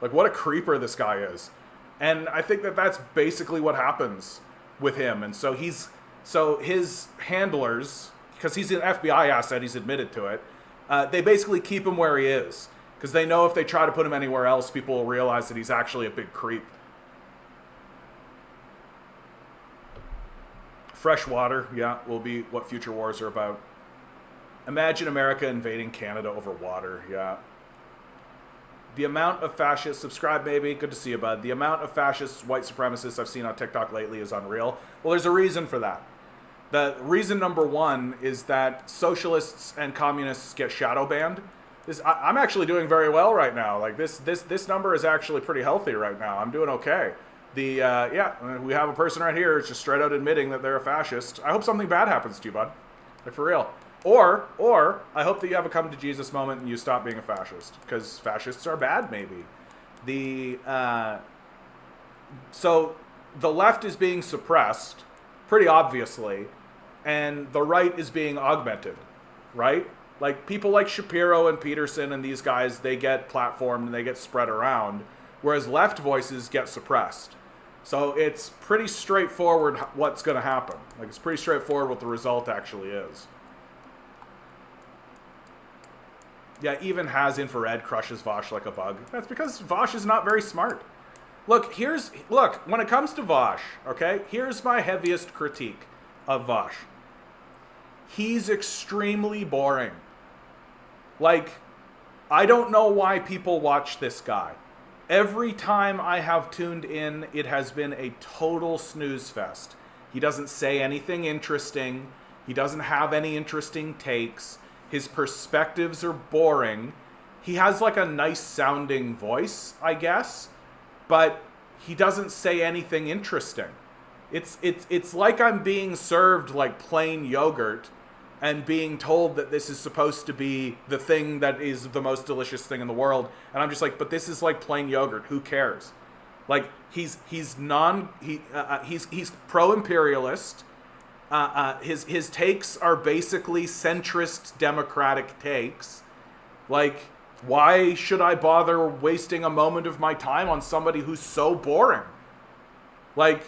Like, what a creeper this guy is. And I think that that's basically what happens with him. And so his handlers, because he's an FBI asset, he's admitted to it, they basically keep him where he is. Because they know if they try to put him anywhere else, people will realize that he's actually a big creep. Fresh water, yeah, will be what future wars are about. Imagine America invading Canada over water, yeah. The amount of fascists, subscribe maybe, good to see you, bud. The amount of fascist white supremacists I've seen on TikTok lately is unreal. Well, there's a reason for that. The reason number one is that socialists and communists get shadow banned. I'm actually doing very well right now. Like this number is actually pretty healthy right now. I'm doing okay. We have a person right here who's just straight out admitting that they're a fascist. I hope something bad happens to you, bud. Like, for real. Or I hope that you have a come to Jesus moment and you stop being a fascist, because fascists are bad, maybe. So the left is being suppressed, pretty obviously, and the right is being augmented, right? Like, people like Shapiro and Peterson and these guys, they get platformed and they get spread around, whereas left voices get suppressed. So it's pretty straightforward what's going to happen. Like, it's pretty straightforward what the result actually is. Yeah, even Has Infrared crushes Vosh like a bug. That's because Vosh is not very smart. Look, when it comes to Vosh, okay, here's my heaviest critique of Vosh. He's extremely boring. Like, I don't know why people watch this guy. Every time I have tuned in, it has been a total snooze fest. He doesn't say anything interesting. He doesn't have any interesting takes. His perspectives are boring. he has like a nice sounding voice, I guess, but he doesn't say anything interesting. It's like I'm being served like plain yogurt and being told that this is supposed to be the thing that is the most delicious thing in the world, and I'm just like, but this is like plain yogurt. Who cares? Like he's pro-imperialist. His takes are basically centrist democratic takes. Like, why should I bother wasting a moment of my time on somebody who's so boring? Like,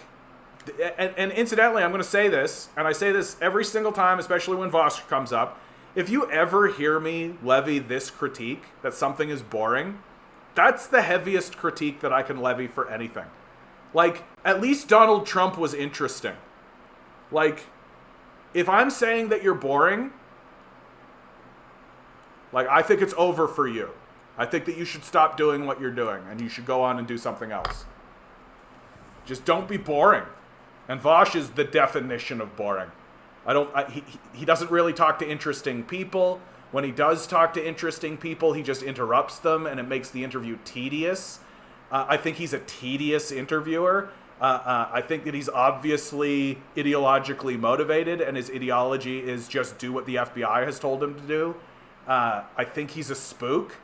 and incidentally, I'm going to say this, and I say this every single time, especially when Vosh comes up. If you ever hear me levy this critique, that something is boring, that's the heaviest critique that I can levy for anything. Like, at least Donald Trump was interesting. Like, if I'm saying that you're boring, like, I think it's over for you. I think that you should stop doing what you're doing, and you should go on and do something else. Just don't be boring. And Vosh is the definition of boring. He doesn't really talk to interesting people. When he does talk to interesting people, he just interrupts them, and it makes the interview tedious. I think he's a tedious interviewer. I think that he's obviously ideologically motivated, and his ideology is just do what the FBI has told him to do. I think he's a spook.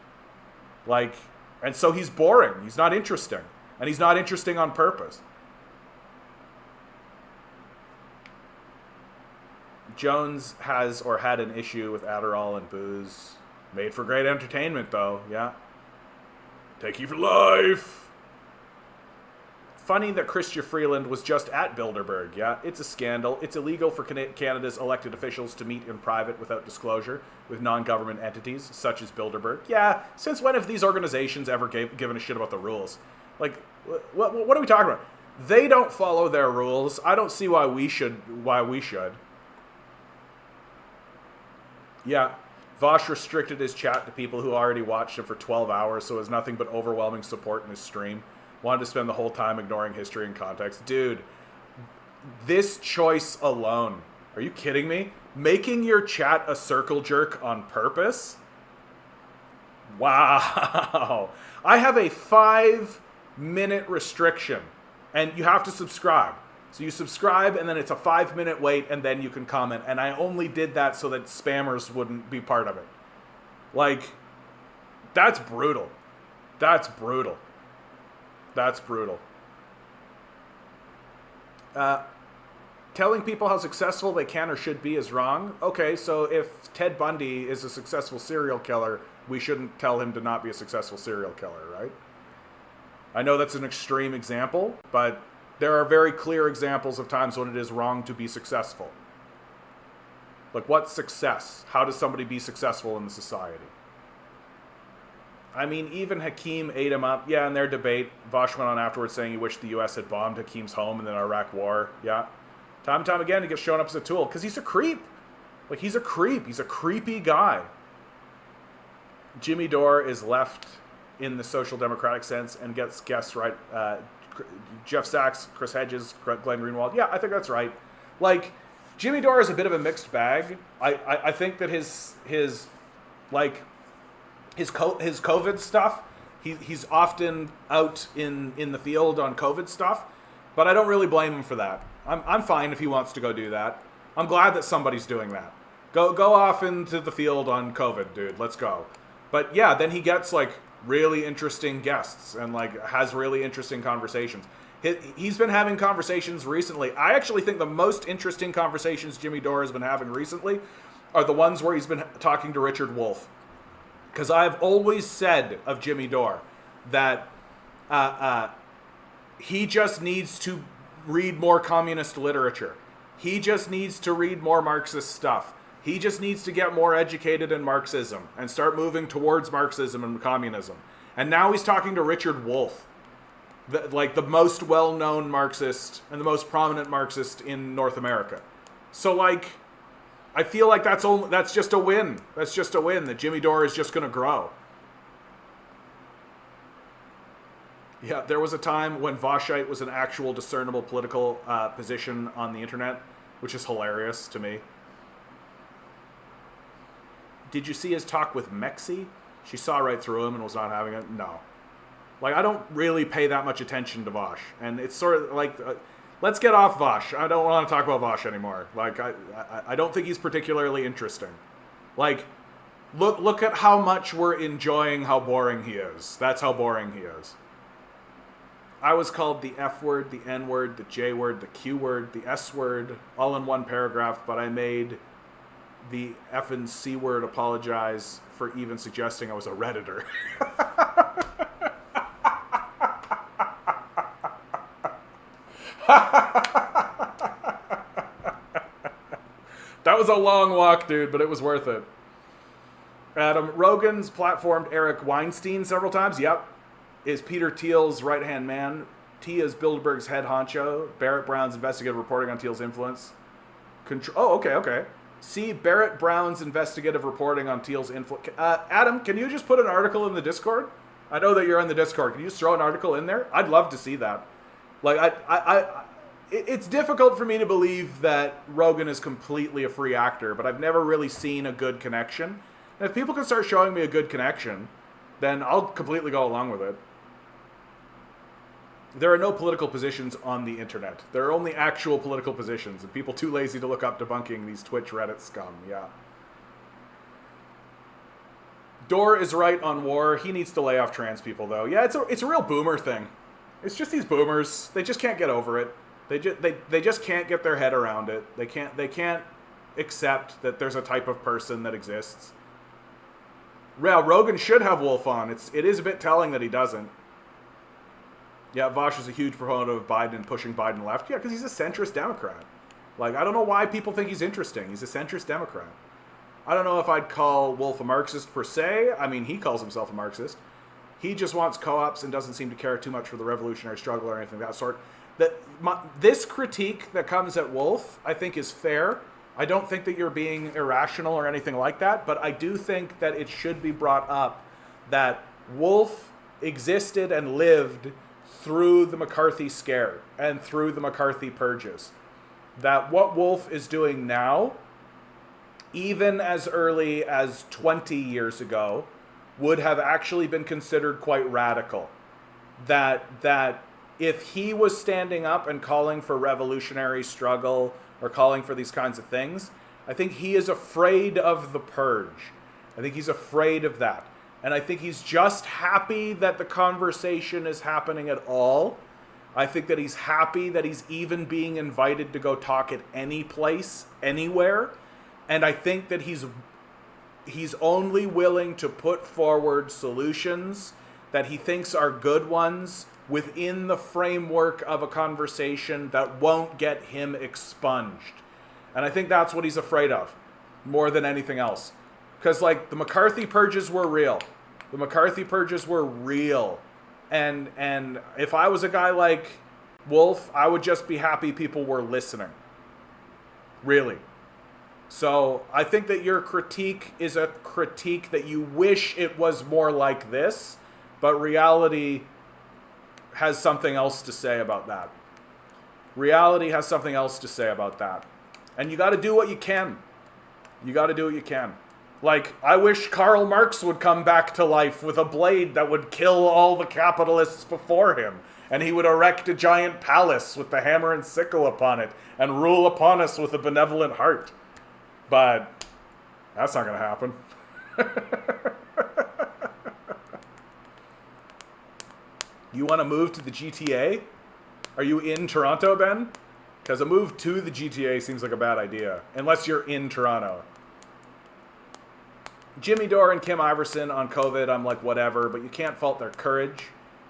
Like, and so he's boring. He's not interesting. And he's not interesting on purpose. Jones has or had an issue with Adderall and booze. Made for great entertainment, though. Yeah. Take you for life. Funny that Chrystia Freeland was just at Bilderberg. Yeah, it's a scandal. It's illegal for Canada's elected officials to meet in private without disclosure with non-government entities, such as Bilderberg. Yeah, since when have these organizations ever given a shit about the rules? Like, what are we talking about? They don't follow their rules. I don't see why we should. Yeah, Vosh restricted his chat to people who already watched him for 12 hours, so it was nothing but overwhelming support in his stream. Wanted to spend the whole time ignoring history and context. Dude, this choice alone. Are you kidding me? Making your chat a circle jerk on purpose? Wow. I have a 5-minute restriction, and you have to subscribe. So you subscribe, and then it's a 5-minute wait, and then you can comment. And I only did that so that spammers wouldn't be part of it. Like, that's brutal. That's brutal. That's brutal. Telling people how successful they can or should be is wrong. Okay, so if Ted Bundy is a successful serial killer, we shouldn't tell him to not be a successful serial killer, right? I know that's an extreme example, but there are very clear examples of times when it is wrong to be successful. Like, what's success? How does somebody be successful in the society? I mean, even Hakeem ate him up. Yeah, in their debate, Vosh went on afterwards saying he wished the U.S. had bombed Hakeem's home in the Iraq War. Yeah. Time and time again, he gets shown up as a tool because he's a creep. Like, he's a creep. He's a creepy guy. Jimmy Dore is left in the social democratic sense and gets guests right. Jeff Sachs, Chris Hedges, Glenn Greenwald. Yeah, I think that's right. Like, Jimmy Dore is a bit of a mixed bag. I think that his COVID stuff, he's often out in the field on COVID stuff, but I don't really blame him for that. I'm fine if he wants to go do that. I'm glad that somebody's doing that. Go off into the field on COVID, dude. Let's go. But yeah, then he gets like really interesting guests and like has really interesting conversations. He's been having conversations recently. I actually think the most interesting conversations Jimmy Dore has been having recently are the ones where he's been talking to Richard Wolff. Because I've always said of Jimmy Dore that he just needs to read more communist literature. He just needs to read more Marxist stuff. He just needs to get more educated in Marxism and start moving towards Marxism and communism. And now he's talking to Richard Wolff, the most well-known Marxist and the most prominent Marxist in North America. So, like, I feel like that's just a win. That's just a win, that Jimmy Dore is just going to grow. Yeah, there was a time when Voshite was an actual discernible political position on the internet, which is hilarious to me. Did you see his talk with Mexi? She saw right through him and was not having it. No. Like, I don't really pay that much attention to Vosh. And it's sort of like, let's get off Vosh. I don't want to talk about Vosh anymore. Like, I don't think he's particularly interesting. Like, look at how much we're enjoying how boring he is. That's how boring he is. I was called the F word, the N word, the J word, the Q word, the S word, all in one paragraph, but I made the F and C word apologize for even suggesting I was a Redditor. That was a long walk, dude, but it was worth it. Adam, Rogan's platformed Eric Weinstein several times. Yep. Is Peter Thiel's right-hand man. T is Bilderberg's head honcho. Barrett Brown's investigative reporting on Thiel's influence. Okay. C, Barrett Brown's investigative reporting on Thiel's influence. Adam, can you just put an article in the Discord? I know that you're in the Discord. Can you just throw an article in there? I'd love to see that. Like, it's difficult for me to believe that Rogan is completely a free actor, but I've never really seen a good connection. And if people can start showing me a good connection, then I'll completely go along with it. There are no political positions on the internet. There are only actual political positions, and people too lazy to look up debunking these Twitch Reddit scum. Yeah. Dorr is right on war. He needs to lay off trans people, though. Yeah, it's a real boomer thing. It's just these boomers. They just can't get over it. They just can't get their head around it. They can't accept that there's a type of person that exists. Yeah, Rogan should have Wolf on. It is a bit telling that he doesn't. Yeah, Vosh is a huge proponent of Biden and pushing Biden left. Yeah, because he's a centrist Democrat. Like, I don't know why people think he's interesting. He's a centrist Democrat. I don't know if I'd call Wolf a Marxist per se. I mean, he calls himself a Marxist. He just wants co-ops and doesn't seem to care too much for the revolutionary struggle or anything of that sort. This critique that comes at Wolf, I think, is fair. I don't think that you're being irrational or anything like that, but I do think that it should be brought up that Wolf existed and lived through the McCarthy scare and through the McCarthy purges. That what Wolf is doing now, even as early as 20 years ago, would have actually been considered quite radical. That if he was standing up and calling for revolutionary struggle or calling for these kinds of things, I think he is afraid of the purge. I think he's afraid of that. And I think he's just happy that the conversation is happening at all. I think that he's happy that he's even being invited to go talk at any place, anywhere. And I think that he's only willing to put forward solutions that he thinks are good ones within the framework of a conversation that won't get him expunged. And I think that's what he's afraid of, more than anything else. Because, like, the McCarthy purges were real. The McCarthy purges were real. And if I was a guy like Wolf, I would just be happy people were listening. Really. So I think that your critique is a critique that you wish it was more like this, but reality has something else to say about that. Reality has something else to say about that. And you got to do what you can. You got to do what you can. Like, I wish Karl Marx would come back to life with a blade that would kill all the capitalists before him, and he would erect a giant palace with the hammer and sickle upon it, and rule upon us with a benevolent heart. But that's not going to happen. You want to move to the GTA? Are you in Toronto, Ben? Because a move to the GTA seems like a bad idea, unless you're in Toronto. Jimmy Dore and Kim Iverson on COVID, I'm like, whatever, but you can't fault their courage.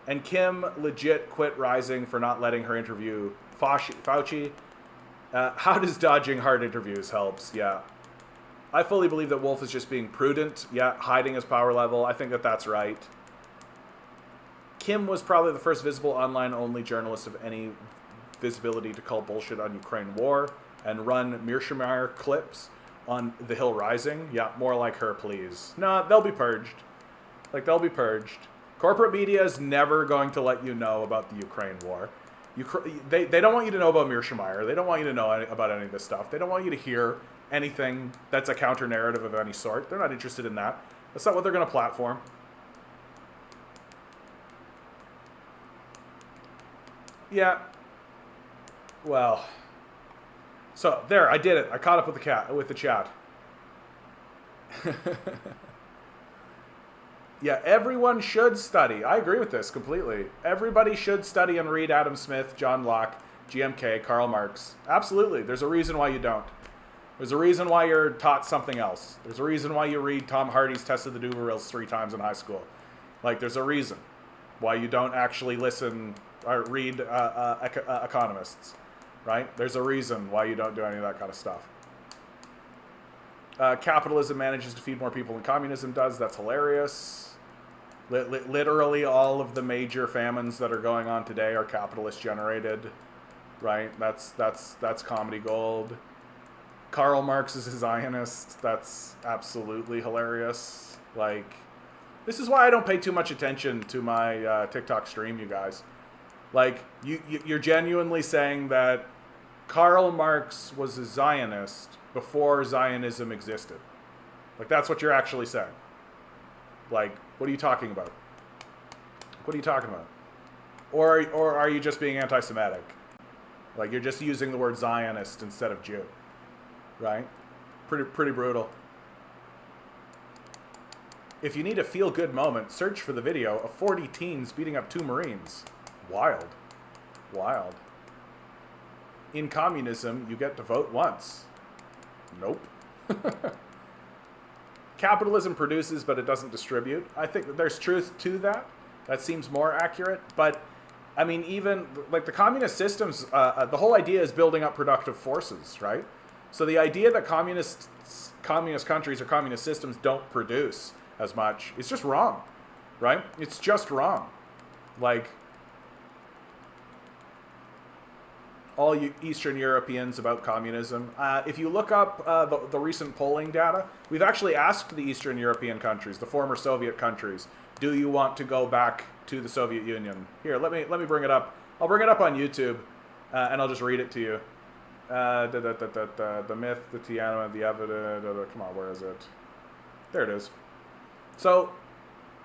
And Kim legit quit Rising for not letting her interview Fauci. How does dodging hard interviews helps? Yeah. I fully believe that Wolf is just being prudent. Yeah, hiding his power level. I think that that's right. Kim was probably the first visible online-only journalist of any visibility to call bullshit on Ukraine war and run Mearsheimer clips on The Hill Rising. Yeah, more like her, please. No, they'll be purged. Like, they'll be purged. Corporate media is never going to let you know about the Ukraine war. They don't want you to know about Mearsheimer. They don't want you to know about any of this stuff. They don't want you to hear anything that's a counter-narrative of any sort. They're not interested in that. That's not what they're going to platform. Yeah. Well. So there, I did it. I caught up with the chat. Yeah, everyone should study. I agree with this completely. Everybody should study and read Adam Smith, John Locke, GMK, Karl Marx. Absolutely. There's a reason why you don't. There's a reason why you're taught something else. There's a reason why you read Tom Hardy's Test of the Duverilles 3 times in high school. Like, there's a reason why you don't actually listen or read economists, right? There's a reason why you don't do any of that kind of stuff. Capitalism manages to feed more people than communism does. That's hilarious. Literally all of the major famines that are going on today are capitalist generated, right? That's comedy gold. Karl Marx is a Zionist. That's absolutely hilarious. Like, this is why I don't pay too much attention to my TikTok stream, you guys. Like, you're genuinely saying that Karl Marx was a Zionist before Zionism existed. Like, that's what you're actually saying. Like, what are you talking about? What are you talking about? Or are you just being anti-Semitic? Like, you're just using the word Zionist instead of Jew. Right? Pretty brutal. If you need a feel-good moment, search for the video of 40 teens beating up 2 Marines. Wild. Wild. In communism, you get to vote once. Nope. Capitalism produces, but it doesn't distribute. I think that there's truth to that. That seems more accurate. But, I mean, even, like, the communist systems, the whole idea is building up productive forces, right? So the idea that communist countries or communist systems don't produce as much is just wrong, right? It's just wrong. Like, all you Eastern Europeans about communism. If you look up the recent polling data, we've actually asked the Eastern European countries, the former Soviet countries, do you want to go back to the Soviet Union? Here, let me bring it up. I'll bring it up on YouTube, and I'll just read it to you. The myth, the Tiananmen, the evidence. Come on, where is it? There it is. So,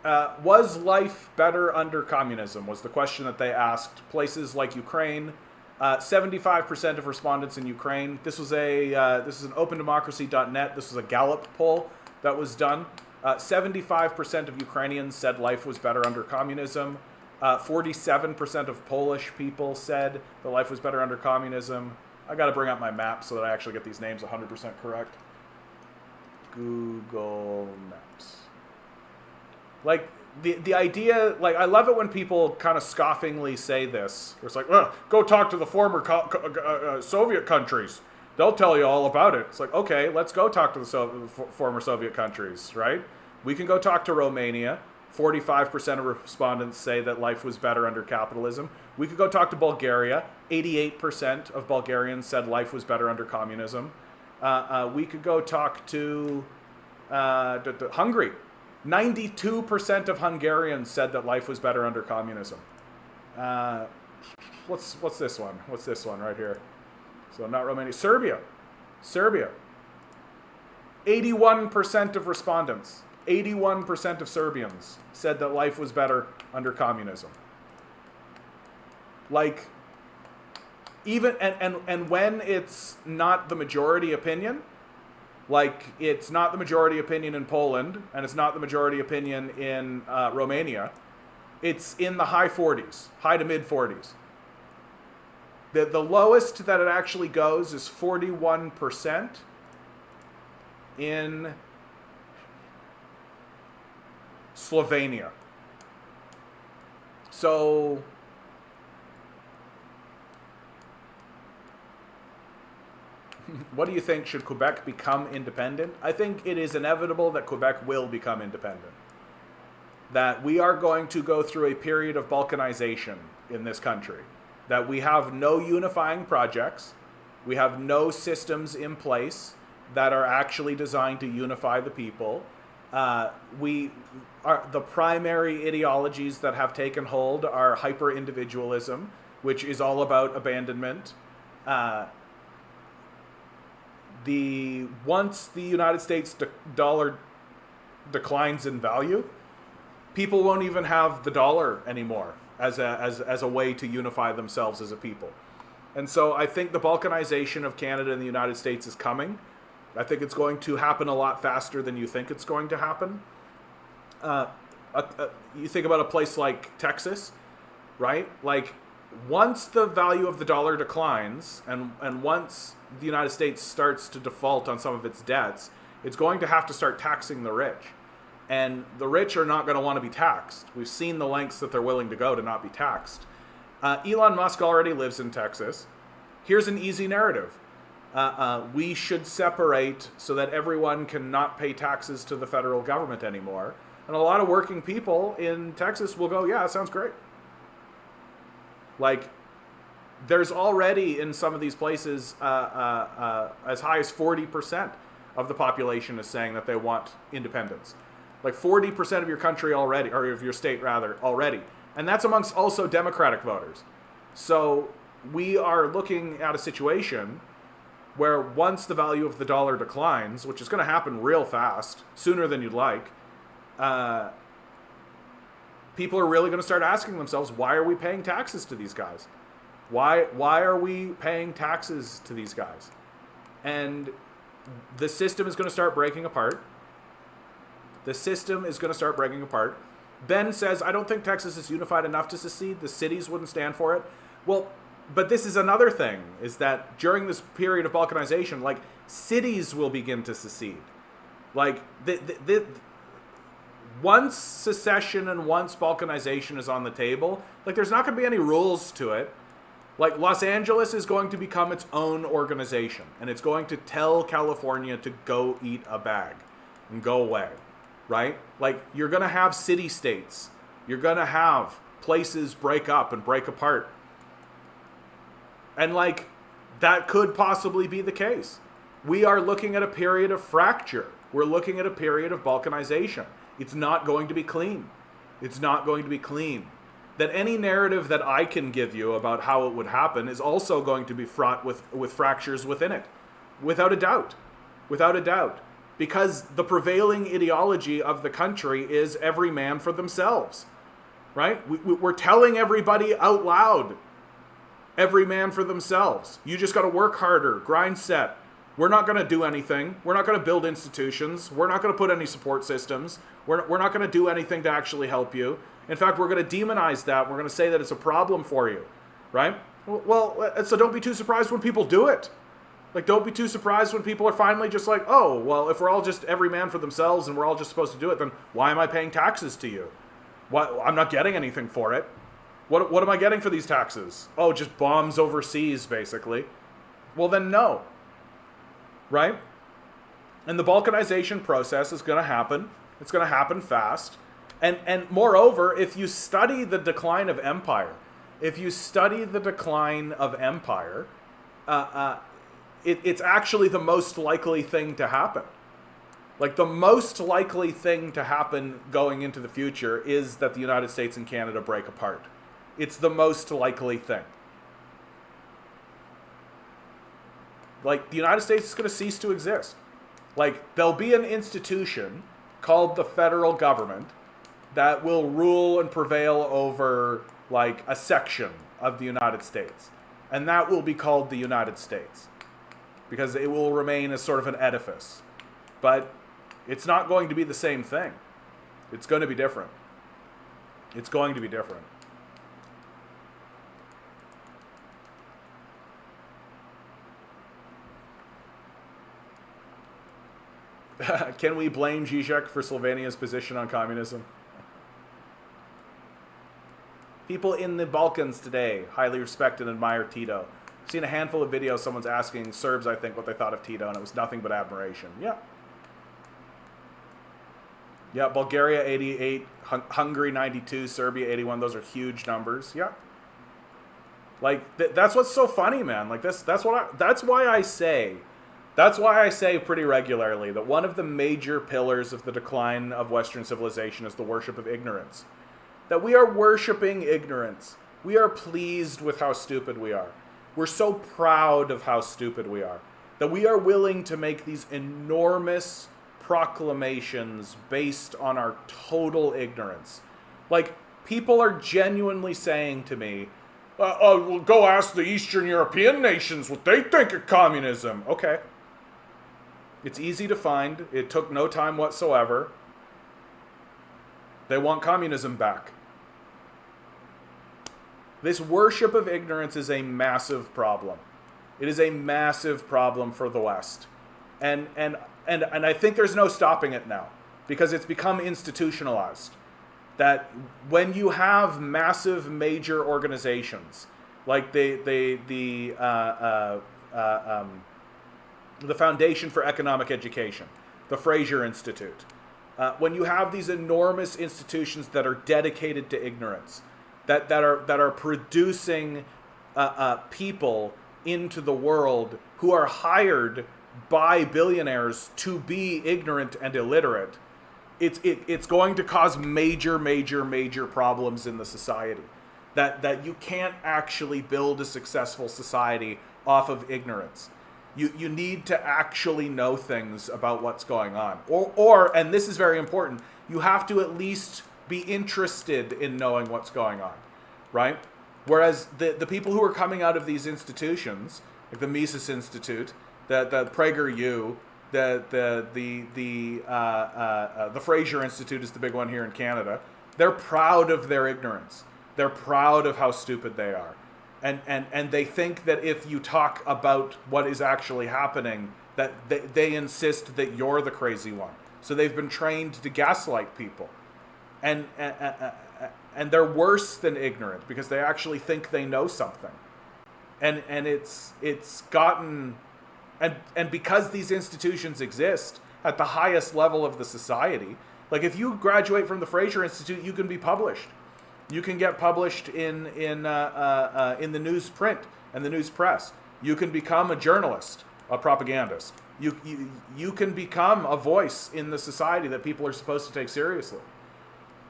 was life better under communism? Was the question that they asked. Places like Ukraine. 75% of respondents in Ukraine. This is an opendemocracy.net. This was a Gallup poll that was done. 75% of Ukrainians said life was better under communism. 47% of Polish people said that life was better under communism. I got to bring up my map so that I actually get these names 100% correct. Google Maps. Like, the idea, like, I love it when people kind of scoffingly say this. It's like, go talk to the former Soviet countries. They'll tell you all about it. It's like, okay, let's go talk to the former Soviet countries, right? We can go talk to Romania. 45% of respondents say that life was better under capitalism. We could go talk to Bulgaria. 88% of Bulgarians said life was better under communism. We could go talk to Hungary. 92% of Hungarians said that life was better under communism. What's this one? What's this one right here? So not Romania. Serbia. 81% of respondents, 81% of Serbians said that life was better under communism. Like, even, and when it's not the majority opinion, like, it's not the majority opinion in Poland, and it's not the majority opinion in Romania. It's in the high 40s, high to mid 40s. The lowest that it actually goes is 41% in Slovenia. So, what do you think? Should Quebec become independent? I think it is inevitable that Quebec will become independent. That we are going to go through a period of balkanization in this country. That we have no unifying projects. We have no systems in place that are actually designed to unify the people. The primary ideologies that have taken hold are hyper-individualism, which is all about abandonment. Once the United States dollar declines in value, people won't even have the dollar anymore as a way to unify themselves as a people. And so I think the balkanization of Canada and the United States is coming. I think it's going to happen a lot faster than you think it's going to happen. You think about a place like Texas, right? Like, once the value of the dollar declines and once the United States starts to default on some of its debts, it's going to have to start taxing the rich. And the rich are not going to want to be taxed. We've seen the lengths that they're willing to go to not be taxed. Elon Musk already lives in Texas. Here's an easy narrative. We should separate so that everyone can not pay taxes to the federal government anymore. And a lot of working people in Texas will go, yeah, that sounds great. Like, there's already in some of these places as high as 40% of the population is saying that they want independence. Like 40% of your country already, or of your state rather, already. And that's amongst also Democratic voters. So we are looking at a situation where once the value of the dollar declines, which is going to happen real fast, sooner than you'd like, people are really going to start asking themselves, why are we paying taxes to these guys? Why are we paying taxes to these guys? And the system is going to start breaking apart. The system is going to start breaking apart. Ben says, I don't think Texas is unified enough to secede. The cities wouldn't stand for it. Well, but this is another thing, is that during this period of balkanization, like, cities will begin to secede. Like, once secession and once balkanization is on the table, like, there's not going to be any rules to it. Like, Los Angeles is going to become its own organization, and it's going to tell California to go eat a bag and go away, right? Like, you're going to have city-states. You're going to have places break up and break apart. And, like, that could possibly be the case. We are looking at a period of fracture. We're looking at a period of balkanization. It's not going to be clean. It's not going to be clean. That any narrative that I can give you about how it would happen is also going to be fraught with fractures within it. Without a doubt. Without a doubt. Because the prevailing ideology of the country is every man for themselves. Right? We're telling everybody out loud, every man for themselves. You just got to work harder, grind set. We're not going to do anything. We're not going to build institutions. We're not going to put any support systems. We're not going to do anything to actually help you. In fact, we're going to demonize that. We're going to say that it's a problem for you, right? Well, so don't be too surprised when people do it. Like, don't be too surprised when people are finally just like, oh, well, if we're all just every man for themselves and we're all just supposed to do it, then why am I paying taxes to you? I'm not getting anything for it. What am I getting for these taxes? Oh, just bombs overseas, basically. Well, then no. Right? And the balkanization process is going to happen. It's going to happen fast. And moreover, if you study the decline of empire, it's actually the most likely thing to happen. Like, the most likely thing to happen going into the future is that the United States and Canada break apart. It's the most likely thing. Like, the United States is going to cease to exist. Like, there'll be an institution called the federal government that will rule and prevail over, like, a section of the United States. And that will be called the United States. Because it will remain as sort of an edifice. But it's not going to be the same thing. It's going to be different. It's going to be different. Can we blame Zizek for Slovenia's position on communism? People in the Balkans today highly respect and admire Tito. I've seen a handful of videos, someone's asking Serbs, I think, what they thought of Tito, and it was nothing but admiration. Yeah. Yeah, Bulgaria 88, Hungary 92, Serbia 81. Those are huge numbers. Yeah. Like, that's what's so funny, man. Like, that's why I say pretty regularly that one of the major pillars of the decline of Western civilization is the worship of ignorance. That we are worshiping ignorance. We are pleased with how stupid we are. We're so proud of how stupid we are. That we are willing to make these enormous proclamations based on our total ignorance. Like, people are genuinely saying to me, well, go ask the Eastern European nations what they think of communism. Okay. It's easy to find. It took no time whatsoever. They want communism back. This worship of ignorance is a massive problem. It is a massive problem for the West. And I think there's no stopping it now, because it's become institutionalized. That when you have massive major organizations like the Foundation for Economic Education, the Fraser Institute, when you have these enormous institutions that are dedicated to ignorance, that are producing people into the world who are hired by billionaires to be ignorant and illiterate, it's going to cause major problems in the society. That you can't actually build a successful society off of ignorance. You need to actually know things about what's going on. Or, and this is very important, you have to at least be interested in knowing what's going on, right? Whereas the people who are coming out of these institutions, like the Mises Institute, the PragerU, the Fraser Institute is the big one here in Canada, they're proud of their ignorance. They're proud of how stupid they are. And they think that if you talk about what is actually happening, that they insist that you're the crazy one. So they've been trained to gaslight people. And they're worse than ignorant, because they actually think they know something. And it's gotten... And because these institutions exist at the highest level of the society, like if you graduate from the Fraser Institute, you can be published. You can get published in the newsprint and the news press. You can become a journalist, a propagandist. You can become a voice in the society that people are supposed to take seriously.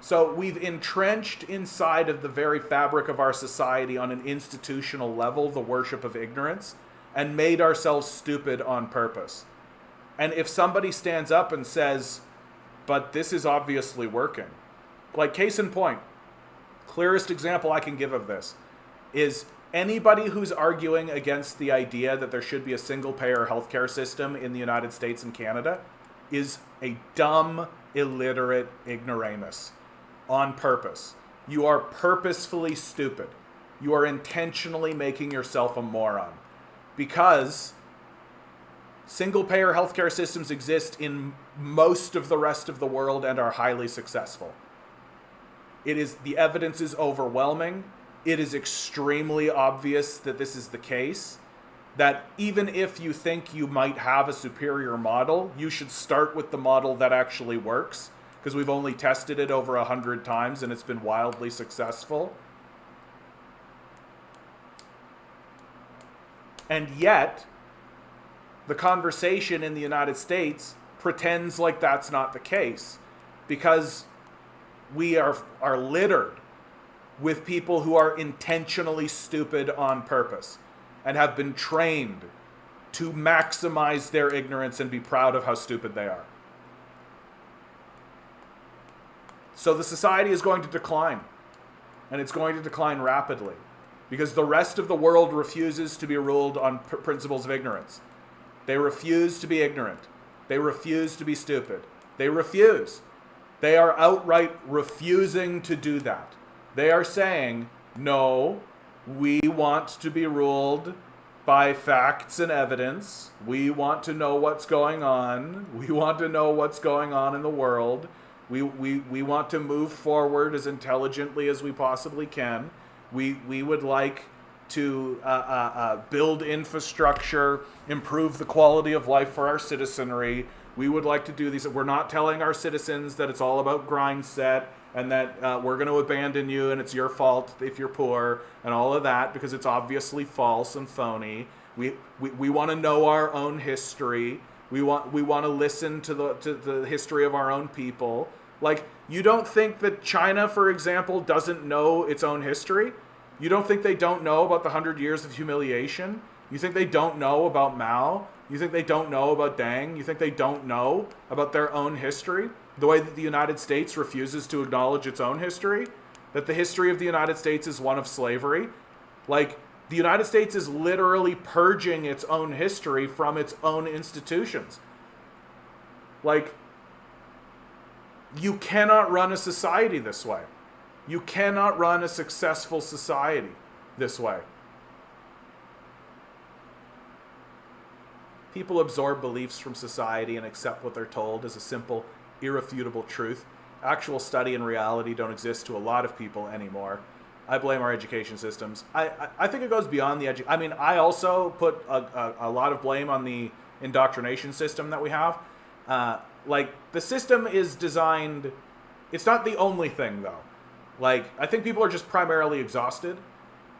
So we've entrenched inside of the very fabric of our society on an institutional level the worship of ignorance, and made ourselves stupid on purpose. And if somebody stands up and says, but this is obviously working, like case in point, clearest example I can give of this is anybody who's arguing against the idea that there should be a single-payer healthcare system in the United States and Canada is a dumb, illiterate ignoramus on purpose. You are purposefully stupid. You are intentionally making yourself a moron. Because single-payer healthcare systems exist in most of the rest of the world and are highly successful. The evidence is overwhelming. It is extremely obvious that this is the case. That even if you think you might have a superior model, you should start with the model that actually works, because we've only tested it over 100 times and it's been wildly successful. And yet, the conversation in the United States pretends like that's not the case, because we are littered with people who are intentionally stupid on purpose and have been trained to maximize their ignorance and be proud of how stupid they are. So the society is going to decline, and it's going to decline rapidly. Because the rest of the world refuses to be ruled on principles of ignorance. They refuse to be ignorant. They refuse to be stupid. They refuse. They are outright refusing to do that. They are saying, no, we want to be ruled by facts and evidence. We want to know what's going on. We want to know what's going on in the world. We want to move forward as intelligently as we possibly can. We would like to build infrastructure, improve the quality of life for our citizenry. We would like to do these. We're not telling our citizens that it's all about grind set and that we're going to abandon you and it's your fault if you're poor and all of that, because it's obviously false and phony. We want to know our own history. We want to listen to the history of our own people. Like, you don't think that China, for example, doesn't know its own history? You don't think they don't know about the 100 years of humiliation? You think they don't know about Mao? You think they don't know about Dang? You think they don't know about their own history? The way that the United States refuses to acknowledge its own history? That the history of the United States is one of slavery? Like, the United States is literally purging its own history from its own institutions. Like, you cannot run a society this way. You cannot run a successful society this way. People absorb beliefs from society and accept what they're told as a simple, irrefutable truth. Actual study and reality don't exist to a lot of people anymore. I blame our education systems. I think it goes beyond the I mean, I also put a lot of blame on the indoctrination system that we have. Like, the system is designed... It's not the only thing, though. Like, I think people are just primarily exhausted,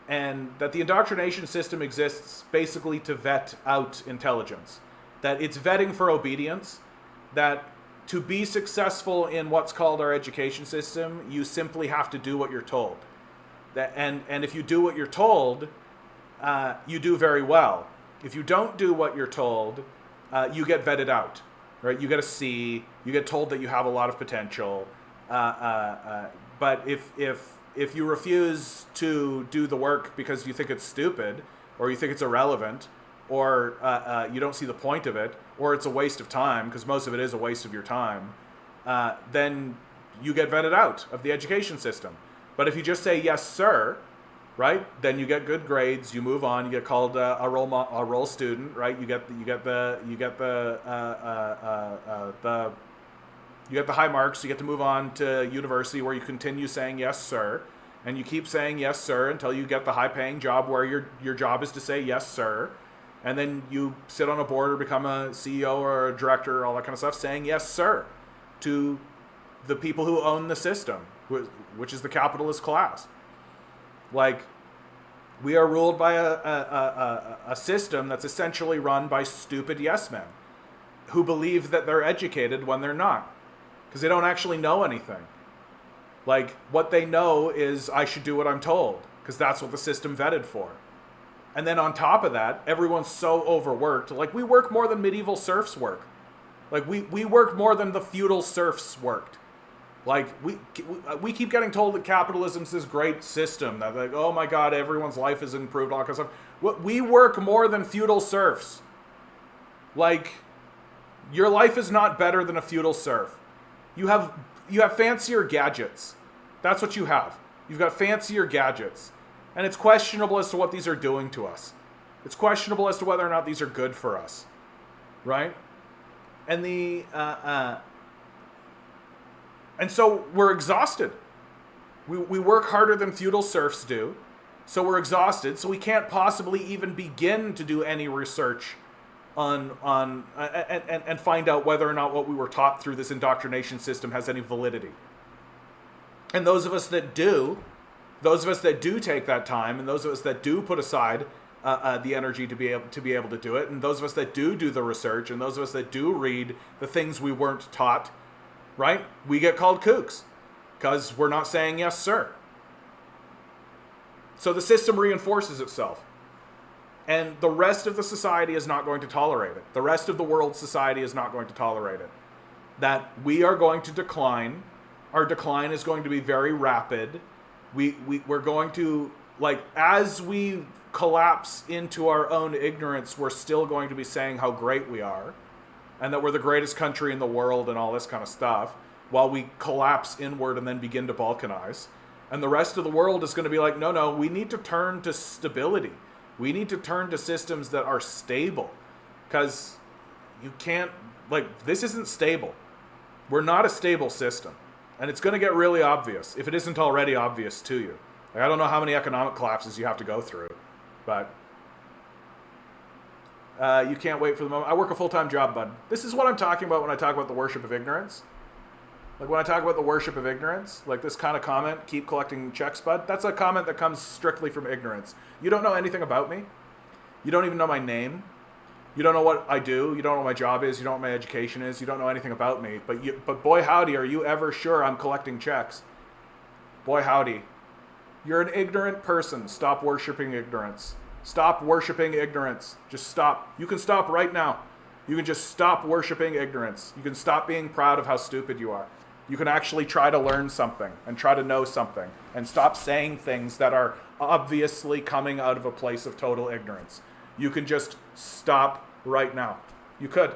and that the indoctrination system exists basically to vet out intelligence. That it's vetting for obedience, that to be successful in what's called our education system, you simply have to do what you're told. And if you do what you're told, you do very well. If you don't do what you're told, you get vetted out, right? You get a C, you get told that you have a lot of potential, but if you refuse to do the work because you think it's stupid, or you think it's irrelevant, or you don't see the point of it, or it's a waste of time, because most of it is a waste of your time, then you get vetted out of the education system. But if you just say yes, sir, right, then you get good grades. You move on. You get called a role student, right? You get the high marks. You get to move on to university, where you continue saying yes, sir, and you keep saying yes, sir, until you get the high-paying job where your job is to say yes, sir, and then you sit on a board or become a CEO or a director, all that kind of stuff, saying yes, sir, to the people who own the system, which is the capitalist class. Like, we are ruled by a system that's essentially run by stupid yes men who believe that they're educated when they're not, because they don't actually know anything. Like, what they know is, I should do what I'm told, because that's what the system vetted for. And then on top of that, everyone's so overworked. Like, we work more than medieval serfs work. Like, we work more than the feudal serfs worked. Like, we keep getting told that capitalism's this great system, that, like, oh my God, everyone's life is improved, all that kind of stuff. We work more than feudal serfs. Like, your life is not better than a feudal serf. You have fancier gadgets. That's what you have. You've got fancier gadgets. And it's questionable as to what these are doing to us. It's questionable as to whether or not these are good for us. Right? And and so we're exhausted. We work harder than feudal serfs do. So we're exhausted. So we can't possibly even begin to do any research on and find out whether or not what we were taught through this indoctrination system has any validity. And those of us that do take that time, and those of us that do put aside the energy to be able to do it, and those of us that do the research, and those of us that do read the things we weren't taught, right? We get called kooks because we're not saying yes, sir. So the system reinforces itself. And the rest of the society is not going to tolerate it. The rest of the world society is not going to tolerate it. That we are going to decline. Our decline is going to be very rapid. We're going to, like, as we collapse into our own ignorance, we're still going to be saying how great we are, and that we're the greatest country in the world and all this kind of stuff, while we collapse inward and then begin to balkanize. And the rest of the world is going to be like, no, we need to turn to stability. We need to turn to systems that are stable, because you can't, like, this isn't stable. We're not a stable system. And it's going to get really obvious, if it isn't already obvious to you. Like, I don't know how many economic collapses you have to go through, but you can't wait for the moment. I work a full-time job, bud. This is what I'm talking about when I talk about the worship of ignorance. Like, when I talk about the worship of ignorance, like this kind of comment, keep collecting checks, bud, that's a comment that comes strictly from ignorance. You don't know anything about me. You don't even know my name. You don't know what I do. You don't know what my job is. You don't know what my education is. You don't know anything about me. But boy howdy, are you ever sure I'm collecting checks? Boy howdy. You're an ignorant person. Stop worshiping ignorance. Stop worshiping ignorance. Just stop. You can stop right now. You can just stop worshiping ignorance. You can stop being proud of how stupid you are. You can actually try to learn something and try to know something and stop saying things that are obviously coming out of a place of total ignorance. You can just stop right now. You could.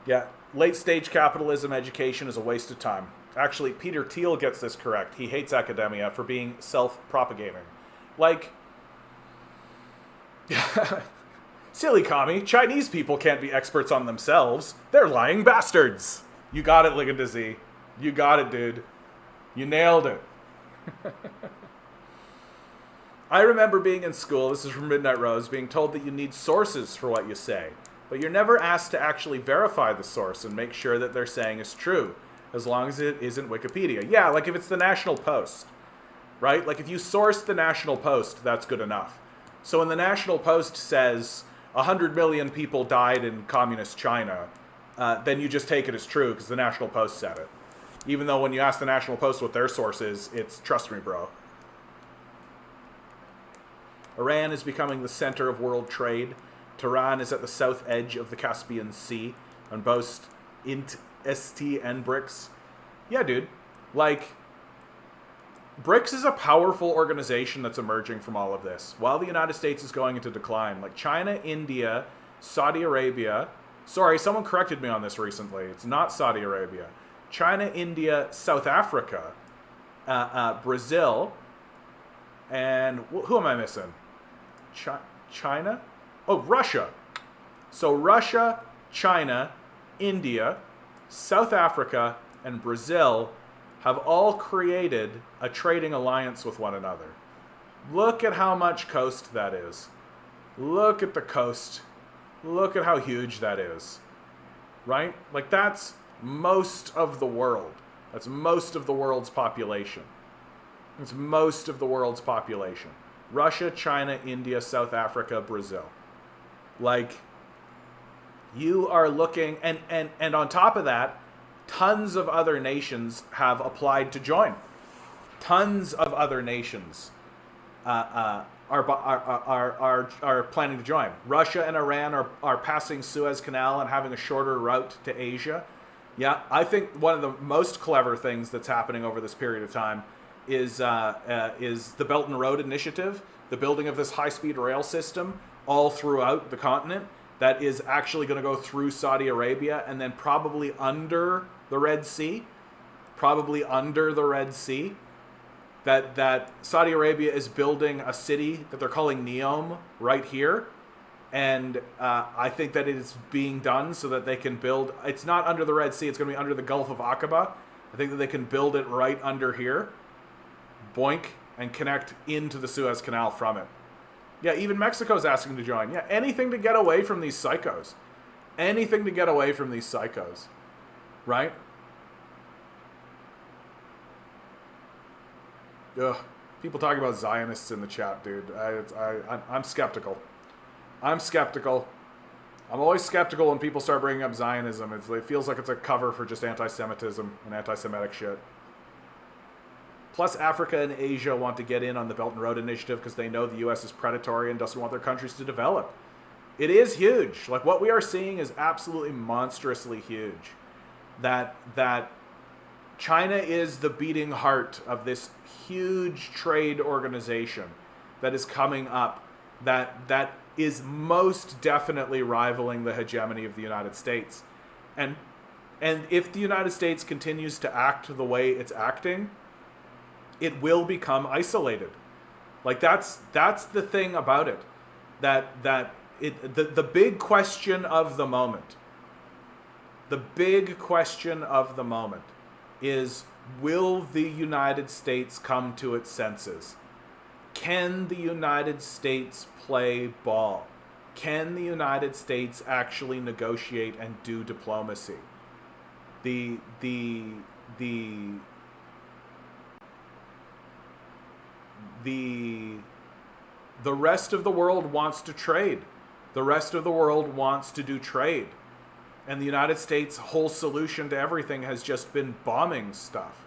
Yeah, late stage capitalism education is a waste of time. Actually, Peter Thiel gets this correct. He hates academia for being self-propagating. Like, silly commie, Chinese people can't be experts on themselves. They're lying bastards. You got it, Ligand Z. You got it, dude. You nailed it. I remember being in school, this is from Midnight Rose, being told that you need sources for what you say. But you're never asked to actually verify the source and make sure that they're saying is true, as long as it isn't Wikipedia. Yeah, like if it's the National Post, right? Like if you source the National Post, that's good enough. So when the National Post says 100 million people died in communist China, then you just take it as true because the National Post said it. Even though when you ask the National Post what their source is, it's trust me, bro. Iran is becoming the center of world trade. Tehran is at the south edge of the Caspian Sea and boasts EST and BRICS. Yeah, dude. Like, BRICS is a powerful organization that's emerging from all of this. While the United States is going into decline, like China, India, Saudi Arabia. Sorry, someone corrected me on this recently. It's not Saudi Arabia. China, India, South Africa, Brazil, and who am I missing? China? Oh, Russia. So Russia, China, India, South Africa, and Brazil have all created a trading alliance with one another. Look at how much coast that is. Look at the coast. Look at how huge that is. Right? Like that's most of the world. That's most of the world's population. It's most of the world's population. Russia, China, India, South Africa, Brazil. Like, you are looking, and on top of that, tons of other nations have applied to join. Tons of other nations are planning to join. Russia and Iran are passing Suez Canal and having a shorter route to Asia. Yeah, I think one of the most clever things that's happening over this period of time is the Belt and Road Initiative, the building of this high-speed rail system all throughout the continent that is actually going to go through Saudi Arabia and then probably under the Red Sea. Probably under the Red Sea. That Saudi Arabia is building a city that they're calling Neom right here. And I think that it is being done so that they can build... It's not under the Red Sea. It's going to be under the Gulf of Aqaba. I think that they can build it right under here. Boink. And connect into the Suez Canal from it. Yeah, even Mexico's asking to join. Yeah, anything to get away from these psychos. Anything to get away from these psychos. Right? Ugh. People talking about Zionists in the chat, dude. I'm skeptical. I'm skeptical. I'm always skeptical when people start bringing up Zionism. It feels like it's a cover for just anti-Semitism and anti-Semitic shit. Plus, Africa and Asia want to get in on the Belt and Road Initiative because they know the U.S. is predatory and doesn't want their countries to develop. It is huge. Like, what we are seeing is absolutely monstrously huge. That China is the beating heart of this huge trade organization that is coming up that is most definitely rivaling the hegemony of the United States. And if the United States continues to act the way it's acting, it will become isolated. Like that's the thing about it. The big question of the moment. The big question of the moment is, will the United States come to its senses? Can the United States play ball? Can the United States actually negotiate and do diplomacy? The rest of the world wants to trade. The rest of the world wants to do trade. And the United States' whole solution to everything has just been bombing stuff.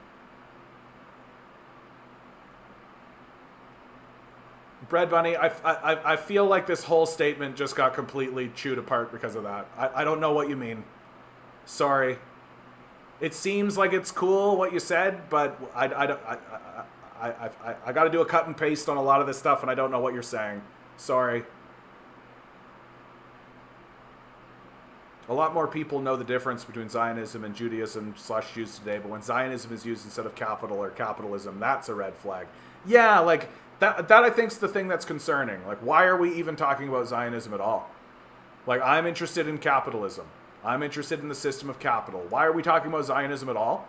Bread Bunny, I feel like this whole statement just got completely chewed apart because of that. I don't know what you mean. Sorry. It seems like it's cool what you said, but I got to do a cut and paste on a lot of this stuff, and I don't know what you're saying. Sorry. A lot more people know the difference between Zionism and Judaism/Jews today, but when Zionism is used instead of capital or capitalism, that's a red flag. Yeah, like, that I think is the thing that's concerning. Like, why are we even talking about Zionism at all? Like, I'm interested in capitalism. I'm interested in the system of capital. Why are we talking about Zionism at all?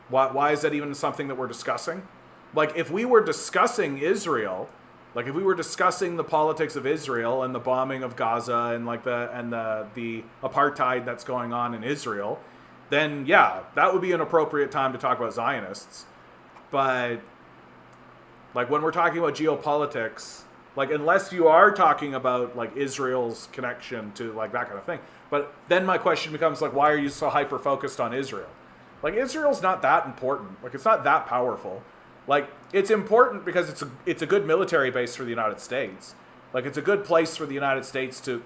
Why is that even something that we're discussing? Like, if we were discussing Israel, like if we were discussing the politics of Israel and the bombing of Gaza and like the apartheid that's going on in Israel, then yeah, that would be an appropriate time to talk about Zionists. But like when we're talking about geopolitics, like unless you are talking about like Israel's connection to like that kind of thing, but then my question becomes like, why are you so hyper focused on Israel? Like Israel's not that important. Like it's not that powerful. Like, it's important because it's a good military base for the United States. Like, it's a good place for the United States to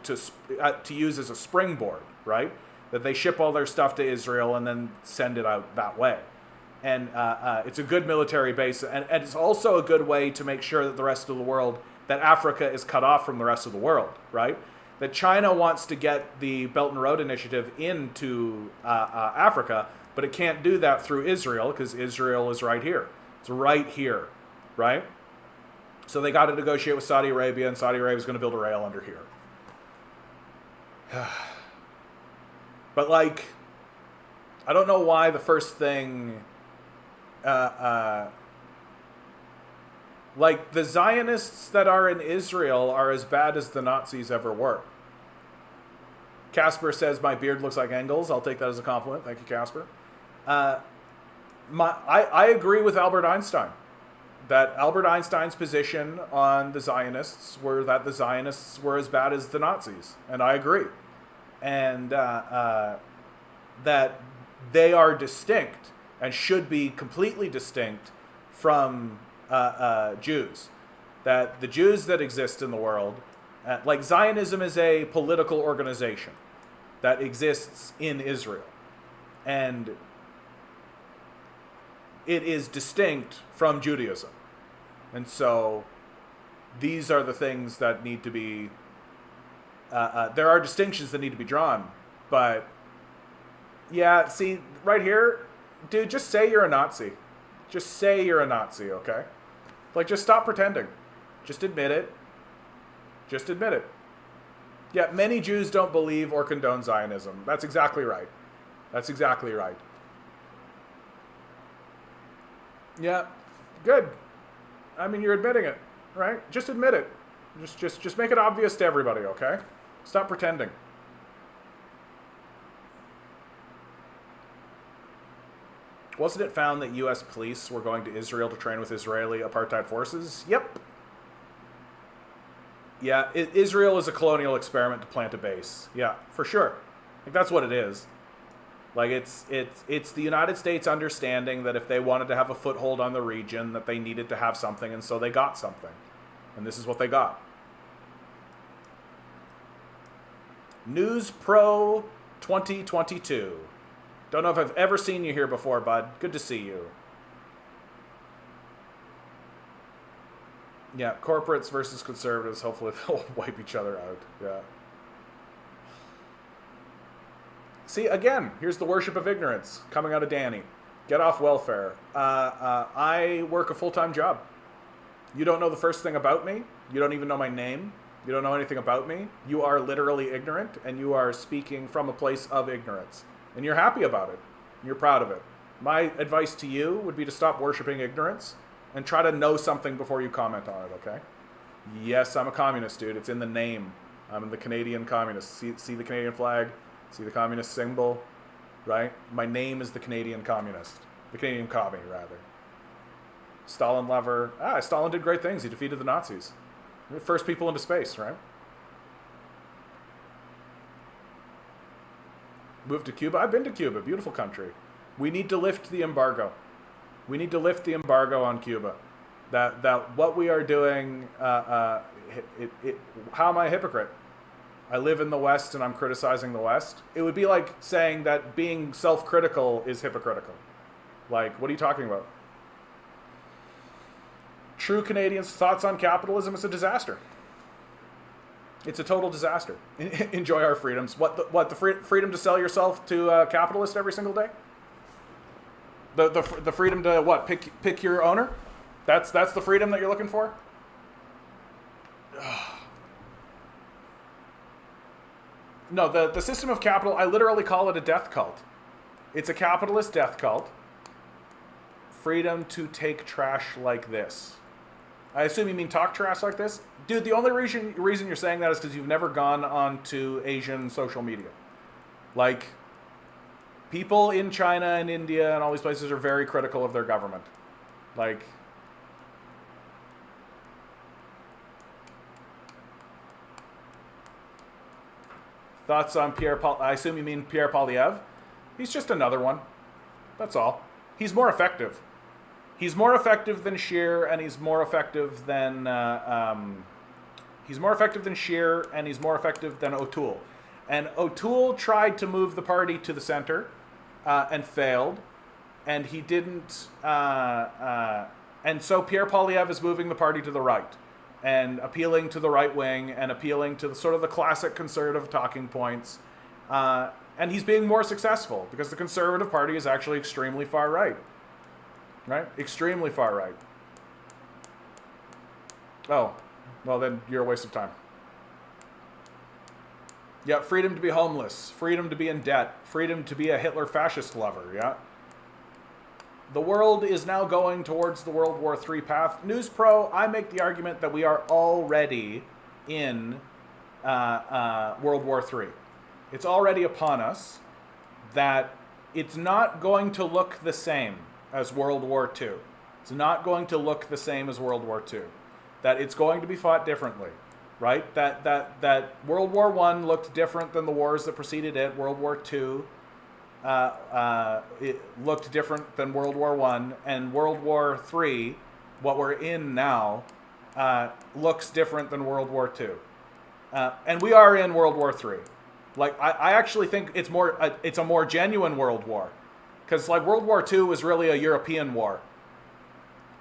use as a springboard, right? That they ship all their stuff to Israel and then send it out that way. And it's a good military base. And it's also a good way to make sure that the rest of the world, that Africa is cut off from the rest of the world, right? That China wants to get the Belt and Road Initiative into Africa, but it can't do that through Israel because Israel is right here. It's right here, right? So they got to negotiate with Saudi Arabia, and Saudi Arabia is going to build a rail under here. But like, I don't know why the first thing, like the Zionists that are in Israel are as bad as the Nazis ever were. Casper says my beard looks like Engels. I'll take that as a compliment. Thank you, Casper. I agree with Albert Einstein that Albert Einstein's position on the Zionists were that the Zionists were as bad as the Nazis, and I agree, and that they are distinct and should be completely distinct from Jews. That the Jews that exist in the world, like Zionism is a political organization that exists in Israel, and it is distinct from Judaism. And so these are the things that need to be, there are distinctions that need to be drawn. But yeah, see, right here, dude, just say you're a Nazi. Just say you're a Nazi, okay? Like, just stop pretending. Just admit it. Just admit it. Yeah, many Jews don't believe or condone Zionism. That's exactly right. That's exactly right. Yeah, good. I mean, you're admitting it, right? Just admit it. Just make it obvious to everybody, okay? Stop pretending. Wasn't it found that U.S. police were going to Israel to train with Israeli apartheid forces? Yep. Yeah, Israel is a colonial experiment to plant a base. Yeah, for sure. Like, that's what it is. Like, it's the United States understanding that if they wanted to have a foothold on the region, that they needed to have something, and so they got something. And this is what they got. News Pro 2022. Don't know if I've ever seen you here before, bud. Good to see you. Yeah, corporates versus conservatives. Hopefully they'll wipe each other out. Yeah. See, again, here's the worship of ignorance coming out of Danny. Get off welfare. I work a full-time job. You don't know the first thing about me. You don't even know my name. You don't know anything about me. You are literally ignorant, and you are speaking from a place of ignorance. And you're happy about it. You're proud of it. My advice to you would be to stop worshiping ignorance and try to know something before you comment on it, okay? Yes, I'm a communist, dude. It's in the name. I'm the Canadian communist. See the Canadian flag? See the communist symbol, right? My name is the Canadian communist. The Canadian commie, rather. Stalin lover. Stalin did great things. He defeated the Nazis. We're the first people into space, right? Moved to Cuba. I've been to Cuba. Beautiful country. We need to lift the embargo. We need to lift the embargo on Cuba. That what we are doing, how am I a hypocrite? I live in the West and I'm criticizing the West. It would be like saying that being self-critical is hypocritical. Like, what are you talking about? True Canadians' thoughts on capitalism is a disaster. It's a total disaster. Enjoy our freedoms. The freedom to sell yourself to a capitalist every single day? The freedom to what? Pick your owner? That's the freedom that you're looking for? No, the system of capital, I literally call it a death cult. It's a capitalist death cult. Freedom to take trash like this. I assume you mean talk trash like this? Dude, the only reason you're saying that is because you've never gone onto Asian social media. Like, people in China and India and all these places are very critical of their government. Like, thoughts on I assume you mean Pierre Poilievre? He's just another one. That's all. He's more effective. He's more effective than Scheer, and he's more effective than Scheer, and he's more effective than O'Toole. And O'Toole tried to move the party to the center, and failed, and he didn't. And so Pierre Poilievre is moving the party to the right, and appealing to the right wing, and appealing to the sort of the classic conservative talking points. And he's being more successful because the Conservative Party is actually extremely far right. Right? Extremely far right. Oh, well then you're a waste of time. Yeah, freedom to be homeless, freedom to be in debt, freedom to be a Hitler fascist lover, yeah? The world is now going towards the World War III path. News Pro, I make the argument that we are already in World War III. It's already upon us, that it's not going to look the same as World War II. It's not going to look the same as World War II. That it's going to be fought differently, right? That World War I looked different than the wars that preceded it. World War II it looked different than World War I. And World War III, what we're in now, looks different than World War II. And we are in World War III. Like, I actually think it's a more genuine world war. Because, like, World War II was really a European war,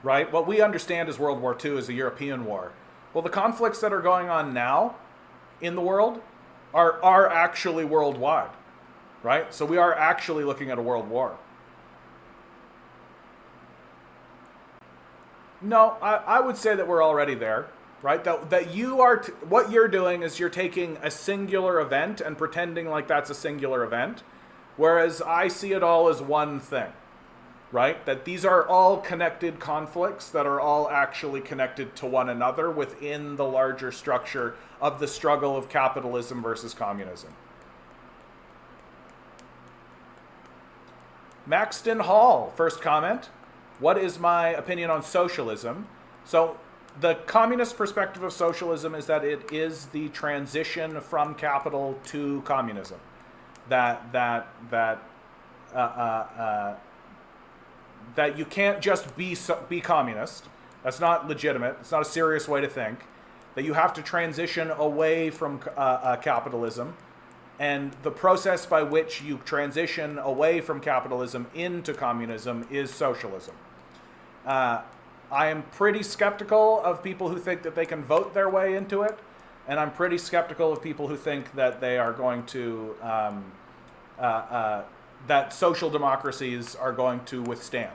right? What we understand as World War II is a European war. Well, the conflicts that are going on now in the world are actually worldwide, right? So we are actually looking at a world war. No, I would say that we're already there, right? That you are, what you're doing is you're taking a singular event and pretending like that's a singular event. Whereas I see it all as one thing, right? That these are all connected conflicts that are all actually connected to one another within the larger structure of the struggle of capitalism versus communism. Maxton Hall, first comment. What is my opinion on socialism? So the communist perspective of socialism is that it is the transition from capital to communism. That you can't just be communist. That's not legitimate. It's not a serious way to think. That you have to transition away from capitalism, and the process by which you transition away from capitalism into communism is socialism. I am pretty skeptical of people who think that they can vote their way into it. And I'm pretty skeptical of people who think that they are going to, that social democracies are going to withstand.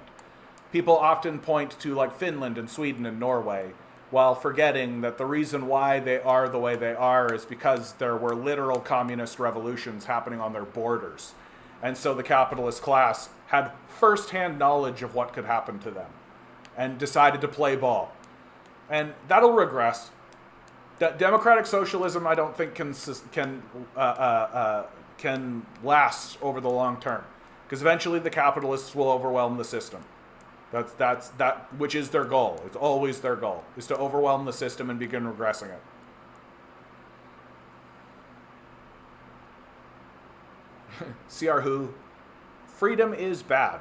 People often point to like Finland and Sweden and Norway, while forgetting that the reason why they are the way they are is because there were literal communist revolutions happening on their borders. And so the capitalist class had firsthand knowledge of what could happen to them and decided to play ball. And that'll regress. Democratic socialism, I don't think can last over the long term, because eventually the capitalists will overwhelm the system. That's which is their goal. It's always their goal, is to overwhelm the system and begin regressing it. CR Who, freedom is bad.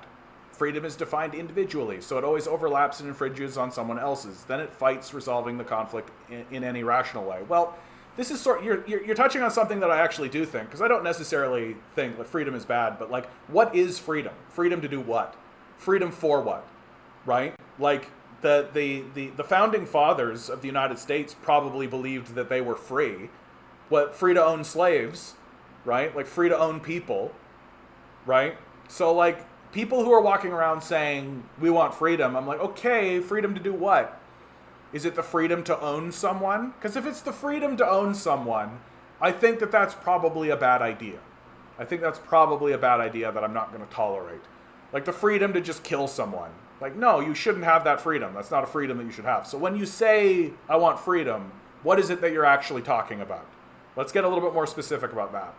Freedom is defined individually, so it always overlaps and infringes on someone else's. Then it fights resolving the conflict in any rational way. Well, this is you're touching on something that I actually do think, because I don't necessarily think that freedom is bad, but like, what is freedom? Freedom to do what? Freedom for what? Right? Like, the founding fathers of the United States probably believed that they were free. What, free to own slaves, right? Like, free to own people, right? So, like, people who are walking around saying, we want freedom, I'm like, okay, freedom to do what? Is it the freedom to own someone? Because if it's the freedom to own someone, I think that that's probably a bad idea. I think that's probably a bad idea that I'm not going to tolerate. Like, the freedom to just kill someone. Like, no, you shouldn't have that freedom. That's not a freedom that you should have. So when you say, I want freedom, what is it that you're actually talking about? Let's get a little bit more specific about that.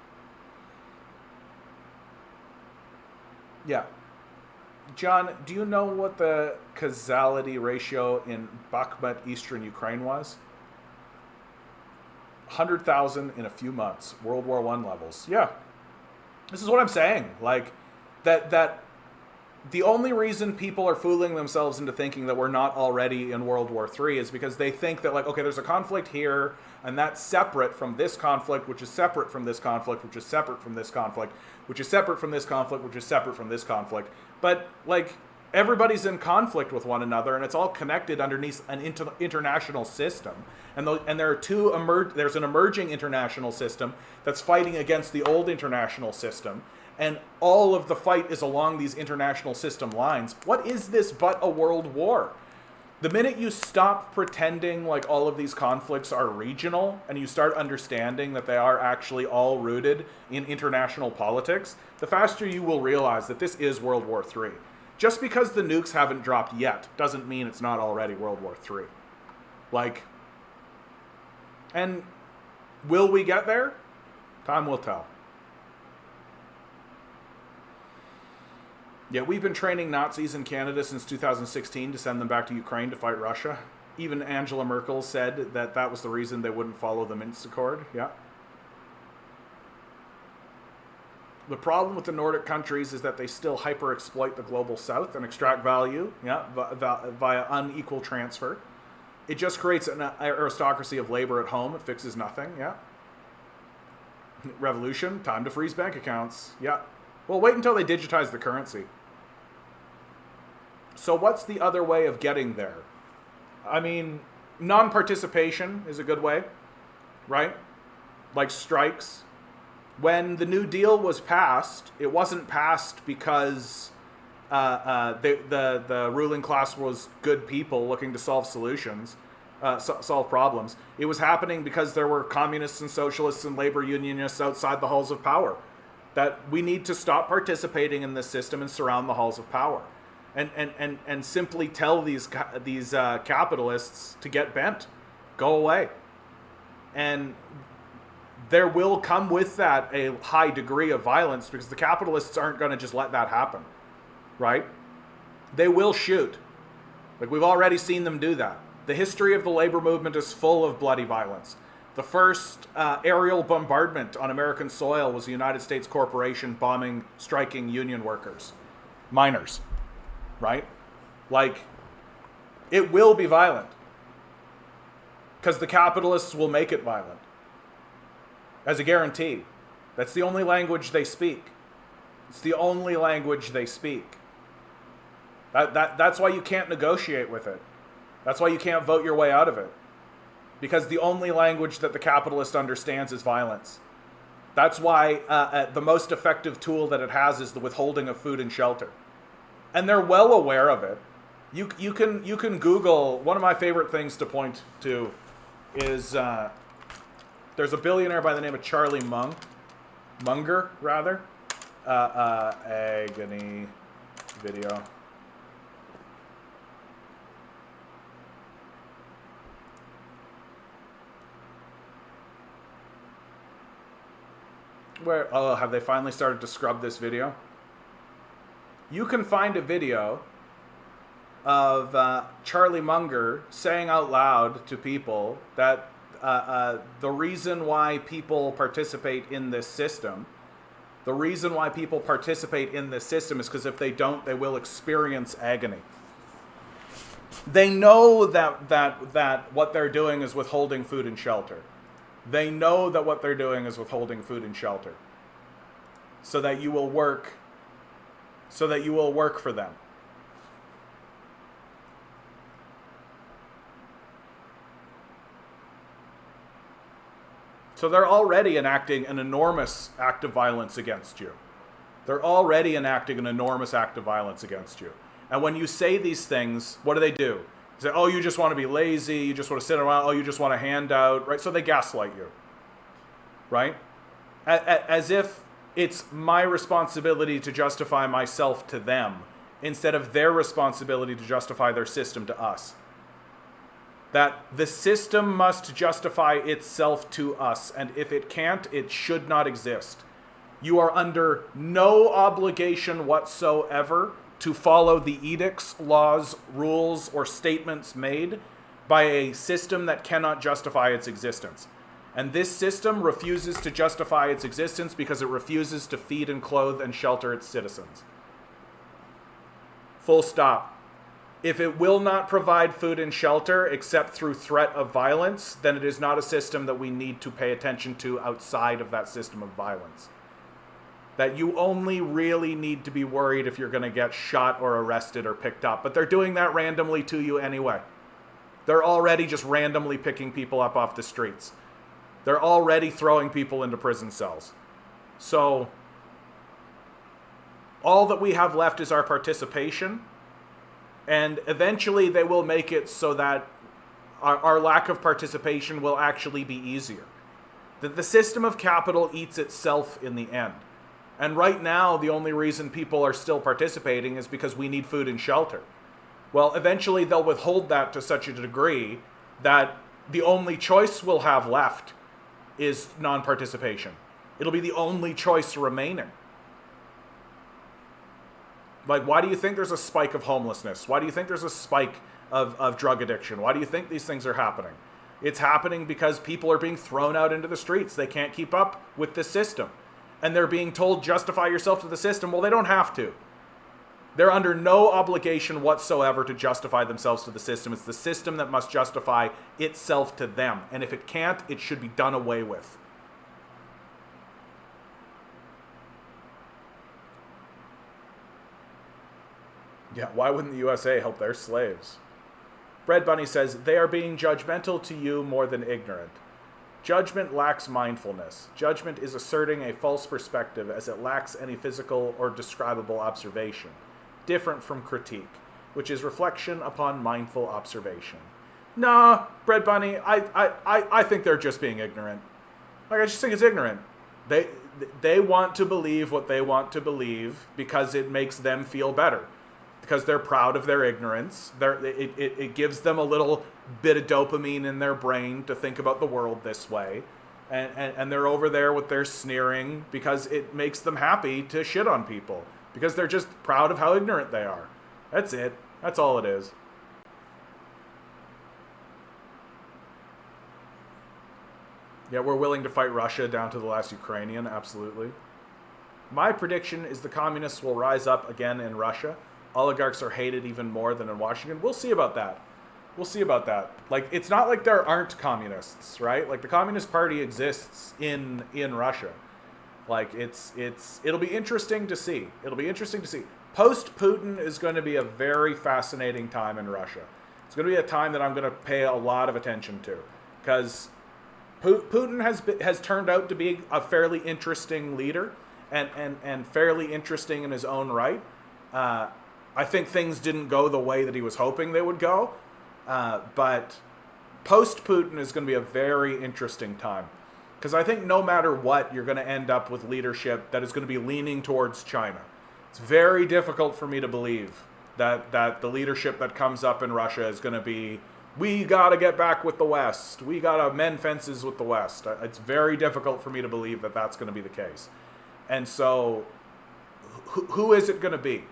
Yeah. John, do you know what the causality ratio in Bakhmut, eastern Ukraine was? 100,000 in a few months. World War I levels. Yeah. This is what I'm saying. Like, that the only reason people are fooling themselves into thinking that we're not already in World War III is because they think that, like, okay, there's a conflict here, and that's separate from this conflict, which is separate from this conflict, which is separate from this conflict, which is separate from this conflict, which is separate from this conflict. But, like, everybody's in conflict with one another, and it's all connected underneath an international system. And there are there's an emerging international system that's fighting against the old international system. And all of the fight is along these international system lines. What is this but a world war? The minute you stop pretending like all of these conflicts are regional and you start understanding that they are actually all rooted in international politics, the faster you will realize that this is World War III. Just because the nukes haven't dropped yet doesn't mean it's not already World War III. Like, and will we get there? Time will tell. Yeah, we've been training Nazis in Canada since 2016 to send them back to Ukraine to fight Russia. Even Angela Merkel said that that was the reason they wouldn't follow the Minsk Accord. Yeah. The problem with the Nordic countries is that they still hyper-exploit the global south and extract value, via unequal transfer. It just creates an aristocracy of labor at home. It fixes nothing, yeah. Revolution, time to freeze bank accounts, yeah. Well, wait until they digitize the currency. So what's the other way of getting there? I mean, non-participation is a good way, right? Like strikes. When the New Deal was passed, it wasn't passed because the ruling class was good people looking to solve solutions, solve problems. It was happening because there were communists and socialists and labor unionists outside the halls of power. That we need to stop participating in this system and surround the halls of power, and simply tell these capitalists to get bent, go away, and there will come with that a high degree of violence because the capitalists aren't going to just let that happen, right? They will shoot, like we've already seen them do that. The history of the labor movement is full of bloody violence. The first aerial bombardment on American soil was the United States corporation bombing striking union workers, miners, right? Like, it will be violent because the capitalists will make it violent as a guarantee. That's the only language they speak. It's the only language they speak. That's why you can't negotiate with it. That's why you can't vote your way out of it. Because the only language that the capitalist understands is violence. That's why the most effective tool that it has is the withholding of food and shelter. And they're well aware of it. You can Google, one of my favorite things to point to is there's a billionaire by the name of Charlie Munger, rather. Agony video. Where, oh, have they finally started to scrub this video? You can find a video of Charlie Munger saying out loud to people that the reason why people participate in this system The reason why people participate in this system is because if they don't, they will experience agony. They know that what they're doing is withholding food and shelter. They know that what they're doing is withholding food and shelter. So that you will work for them. So they're already enacting an enormous act of violence against you. They're already enacting an enormous act of violence against you. And when you say these things, what do? They say, oh, you just want to be lazy, you just want to sit around, oh, you just want a handout, right? So they gaslight you, right? As if it's my responsibility to justify myself to them instead of their responsibility to justify their system to us. That the system must justify itself to us, and if it can't, it should not exist. You are under no obligation whatsoever to follow the edicts, laws, rules, or statements made by a system that cannot justify its existence. And this system refuses to justify its existence because it refuses to feed and clothe and shelter its citizens. Full stop. If it will not provide food and shelter except through threat of violence, then it is not a system that we need to pay attention to outside of that system of violence. That you only really need to be worried if you're going to get shot or arrested or picked up. But they're doing that randomly to you anyway. They're already just randomly picking people up off the streets. They're already throwing people into prison cells. So all that we have left is our participation. And eventually they will make it so that our lack of participation will actually be easier. That the system of capital eats itself in the end. And right now, the only reason people are still participating is because we need food and shelter. Well, eventually they'll withhold that to such a degree that the only choice we'll have left is non-participation. It'll be the only choice remaining. Like, why do you think there's a spike of homelessness? Why do you think there's a spike of drug addiction? Why do you think these things are happening? It's happening because people are being thrown out into the streets. They can't keep up with the system. And they're being told, justify yourself to the system. Well, they don't have to. They're under no obligation whatsoever to justify themselves to the system. It's the system that must justify itself to them. And if it can't, it should be done away with. Yeah, why wouldn't the USA help their slaves? Bread Bunny says, they are being judgmental to you more than ignorant. Judgment lacks mindfulness. Judgment is asserting a false perspective as it lacks any physical or describable observation, different from critique, which is reflection upon mindful observation. Nah, Bread Bunny, I think they're just being ignorant. Like, I just think it's ignorant. They want to believe what they want to believe because it makes them feel better. Because they're proud of their ignorance. It gives them a little bit of dopamine in their brain to think about the world this way. And they're over there with their sneering because it makes them happy to shit on people. Because they're just proud of how ignorant they are. That's it. That's all it is. Yeah, we're willing to fight Russia down to the last Ukrainian, absolutely. My prediction is the communists will rise up again in Russia. Oligarchs are hated even more than in Washington. We'll see about that. We'll see about that. Like, it's not like there aren't communists, right? Like, the Communist Party exists in Russia. Like, it'll be interesting to see. It'll be interesting to see. Post-Putin is going to be a very fascinating time in Russia. It's going to be a time that I'm going to pay a lot of attention to. Because Putin has turned out to be a fairly interesting leader and fairly interesting in his own right. I think things didn't go the way that he was hoping they would go. But post-Putin is going to be a very interesting time. Because I think no matter what, you're going to end up with leadership that is going to be leaning towards China. It's very difficult for me to believe that the leadership that comes up in Russia is going to be, we got to get back with the West. We got to mend fences with the West. It's very difficult for me to believe that that's going to be the case. And so, who is it going to be?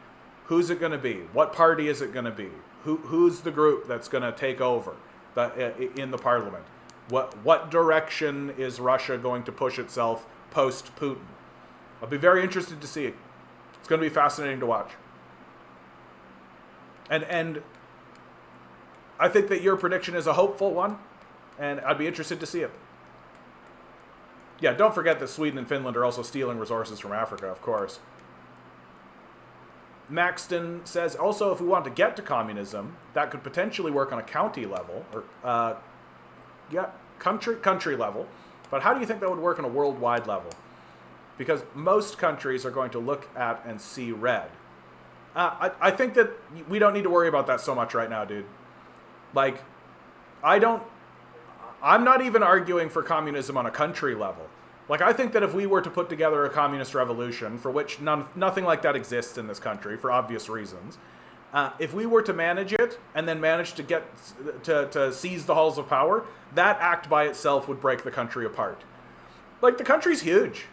Who's it going to be? What party is it going to be? Who's the group that's going to take over in the parliament? What direction is Russia going to push itself post-Putin? I'll be very interested to see it. It's going to be fascinating to watch. And I think that your prediction is a hopeful one, and I'd be interested to see it. Yeah, don't forget that Sweden and Finland are also stealing resources from Africa, of course. Maxton says, also, if we want to get to communism, that could potentially work on a county level, or, country level. But how do you think that would work on a worldwide level? Because most countries are going to look at and see red. I think that we don't need to worry about that so much right now, dude. Like, I'm not even arguing for communism on a country level. Like, I think that if we were to put together a communist revolution, for which nothing like that exists in this country, for obvious reasons, if we were to manage it, and then manage to get to seize the halls of power, that act by itself would break the country apart. Like, the country's huge,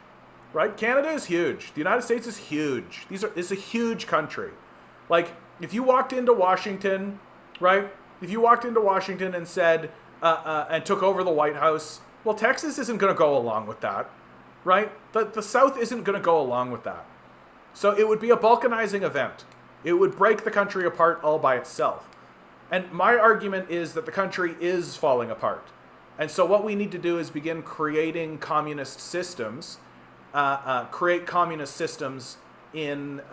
right? Canada is huge. The United States is huge. It's a huge country. Like, if you walked into Washington, right? If you walked into Washington and said, and took over the White House, well, Texas isn't going to go along with that, right? The South isn't going to go along with that. So it would be a balkanizing event. It would break the country apart all by itself. And my argument is that the country is falling apart. And so what we need to do is begin creating communist systems, create communist systems in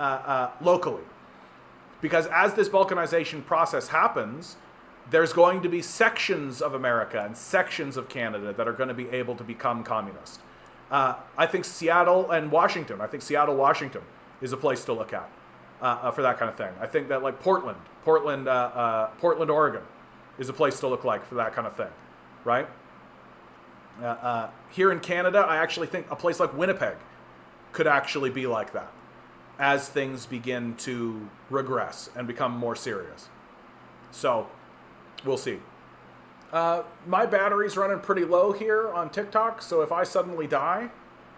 locally. Because as this balkanization process happens, there's going to be sections of America and sections of Canada that are going to be able to become communist. I think Seattle, Washington is a place to look at for that kind of thing. I think that like Portland, Oregon is a place to look like for that kind of thing, right? Here in Canada, I actually think a place like Winnipeg could actually be like that as things begin to regress and become more serious. So, we'll see. My battery's running pretty low here on TikTok, so if I suddenly die,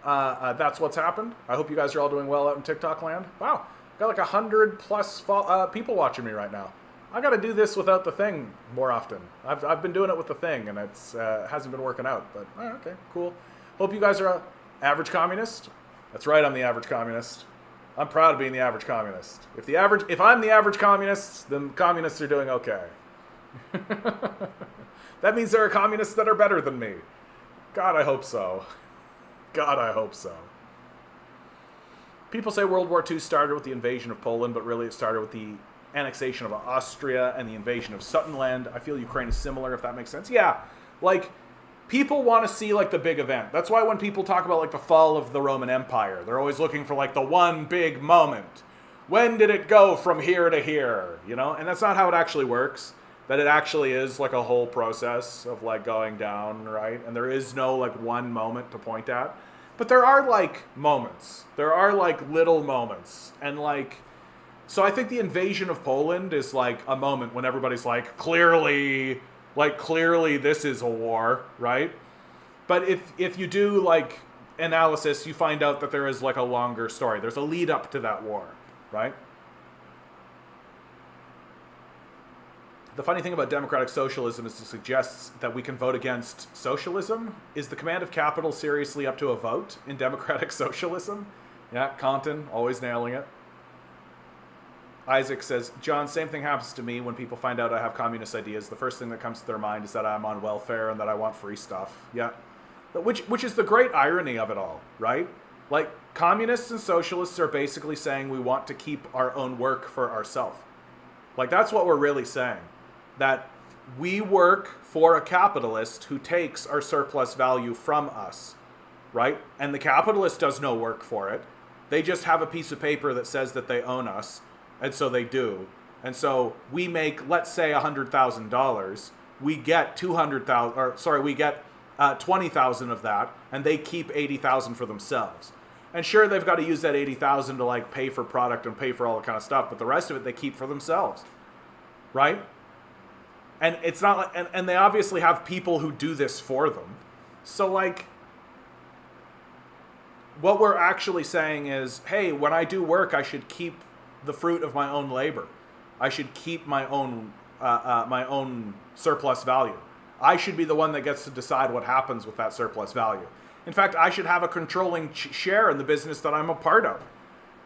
that's what's happened. I hope you guys are all doing well out in TikTok land. Wow, got like 100 plus people watching me right now. I got to do this without the thing more often. I've been doing it with the thing, and it's hasn't been working out. But okay, cool. Hope you guys are an average communist. That's right, I'm the average communist. I'm proud of being the average communist. If I'm the average communist, then communists are doing okay. That means there are communists that are better than me. God, I hope so. God, I hope so. People say World War II started with the invasion of Poland, but really it started with the annexation of Austria and the invasion of Sudetenland. I feel Ukraine is similar, if that makes sense. Yeah, like, people want to see, like, the big event. That's why when people talk about, like, the fall of the Roman Empire, they're always looking for, like, the one big moment. When did it go from here to here, you know? And that's not how it actually works. That it actually is, like, a whole process of, like, going down, right? And there is no, like, one moment to point at. But there are, like, moments. There are, like, little moments. And, like, so I think the invasion of Poland is, like, a moment when everybody's like, clearly this is a war, right? But if you do, like, analysis, you find out that there is, like, a longer story. There's a lead up to that war, right? The funny thing about democratic socialism is it suggests that we can vote against socialism. Is the command of capital seriously up to a vote in democratic socialism? Yeah, Compton, always nailing it. Isaac says, John, same thing happens to me when people find out I have communist ideas. The first thing that comes to their mind is that I'm on welfare and that I want free stuff. Yeah. Which is the great irony of it all, right? Like, communists and socialists are basically saying we want to keep our own work for ourselves. Like, that's what we're really saying. That we work for a capitalist who takes our surplus value from us, right? And the capitalist does no work for it. They just have a piece of paper that says that they own us. And so they do. And so we make, let's say, $100,000. We get we get 20,000 of that, and they keep 80,000 for themselves. And sure, they've got to use that 80,000 to, like, pay for product and pay for all that kind of stuff, but the rest of it they keep for themselves, right? And it's not like, and they obviously have people who do this for them. So, like, what we're actually saying is, hey, when I do work, I should keep the fruit of my own labor. I should keep my own surplus value. I should be the one that gets to decide what happens with that surplus value. In fact, I should have a controlling share in the business that I'm a part of,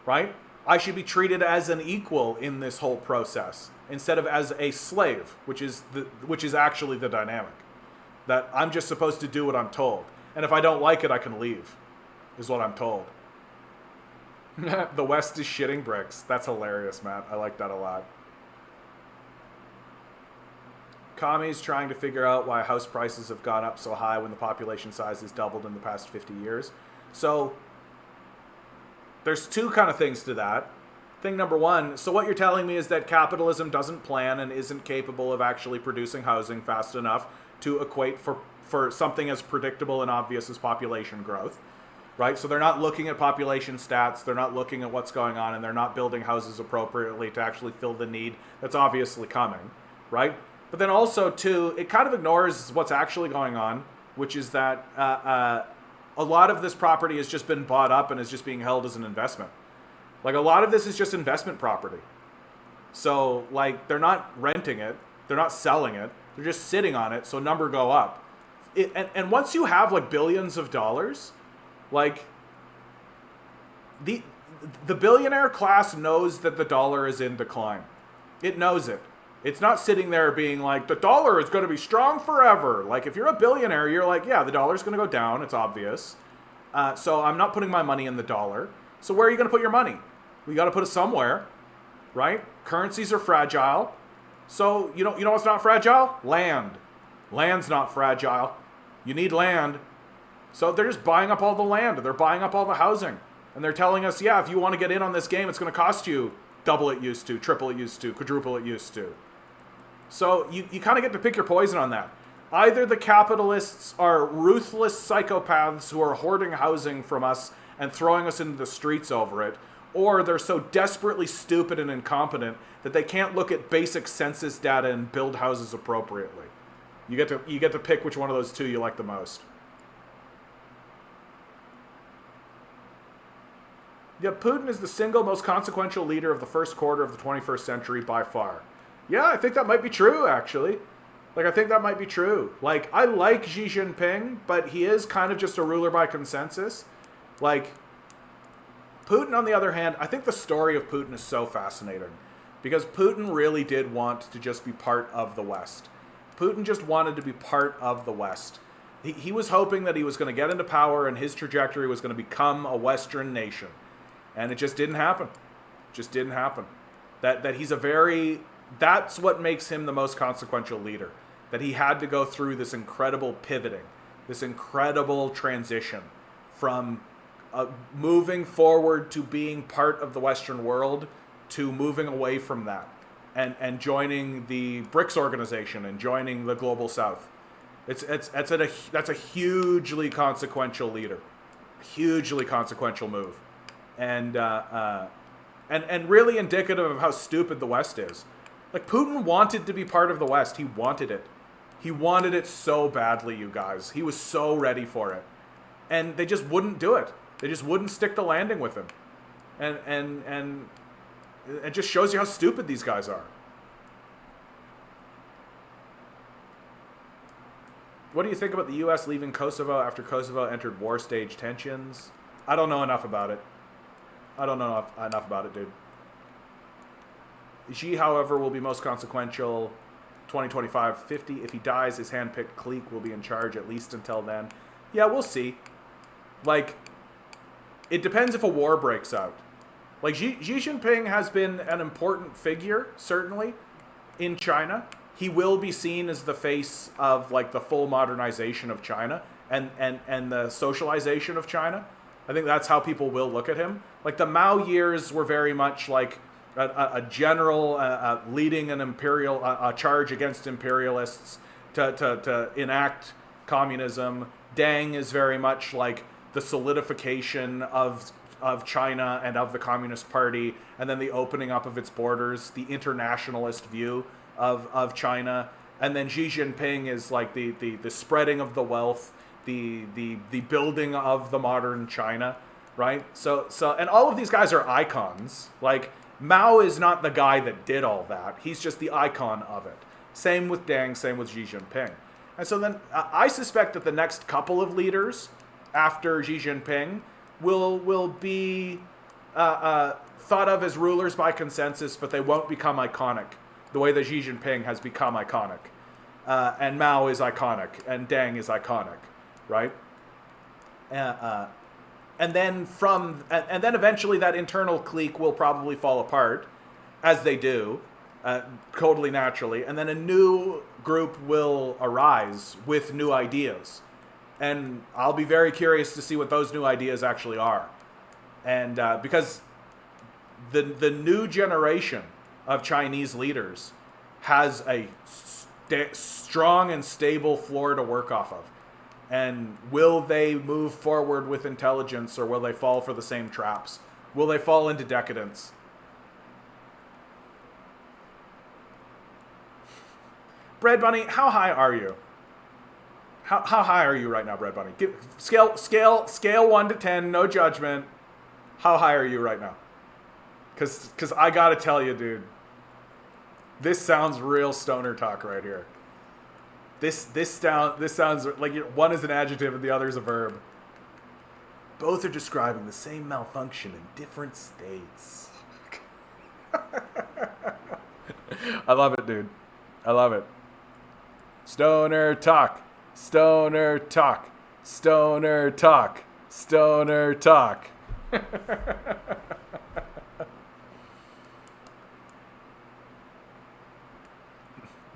right? I should be treated as an equal in this whole process instead of as a slave, which is actually the dynamic. That I'm just supposed to do what I'm told. And if I don't like it, I can leave, is what I'm told. The West is shitting bricks. That's hilarious, Matt. I like that a lot. Commies trying to figure out why house prices have gone up so high when the population size has doubled in the past 50 years. So there's two kind of things to that. Thing number one, so what you're telling me is that capitalism doesn't plan and isn't capable of actually producing housing fast enough to equate for something as predictable and obvious as population growth, right? So they're not looking at population stats, they're not looking at what's going on, and they're not building houses appropriately to actually fill the need that's obviously coming, right? But then also, too, it kind of ignores what's actually going on, which is that a lot of this property has just been bought up and is just being held as an investment. Like, a lot of this is just investment property. So, like, they're not renting it, they're not selling it, they're just sitting on it, so number go up. And once you have, like, billions of dollars, like, the billionaire class knows that the dollar is in decline. It knows it. It's not sitting there being like, the dollar is going to be strong forever. Like, if you're a billionaire, you're like, yeah, the dollar's going to go down. It's obvious. So I'm not putting my money in the dollar. So where are you going to put your money? We got to put it somewhere, right? Currencies are fragile. So you know what's not fragile? Land. Land's not fragile. You need land. So they're just buying up all the land. They're buying up all the housing. And they're telling us, yeah, if you want to get in on this game, it's going to cost you double it used to, triple it used to, quadruple it used to. So you kind of get to pick your poison on that. Either the capitalists are ruthless psychopaths who are hoarding housing from us and throwing us into the streets over it, or they're so desperately stupid and incompetent that they can't look at basic census data and build houses appropriately. You get to pick which one of those two you like the most. Yeah, Putin is the single most consequential leader of the first quarter of the 21st century by far. Yeah, I think that might be true, actually. Like, I think that might be true. Like, I like Xi Jinping, but he is kind of just a ruler by consensus. Like, Putin, on the other hand, I think the story of Putin is so fascinating. Because Putin really did want to just be part of the West. Putin just wanted to be part of the West. He was hoping that he was going to get into power and his trajectory was going to become a Western nation. And it just didn't happen. Just didn't happen. That he's a very... That's what makes him the most consequential leader. That he had to go through this incredible pivoting, this incredible transition from moving forward to being part of the Western world to moving away from that and joining the BRICS organization and joining the Global South. That's a hugely consequential leader, hugely consequential move, and really indicative of how stupid the West is. Like, Putin wanted to be part of the West. He wanted it. He wanted it so badly, you guys. He was so ready for it. And they just wouldn't do it. They just wouldn't stick the landing with him. And it just shows you how stupid these guys are. What do you think about the U.S. leaving Kosovo after Kosovo entered war stage tensions? I don't know enough about it. I don't know enough about it, dude. Xi, however, will be most consequential 2025-50. If he dies, his hand-picked clique will be in charge at least until then. Yeah, we'll see. Like, it depends if a war breaks out. Like, Xi Jinping has been an important figure, certainly, in China. He will be seen as the face of, like, the full modernization of China and the socialization of China. I think that's how people will look at him. Like, the Mao years were very much like a general leading an imperial a charge against imperialists to enact communism. Deng is very much like the solidification of China and of the Communist Party, and then the opening up of its borders, the internationalist view of China. And then Xi Jinping is like the spreading of the wealth, the building of the modern China, right? So and all of these guys are icons. Like, Mao is not the guy that did all that. He's just the icon of it. Same with Deng, same with Xi Jinping. And so then I suspect that the next couple of leaders after Xi Jinping will be thought of as rulers by consensus, but they won't become iconic the way that Xi Jinping has become iconic. And Mao is iconic, and Deng is iconic, right? And then eventually that internal clique will probably fall apart, as they do, totally naturally, and then a new group will arise with new ideas. And I'll be very curious to see what those new ideas actually are. And because the new generation of Chinese leaders has a strong and stable floor to work off of. And will they move forward with intelligence, or will they fall for the same traps? Will they fall into decadence? Bread Bunny, how high are you? How high are you right now, Bread Bunny? Scale 1 to 10, no judgment. How high are you right now? Cause I gotta tell you, dude, this sounds real stoner talk right here. This sounds like one is an adjective and the other is a verb. Both are describing the same malfunction in different states. I love it, dude. I love it. Stoner talk. Stoner talk. Stoner talk. Stoner talk.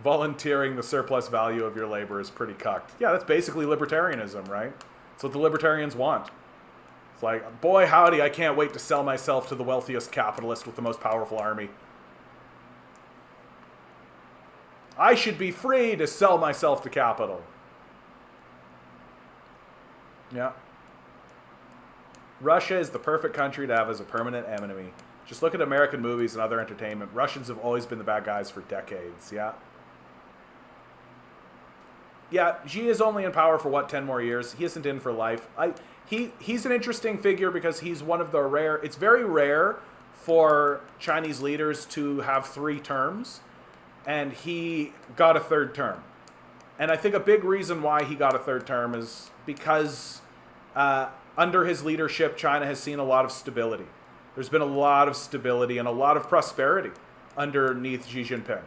Volunteering the surplus value of your labor is pretty cucked. Yeah, that's basically libertarianism, right? That's what the libertarians want. It's like, boy howdy, I can't wait to sell myself to the wealthiest capitalist with the most powerful army. I should be free to sell myself to capital. Yeah. Russia is the perfect country to have as a permanent enemy. Just look at American movies and other entertainment. Russians have always been the bad guys for decades, yeah? Yeah, Xi is only in power for, 10 more years? He isn't in for life. He's an interesting figure because he's one of the rare... It's very rare for Chinese leaders to have 3 terms, and he got a 3rd term. And I think a big reason why he got a 3rd term is because under his leadership, China has seen a lot of stability. There's been a lot of stability and a lot of prosperity underneath Xi Jinping.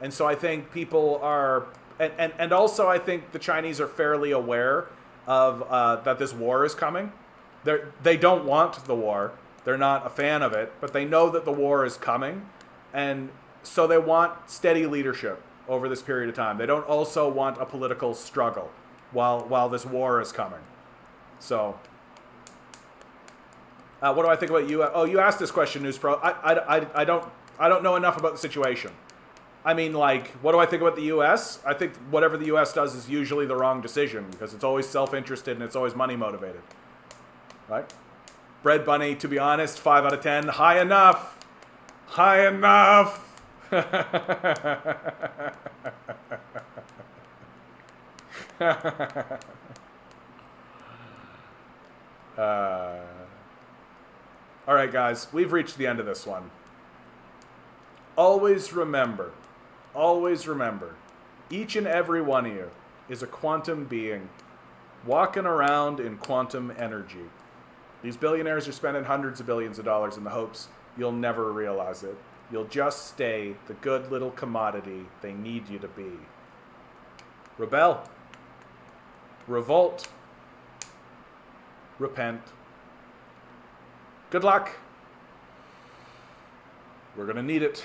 And so I think people are... And also I think the Chinese are fairly aware of that this war is coming. They don't want the war. They're not a fan of it, but they know that the war is coming. And so they want steady leadership over this period of time. They don't also want a political struggle while this war is coming. So, what do I think about you? Oh, you asked this question, News Pro. I don't know enough about the situation. I mean, like, what do I think about the U.S.? I think whatever the U.S. does is usually the wrong decision because it's always self-interested and it's always money-motivated. Right? Bread Bunny, to be honest, 5 out of 10. High enough. High enough. All right, guys. We've reached the end of this one. Always remember, each and every one of you is a quantum being walking around in quantum energy. These billionaires are spending hundreds of billions of dollars in the hopes you'll never realize it. You'll just stay the good little commodity they need you to be. Rebel. Revolt. Repent. Good luck. We're going to need it.